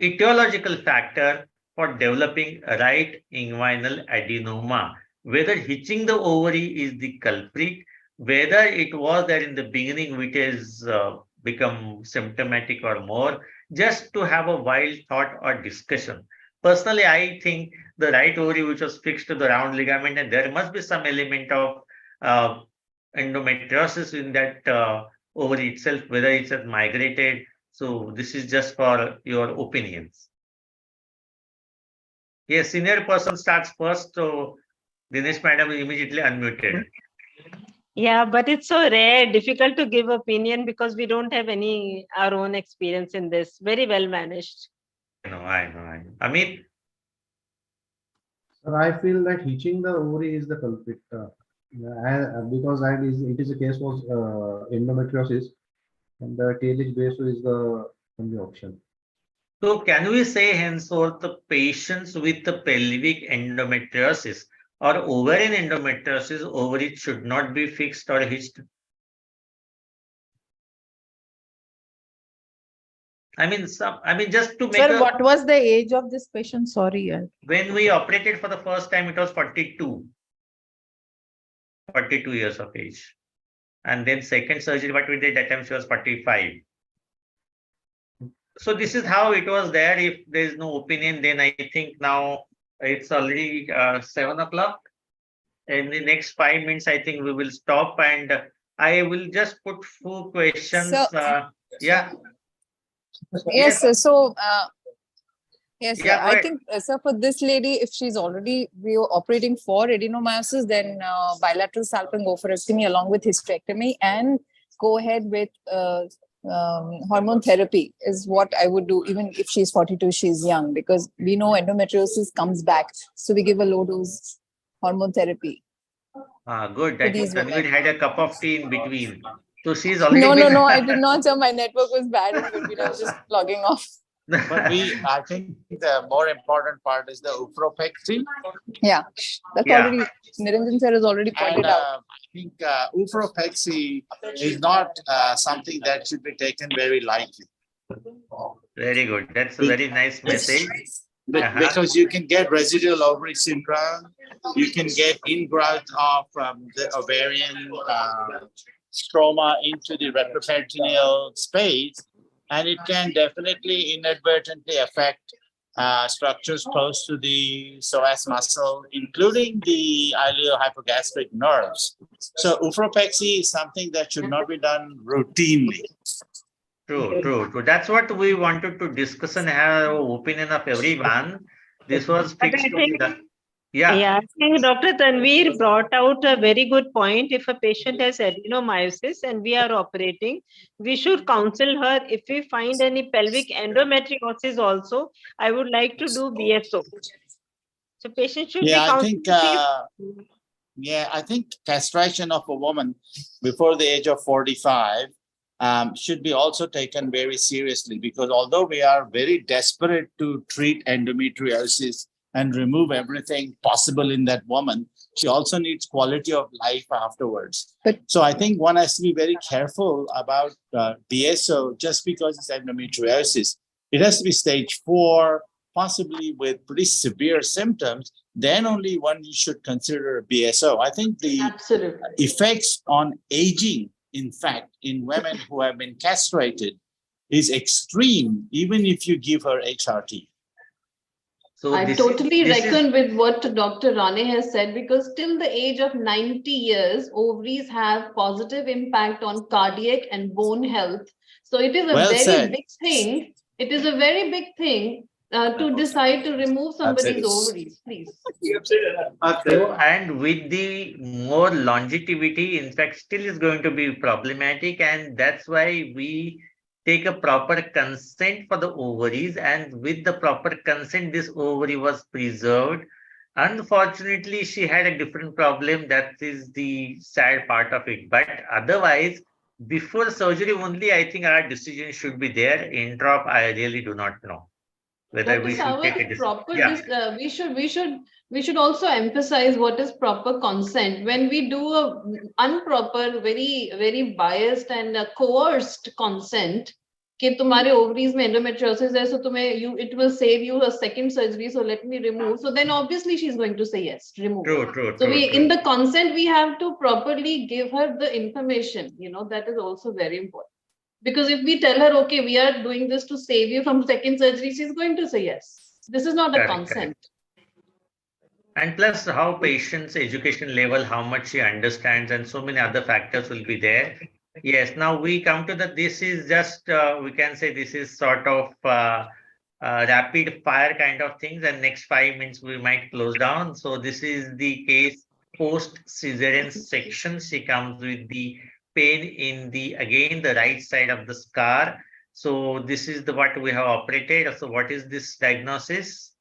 etiological factor for developing right inguinal adenoma? Whether hitching the ovary is the culprit, whether it was there in the beginning which has become symptomatic or more, just to have a wild thought or discussion. Personally, I think the right ovary which was fixed to the round ligament, and there must be some element of endometriosis in that ovary itself, whether it's migrated. So this is just for your opinions. Yes, senior person starts first. So Dinesh madam is immediately unmuted. Yeah, but it's so rare, difficult to give opinion because we don't have our own experience in this. Very well managed. I know. Amit? Sir, I feel that hitching the ovary is the culprit because it is a case of endometriosis, and the TLH base is the only option. So can we say henceforth the patients with the pelvic endometriosis or ovarian endometriosis, ovaries should not be fixed or hitched? Just to make Sir, what was the age of this patient? Sorry. When we operated for the first time, it was 42 years of age. And then second surgery, what we did that time, she was 45. So this is how it was there. If there is no opinion, then I think now It's already 7 o'clock. In the next 5 minutes, I think we will stop, and I will just put 4 questions. Yeah. Yes, sir. So, yes, sir. Yeah, go I ahead. think, sir, for this lady, if she's already we are operating for adenomyosis, then bilateral salping oophorectomy along with hysterectomy, and go ahead with hormone therapy is what I would do. Even if she's 42, she's young, because we know endometriosis comes back, so we give a low dose hormone therapy. Good. I think Tanvir had a cup of tea in between. So she's No, already been... no, I did not, sir. My network was bad in between. I was just logging off. But I think the more important part is the oophorectomy. Yeah, that's already, Niranjan sir has already pointed And, out. I think oophorectomy is not something that should be taken very lightly. Very good. That's a very nice message. Because you can get residual ovary syndrome, you can get ingrowth of the ovarian stroma into the retroperitoneal space, and it can definitely inadvertently affect structures close to the psoas muscle, including the iliohypogastric nerves. So oophorectomy is something that should not be done routinely. True. That's what we wanted to discuss and have opinion of everyone. This was fixed to be done. Yeah, I think Dr. Tanvir brought out a very good point. If a patient has adenomyosis and we are operating, we should counsel her. If we find any pelvic endometriosis also, I would like to do BSO. So patient should be counseled. I think castration of a woman before the age of 45 should be also taken very seriously, because although we are very desperate to treat endometriosis and remove everything possible in that woman, she also needs quality of life afterwards. So I think one has to be very careful about BSO just because it's endometriosis. It has to be stage 4, possibly with pretty severe symptoms. Then only one should consider a BSO. I think the effects on aging, in fact, in women who have been castrated is extreme, even if you give her HRT. So I totally reckon with what Dr. Rane has said, because till the age of 90 years, ovaries have positive impact on cardiac and bone health. So it is a very big thing. It is a very big thing to decide to remove somebody's ovaries, please. And with the more longevity, in fact, still is going to be problematic, and that's why we take a proper consent for the ovaries, and with the proper consent, this ovary was preserved. Unfortunately, she had a different problem. That is the sad part of it. But otherwise, before surgery only, I think our decision should be there. Introp, I really do not know whether we should take a decision. We should also emphasize what is proper consent. When we do a improper, very biased and coerced consent, कि तुम्हारे ovaries में endometriosis है, so it will save you a second surgery, so let me remove. So then obviously she's going to say yes, remove. So in the consent, we have to properly give her the information, that is also very important. Because if we tell her, okay, we are doing this to save you from second surgery, she's going to say yes. This is not a consent. And plus how patient's education level, how much she understands, and so many other factors will be there. Yes, now we come to this is just, we can say this is sort of rapid fire kind of things, and next 5 minutes we might close down. So this is the case post-cesarean section. She comes with the pain in again the right side of the scar. So this is what we have operated. So what is this diagnosis?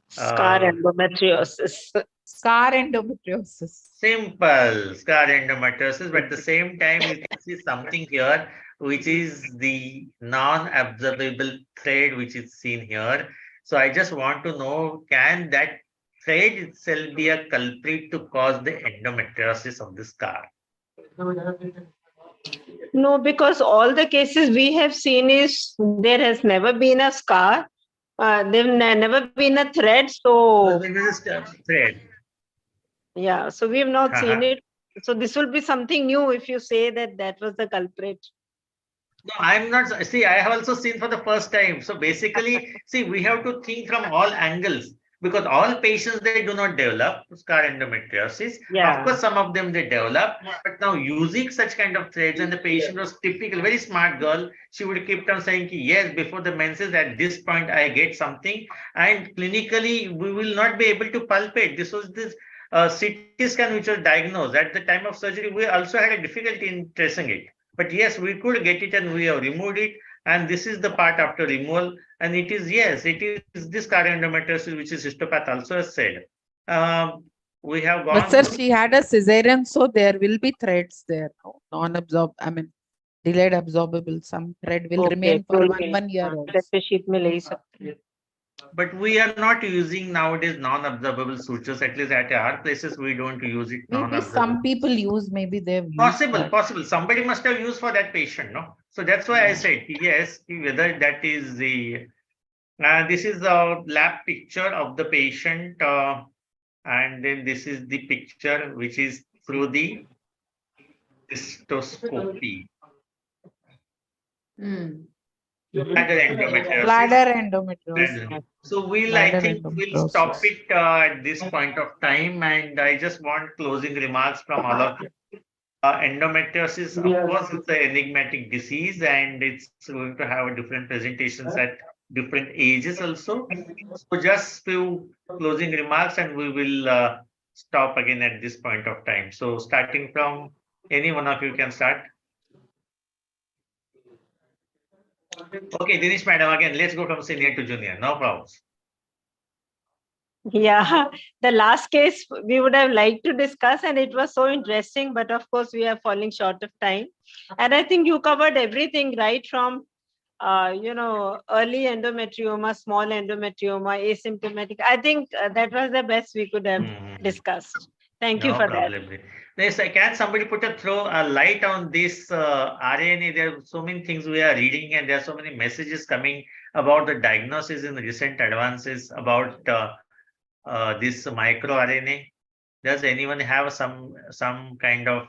Scar endometriosis. Scar endometriosis. Simple, scar endometriosis, but at the same time you can see something here which is the non-absorbable thread which is seen here. So I just want to know, can that thread itself be a culprit to cause the endometriosis of the scar? No, because all the cases we have seen is there has never been a scar. There's never been a thread. So there is a thread. Yeah, so we have not seen it. So this will be something new if you say that was the culprit. No, I'm not. See, I have also seen for the first time. So basically, see, we have to think from all angles. because all patients, they do not develop scar endometriosis. Of course, some of them they develop, but now using such kind of threads, and the patient was typical, very smart girl. She would keep on saying, yes, before the menses, at this point, I get something. And clinically, we will not be able to palpate. This was this CT scan which was diagnosed. At the time of surgery, we also had a difficulty in tracing it. But yes, we could get it and we have removed it. And this is the part after removal. And it is, yes, it is this endometriosis, which is histopath also has said. We have gone. But sir, she had a cesarean, so there will be threads there. Non-absorb, I mean, delayed absorbable. Some thread will remain for one year. But we are not using nowadays non-absorbable sutures. At least at our places, we don't use it. Maybe some people use. Maybe they've used Possible. Somebody must have used for that patient, no? So that's why I said yes. Whether that is the this is the lab picture of the patient, and then this is the picture which is through the cystoscopy. Bladder endometriosis. So I think we'll stop it at this point of time, and I just want closing remarks from all of you. Endometriosis, of course, it's an enigmatic disease, and it's going to have different presentations at different ages also. So just few closing remarks, and we will stop again at this point of time. So starting from any one of you can start. Okay, Dinesh madam, again, let's go from senior to junior. No problems. Yeah, the last case we would have liked to discuss, and it was so interesting, but of course we are falling short of time. And I think you covered everything, right from early endometrioma, small endometrioma, asymptomatic. I think that was the best we could have discussed. Thank you for that. Yes, can somebody throw a light on this RNA? There are so many things we are reading, and there are so many messages coming about the diagnosis in recent advances about this microRNA. Does anyone have some kind of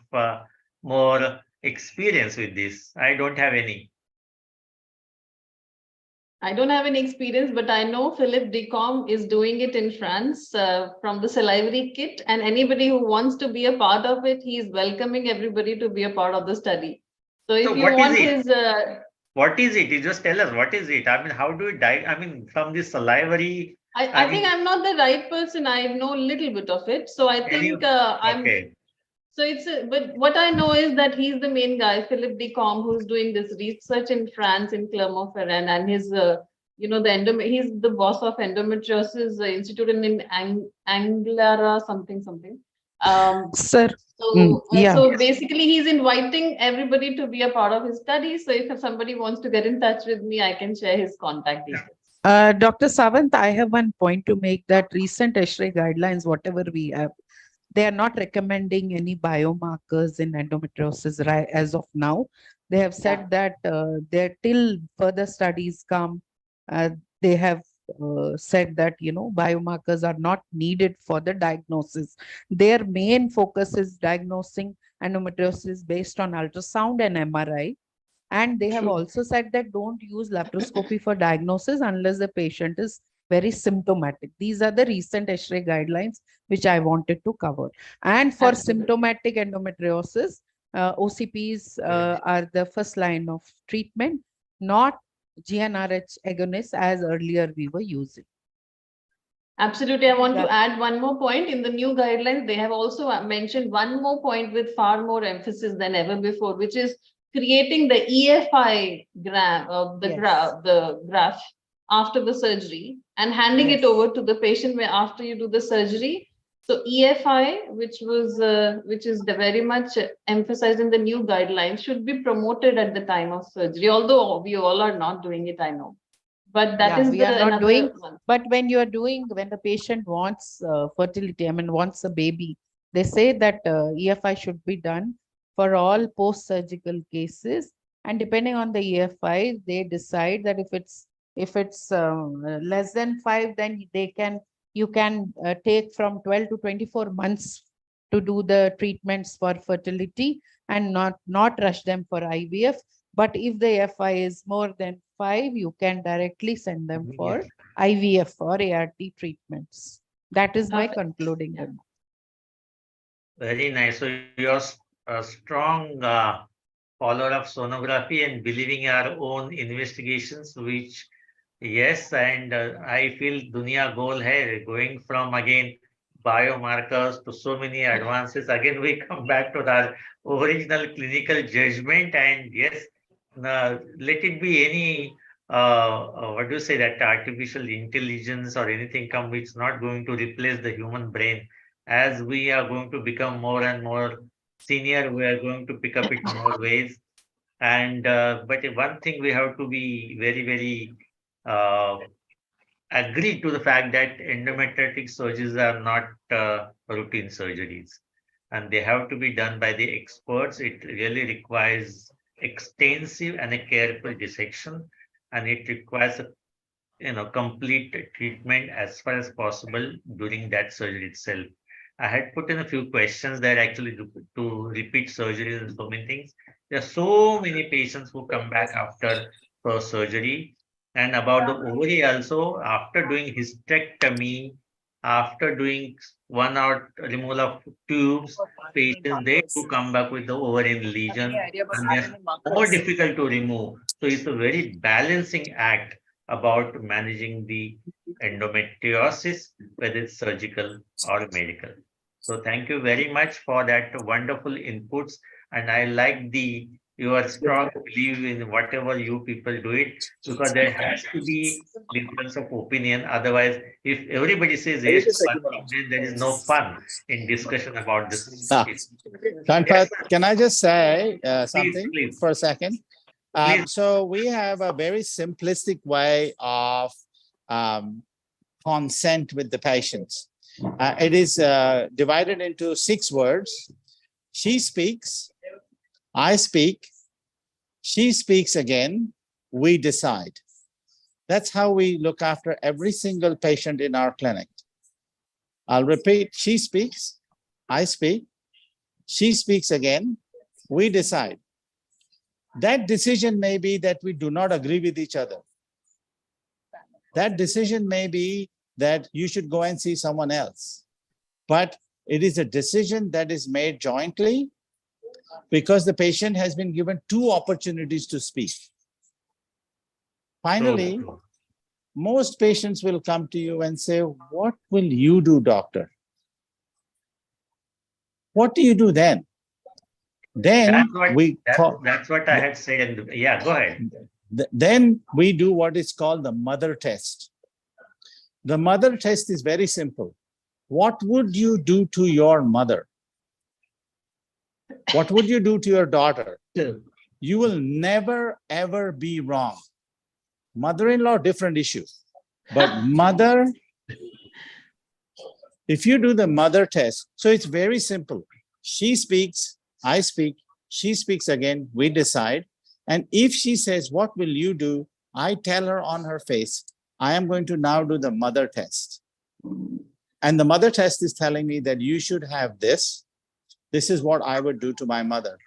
more experience with this? I don't have any. I don't have any experience, but I know Philippe Decombe is doing it in France from the salivary kit, and anybody who wants to be a part of it, he is welcoming everybody to be a part of the study. So if you want his... What is it? You just tell us, what is it? I mean, how do you I mean, from the salivary... I think I'm not the right person. I know a little bit of it. So I think I'm... So but what I know is that he's the main guy, Philippe Decombe, who's doing this research in France in Clermont-Ferrand, and his, he's the boss of Endometriosis Institute in Anglara, something. Sir. So basically, he's inviting everybody to be a part of his study. So if somebody wants to get in touch with me, I can share his contact details. Dr. Savant, I have one point to make, that recent ESHRE guidelines, whatever we have, they are not recommending any biomarkers in endometriosis right as of now. They have said that till further studies come, they have said that, biomarkers are not needed for the diagnosis. Their main focus is diagnosing endometriosis based on ultrasound and MRI. And they have also said that don't use laparoscopy for diagnosis unless the patient is very symptomatic. These are the recent ESHRE guidelines which I wanted to cover. And for symptomatic endometriosis, OCPs are the first line of treatment, not GnRH agonists as earlier we were using. Absolutely. I want to add one more point. In the new guidelines, they have also mentioned one more point with far more emphasis than ever before, which is creating the EFI graph of the graph after the surgery and handing it over to the patient after you do the surgery. So EFI, which is very much emphasized in the new guidelines, should be promoted at the time of surgery. Although we all are not doing it, I know, but that is we are not doing. But when you are doing, when the patient wants fertility, I mean wants a baby, they say that EFI should be done for all post-surgical cases, and depending on the EFI, they decide that if it's less than 5, then you can take from 12 to 24 months to do the treatments for fertility and not rush them for IVF. But if the EFI is more than 5, you can directly send them for IVF or ART treatments. That is my concluding remark. Very nice. So you're a strong follower of sonography and believing our own investigations, which, yes, and I feel dunia goal hai, going from again biomarkers to so many advances. Again, we come back to our original clinical judgment, and yes, let it be any what do you say, that artificial intelligence or anything come, it's not going to replace the human brain. As we are going to become more and more senior, we are going to pick up it more ways. And but one thing we have to be very, very agree to the fact that endometriotic surgeries are not routine surgeries, and they have to be done by the experts. It really requires extensive and a careful dissection, and it requires a complete treatment as far as possible during that surgery itself. I had put in a few questions there actually to repeat surgeries and so many things. There are so many patients who come back after first surgery, and about the ovary also, after doing hysterectomy, after doing 1 hour removal of tubes, patients they do come back with the ovarian lesion, and they're more difficult to remove. So it's a very balancing act about managing the endometriosis, whether it's surgical or medical. So thank you very much for that wonderful inputs. And I like your strong belief in whatever you people do it, because there has to be difference of opinion. Otherwise, if everybody says yes to one thing, then there is no fun in discussion about this. Kanpat, can I just say something please. for a second? So we have a very simplistic way of consent with the patients. It is divided into 6 words. She speaks, I speak, she speaks again, we decide. That's how we look after every single patient in our clinic. I'll repeat, she speaks, I speak, she speaks again, we decide. That decision may be that we do not agree with each other. That decision may be that you should go and see someone else. But it is a decision that is made jointly because the patient has been given 2 opportunities to speak. Finally, most patients will come to you and say, "What will you do, doctor?" What do you do then? Then that's what I had said. Yeah, go ahead. Then we do what is called the mother test. The mother test is very simple. What would you do to your mother? What would you do to your daughter? You will never, ever be wrong. Mother-in-law, different issue. But mother, if you do the mother test, so it's very simple. She speaks, I speak, she speaks again, we decide. And if she says, "What will you do?" I tell her on her face, I am going to now do the mother test. And the mother test is telling me that you should have this. This is what I would do to my mother.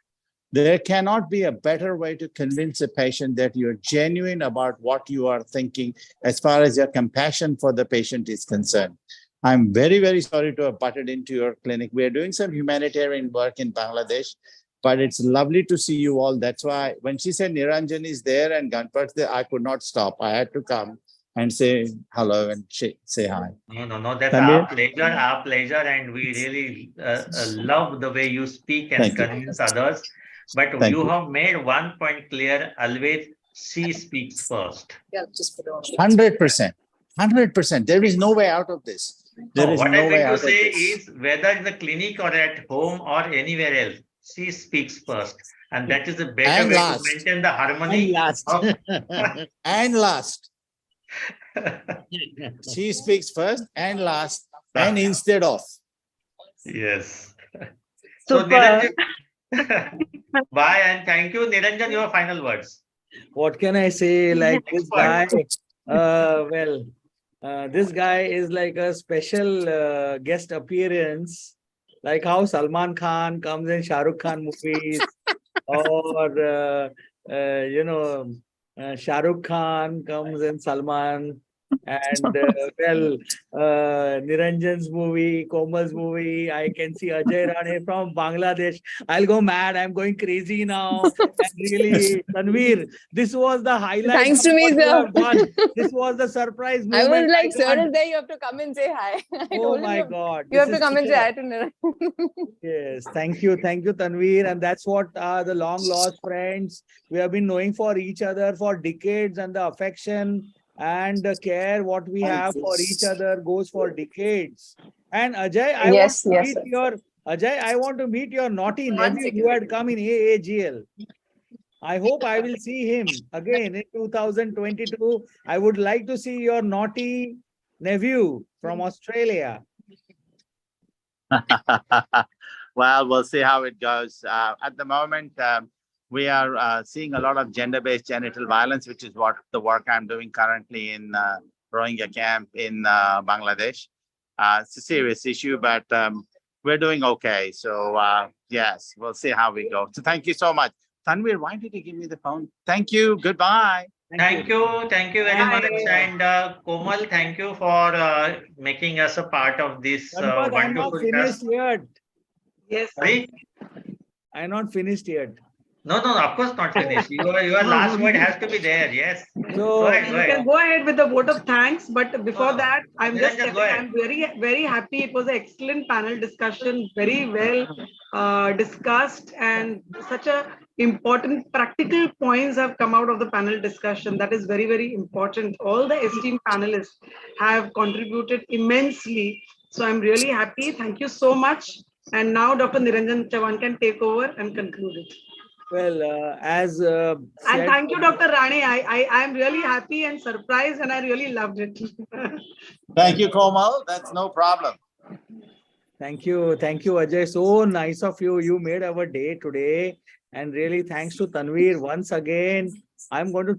There cannot be a better way to convince a patient that you're genuine about what you are thinking as far as your compassion for the patient is concerned. I'm very, very sorry to have butted into your clinic. We are doing some humanitarian work in Bangladesh, but it's lovely to see you all. That's why when she said Niranjan is there and Ganpat's there, I could not stop. I had to come and say hello and say hi. No, that's our pleasure, and we really love the way you speak and convince others. But you have made one point clear, always she speaks first. 100%. 100%. There is no way out of this. There is what no I'm way trying out to of say this. is, whether in the clinic or at home or anywhere else, she speaks first. And that is a better And way last. to maintain the harmony. And last. And last. She speaks first and last and instead of. Yes. Super. So Niranjan, bye and thank you. Niranjan, your final words. What can I say? Like this guy, this guy is like a special guest appearance, like how Salman Khan comes in Shah Rukh Khan movies, or Shah Rukh Khan comes in Salman. And Niranjan's movie, Komal's movie, I can see Ajay Rane from Bangladesh. I'll go mad. I'm going crazy now. And really, Tanvir, this was the highlight Thanks of to me, what you sir. have done. This was the surprise I was moment. like, sir can't- is there, you have to come and say hi. I Oh told him my God. you have This to is come and such say a- hi to Niranjan. Yes, thank you, Tanvir. And that's what the long lost friends we have been knowing for each other for decades, and the affection and the care what we have for each other goes for decades. And Ajay, I want Yes, to yes, meet sir. your Ajay, I want to meet your naughty One nephew second. who had come in AAGL. I hope I will see him again in 2022. I would like to see your naughty nephew from Australia. Well, we'll see how it goes. At the moment, we are seeing a lot of gender-based genital violence, which is what the work I'm doing currently in Rohingya camp in Bangladesh. It's a serious issue, but we're doing okay. So yes, we'll see how we go. So thank you so much. Tanvir, why did you give me the phone? Thank you. Goodbye. Thank you very much. And Komal, thank you for making us a part of this Ganpat, I'm not wonderful finished task. yet. Yes. Sorry? I'm not finished yet. No, of course not finished. Your last word has to be there. Yes. So Go ahead. You can go ahead with the vote of thanks, but before No. that, I'm just Niranjan, go telling, ahead. I'm very happy. It was an excellent panel discussion, very well discussed, and such a important practical points have come out of the panel discussion. That is very important. All the esteemed panelists have contributed immensely. So I'm really happy. Thank you so much. And now Dr. Niranjan Chavan can take over and conclude it. well, as And said, thank you, Dr. Rane. I'm really happy and surprised, and I really loved it. Thank you, Komal. That's no problem. Thank you, Ajay. So nice of you. You made our day today, and really thanks to Tanvir once again. I'm going to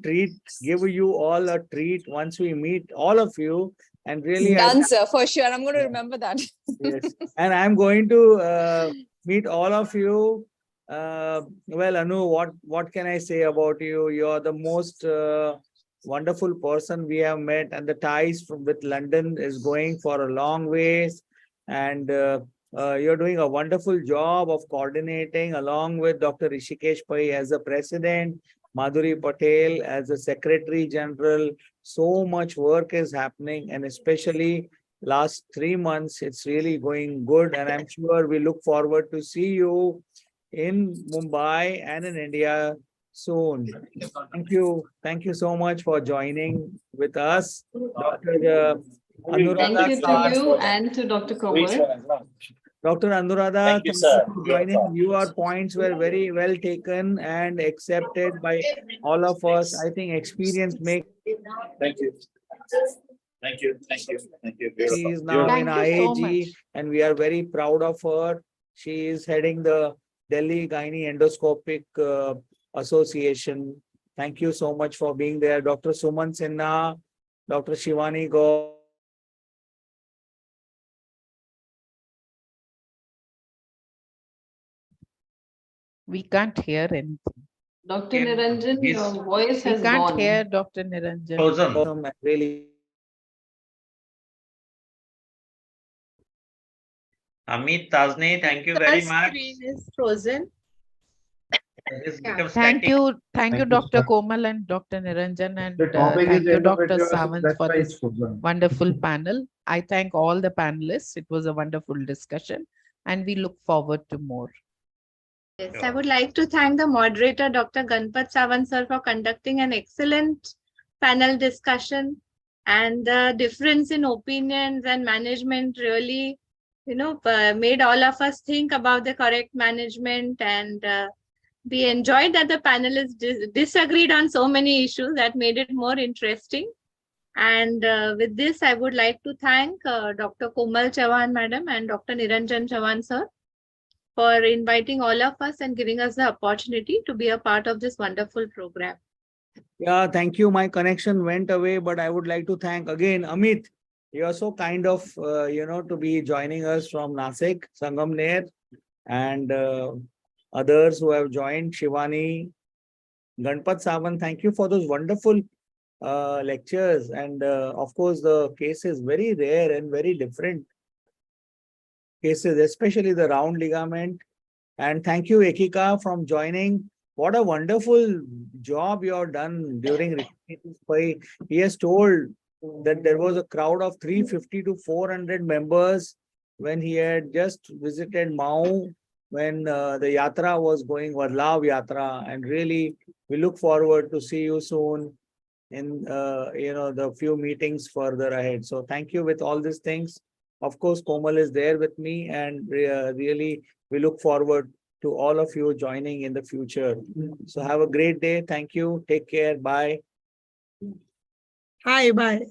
give you all a treat once we meet all of you, and really Done, sir, for sure. I'm going to remember that. Yes, and I'm going to meet all of you. Well, Anu, what can I say about you? You're the most wonderful person we have met, and the ties with London is going for a long ways. And you're doing a wonderful job of coordinating along with Dr. Rishikesh Pai as the president, Madhuri Patel as the secretary general. So much work is happening, and especially last 3 months, it's really going good. And I'm sure we look forward to see you in Mumbai and in India soon. Thank you. Thank you so much for joining with us. Dr. Anuradha. Thank you to you and to Dr. Komal. Dr. Anuradha, thank you for joining. Your points were very well taken and accepted by all of us. I think experience makes. Thank you. Thank you. She is now in IAG, and we are very proud of her. She is heading the Delhi Gynae Endoscopic Association. Thank you so much for being there. Dr. Suman Sinha, Dr. Shivani Gaur. We can't hear anything. Dr. Niranjan, your voice has We can't gone. hear Dr. Niranjan. Really. Amit Tazni, thank you very much. Screen is frozen. This becomes Thank static. you, Thank you, Dr. sir. Komal and Dr. Niranjan, and The topic thank is you, Dr. endometriosis, Sawant, that's for why this it's frozen. wonderful panel. I thank all the panelists. It was a wonderful discussion, and we look forward to more. Yes, I would like to thank the moderator, Dr. Ganpat Sawant sir, for conducting an excellent panel discussion. And the difference in opinions and management really, made all of us think about the correct management. And we enjoyed that the panelists disagreed on so many issues that made it more interesting. And with this, I would like to thank Dr. Komal Chavan madam and Dr. Niranjan Chavan sir for inviting all of us and giving us the opportunity to be a part of this wonderful program. Yeah, thank you. My connection went away, but I would like to thank again Amit. You are so kind of, to be joining us from Nasik, Sangamner, and others who have joined, Shivani, Ganpat Sawant. Thank you for those wonderful lectures, and of course the case is very rare and very different cases, especially the round ligament. And thank you, Ekika, from joining. What a wonderful job you have done during Rishi. He has told that there was a crowd of 350 to 400 members when he had just visited Mau, when the Yatra was going, Vadlav Yatra. And really, we look forward to see you soon in the few meetings further ahead. So thank you with all these things. Of course, Komal is there with me, and really we look forward to all of you joining in the future. So have a great day. Thank you. Take care. Bye. Hi, bye.